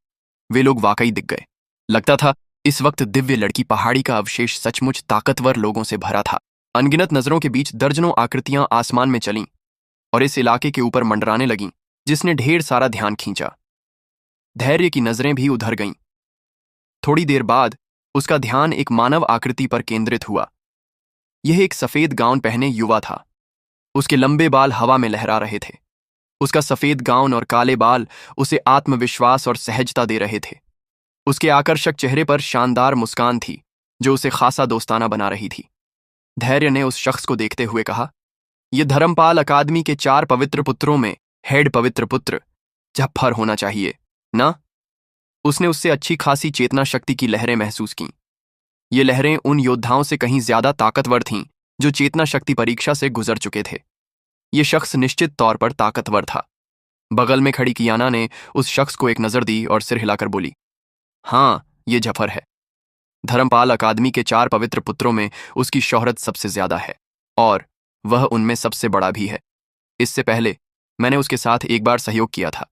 वे लोग वाकई दिख गए। लगता था इस वक्त दिव्य लड़की पहाड़ी का अवशेष सचमुच ताकतवर लोगों से भरा था। अनगिनत नजरों के बीच दर्जनों आकृतियां आसमान में चलीं और इस इलाके के ऊपर मंडराने लगीं, जिसने ढेर सारा ध्यान खींचा। धैर्य की नजरें भी उधर गईं। थोड़ी देर बाद उसका ध्यान एक मानव आकृति पर केंद्रित हुआ। यह एक सफेद गाउन पहने युवा था। उसके लंबे बाल हवा में लहरा रहे थे। उसका सफेद गाउन और काले बाल उसे आत्मविश्वास और सहजता दे रहे थे। उसके आकर्षक चेहरे पर शानदार मुस्कान थी, जो उसे खासा दोस्ताना बना रही थी। धैर्य ने उस शख्स को देखते हुए कहा, यह धर्मपाल अकादमी के 4 पवित्र पुत्रों में हेड पवित्र पुत्र जफर होना चाहिए ना? उसने उससे अच्छी खासी चेतना शक्ति की लहरें महसूस कीं। ये लहरें उन योद्धाओं से कहीं ज्यादा ताकतवर थीं जो चेतना शक्ति परीक्षा से गुजर चुके थे। ये शख्स निश्चित तौर पर ताकतवर था। बगल में खड़ी कियाना ने उस शख्स को एक नजर दी और सिर हिलाकर बोली, हाँ, ये जफर है। धर्मपाल अकादमी के 4 पवित्र पुत्रों में उसकी शोहरत सबसे ज्यादा है और वह उनमें सबसे बड़ा भी है। इससे पहले मैंने उसके साथ एक बार सहयोग किया था।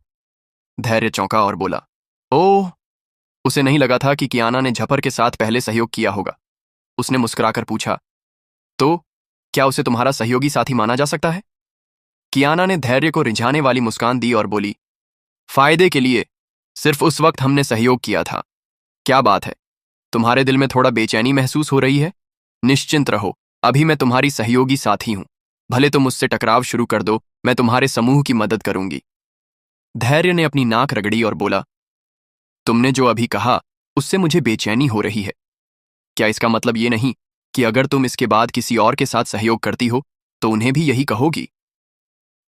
धैर्य चौंका और बोला, ओह। उसे नहीं लगा था कि कियाना ने जफर के साथ पहले सहयोग किया होगा। उसने मुस्कुराकर पूछा, तो क्या उसे तुम्हारा सहयोगी साथी माना जा सकता है? कियाना ने धैर्य को रिझाने वाली मुस्कान दी और बोली, फायदे के लिए सिर्फ उस वक्त हमने सहयोग किया था। क्या बात है, तुम्हारे दिल में थोड़ा बेचैनी महसूस हो रही है? निश्चिंत रहो, अभी मैं तुम्हारी सहयोगी साथी हूं। भले तुम मुझसे टकराव शुरू कर दो, मैं तुम्हारे समूह की मदद करूंगी। धैर्य ने अपनी नाक रगड़ी और बोला, तुमने जो अभी कहा उससे मुझे बेचैनी हो रही है। क्या इसका मतलब ये नहीं कि अगर तुम इसके बाद किसी और के साथ सहयोग करती हो तो उन्हें भी यही कहोगी?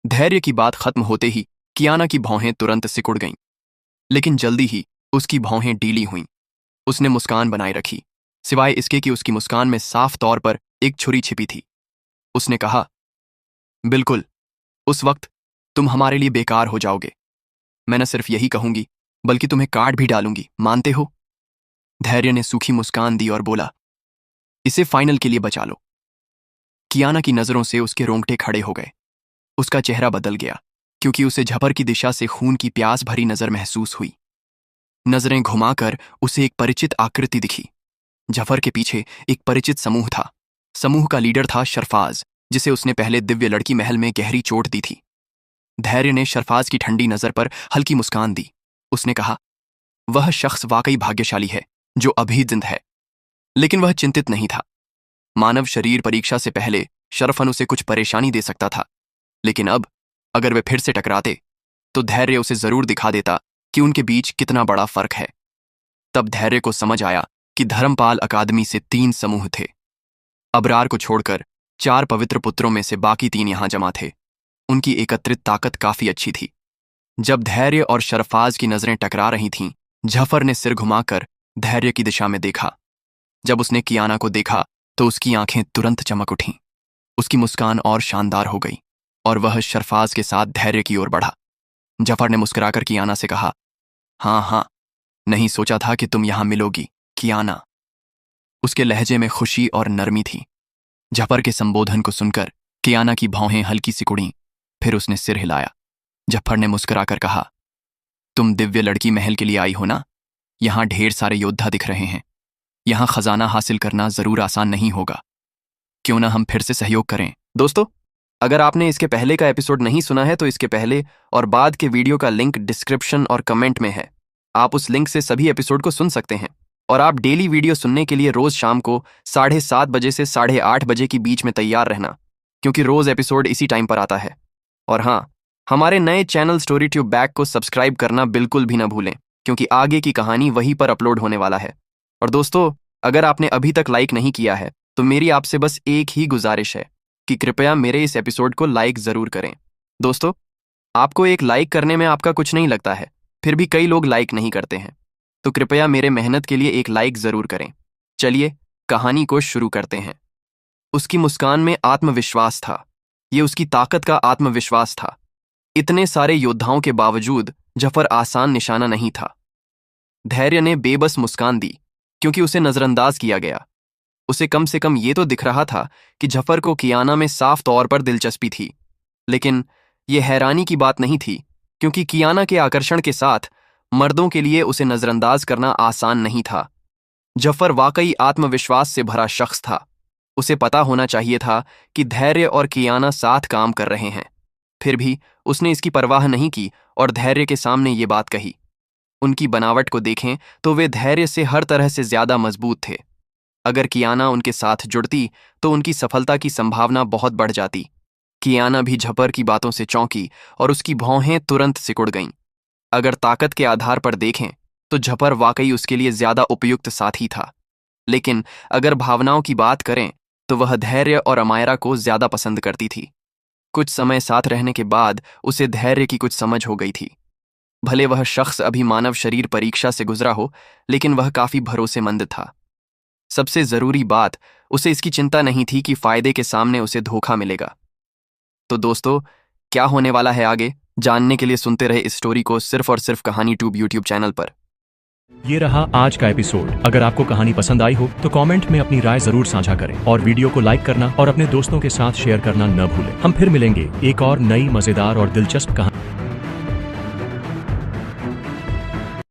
धैर्य की बात खत्म होते ही कियाना की भौहें तुरंत सिकुड़ गईं, लेकिन जल्दी ही उसकी भौहें ढीली हुईं। उसने मुस्कान बनाए रखी, सिवाय इसके कि उसकी मुस्कान में साफ तौर पर एक छुरी छिपी थी। उसने कहा, बिल्कुल, उस वक्त तुम हमारे लिए बेकार हो जाओगे। मैं न सिर्फ यही कहूंगी बल्कि तुम्हें काट भी डालूंगी, मानते हो? धैर्य ने सूखी मुस्कान दी और बोला, इसे फाइनल के लिए बचा लो। कियाना की नजरों से उसके रोंगटे खड़े हो गए। उसका चेहरा बदल गया क्योंकि उसे झपर की दिशा से खून की प्यास भरी नजर महसूस हुई। नजरें घुमाकर उसे एक परिचित आकृति दिखी। जफर के पीछे एक परिचित समूह था। समूह का लीडर था शरफाज, जिसे उसने पहले दिव्य लड़की महल में गहरी चोट दी थी। धैर्य ने शरफाज की ठंडी नजर पर हल्की मुस्कान दी। उसने कहा, वह शख्स वाकई भाग्यशाली है जो अभी जिंदा है। लेकिन वह चिंतित नहीं था। मानव शरीर परीक्षा से पहले शरफन उसे कुछ परेशानी दे सकता था, लेकिन अब अगर वे फिर से टकराते तो धैर्य उसे जरूर दिखा देता कि उनके बीच कितना बड़ा फर्क है। तब धैर्य को समझ आया कि धर्मपाल अकादमी से 3 समूह थे। अबरार को छोड़कर 4 पवित्र पुत्रों में से बाकी 3 यहां जमा थे। उनकी एकत्रित ताकत काफी अच्छी थी। जब धैर्य और शरफाज की नजरें टकरा रही थीं, जफर ने सिर घुमाकर धैर्य की दिशा में देखा। जब उसने कियाना को देखा तो उसकी आंखें तुरंत चमक उठीं। उसकी मुस्कान और शानदार हो गई और वह शरफाज के साथ धैर्य की ओर बढ़ा। जफर ने मुस्कुराकर कियाना से कहा, हाँ हाँ, नहीं सोचा था कि तुम यहां मिलोगी कियाना। उसके लहजे में खुशी और नरमी थी। जफर के संबोधन को सुनकर कियाना की भौहें हल्की सिकुड़ीं। फिर उसने सिर हिलाया। जफर ने मुस्कुराकर कहा, तुम दिव्य लड़की महल के लिए आई हो ना? यहां ढेर सारे योद्धा दिख रहे हैं। यहां खजाना हासिल करना जरूर आसान नहीं होगा। क्यों ना हम फिर से सहयोग करें? दोस्तों, अगर आपने इसके पहले का एपिसोड नहीं सुना है तो इसके पहले और बाद के वीडियो का लिंक डिस्क्रिप्शन और कमेंट में है। आप उस लिंक से सभी एपिसोड को सुन सकते हैं। और आप डेली वीडियो सुनने के लिए रोज शाम को 7:30 बजे से 8:30 बजे के बीच में तैयार रहना, क्योंकि रोज एपिसोड इसी टाइम पर आता है। और हाँ, हमारे नए चैनल स्टोरी ट्यूब बैक को सब्सक्राइब करना बिल्कुल भी ना भूलें, क्योंकि आगे की कहानी वहीं पर अपलोड होने वाला है। और दोस्तों, अगर आपने अभी तक लाइक नहीं किया है तो मेरी आपसे बस एक ही गुजारिश है कि कृपया मेरे इस एपिसोड को लाइक जरूर करें। दोस्तों, आपको एक लाइक करने में आपका कुछ नहीं लगता है, फिर भी कई लोग लाइक नहीं करते हैं, तो कृपया मेरे मेहनत के लिए एक लाइक जरूर करें। चलिए कहानी को शुरू करते हैं। उसकी मुस्कान में आत्मविश्वास था। ये उसकी ताकत का आत्मविश्वास था। इतने सारे योद्धाओं के बावजूद जफर आसान निशाना नहीं था। धैर्य ने बेबस मुस्कान दी क्योंकि उसे नजरअंदाज किया गया। उसे कम से कम ये तो दिख रहा था कि जफर को कियाना में साफ तौर पर दिलचस्पी थी। लेकिन यह हैरानी की बात नहीं थी क्योंकि कियाना के आकर्षण के साथ मर्दों के लिए उसे नजरअंदाज करना आसान नहीं था। जफर वाकई आत्मविश्वास से भरा शख्स था। उसे पता होना चाहिए था कि धैर्य और कियाना साथ काम कर रहे हैं। फिर भी उसने इसकी परवाह नहीं की और धैर्य के सामने ये बात कही। उनकी बनावट को देखें तो वे धैर्य से हर तरह से ज्यादा मजबूत थे। अगर कियाना उनके साथ जुड़ती तो उनकी सफलता की संभावना बहुत बढ़ जाती। कियाना भी जफर की बातों से चौंकी और उसकी भौहें तुरंत सिकुड़ गईं। अगर ताकत के आधार पर देखें तो जफर वाकई उसके लिए ज्यादा उपयुक्त साथी था। लेकिन अगर भावनाओं की बात करें तो वह धैर्य और अमायरा को ज्यादा पसंद करती थी। कुछ समय साथ रहने के बाद उसे धैर्य की कुछ समझ हो गई थी। भले वह शख्स अभी मानव शरीर परीक्षा से गुजरा हो, लेकिन वह काफी भरोसेमंद था। सबसे जरूरी बात, उसे इसकी चिंता नहीं थी कि फायदे के सामने उसे धोखा मिलेगा। तो दोस्तों, क्या होने वाला है आगे, जानने के लिए सुनते रहे इस स्टोरी को सिर्फ और सिर्फ कहानी ट्यूब यूट्यूब चैनल पर। ये रहा आज का एपिसोड। अगर आपको कहानी पसंद आई हो तो कमेंट में अपनी राय जरूर साझा करें और वीडियो को लाइक करना और अपने दोस्तों के साथ शेयर करना न भूलें। हम फिर मिलेंगे एक और नई मजेदार और दिलचस्प कहानी।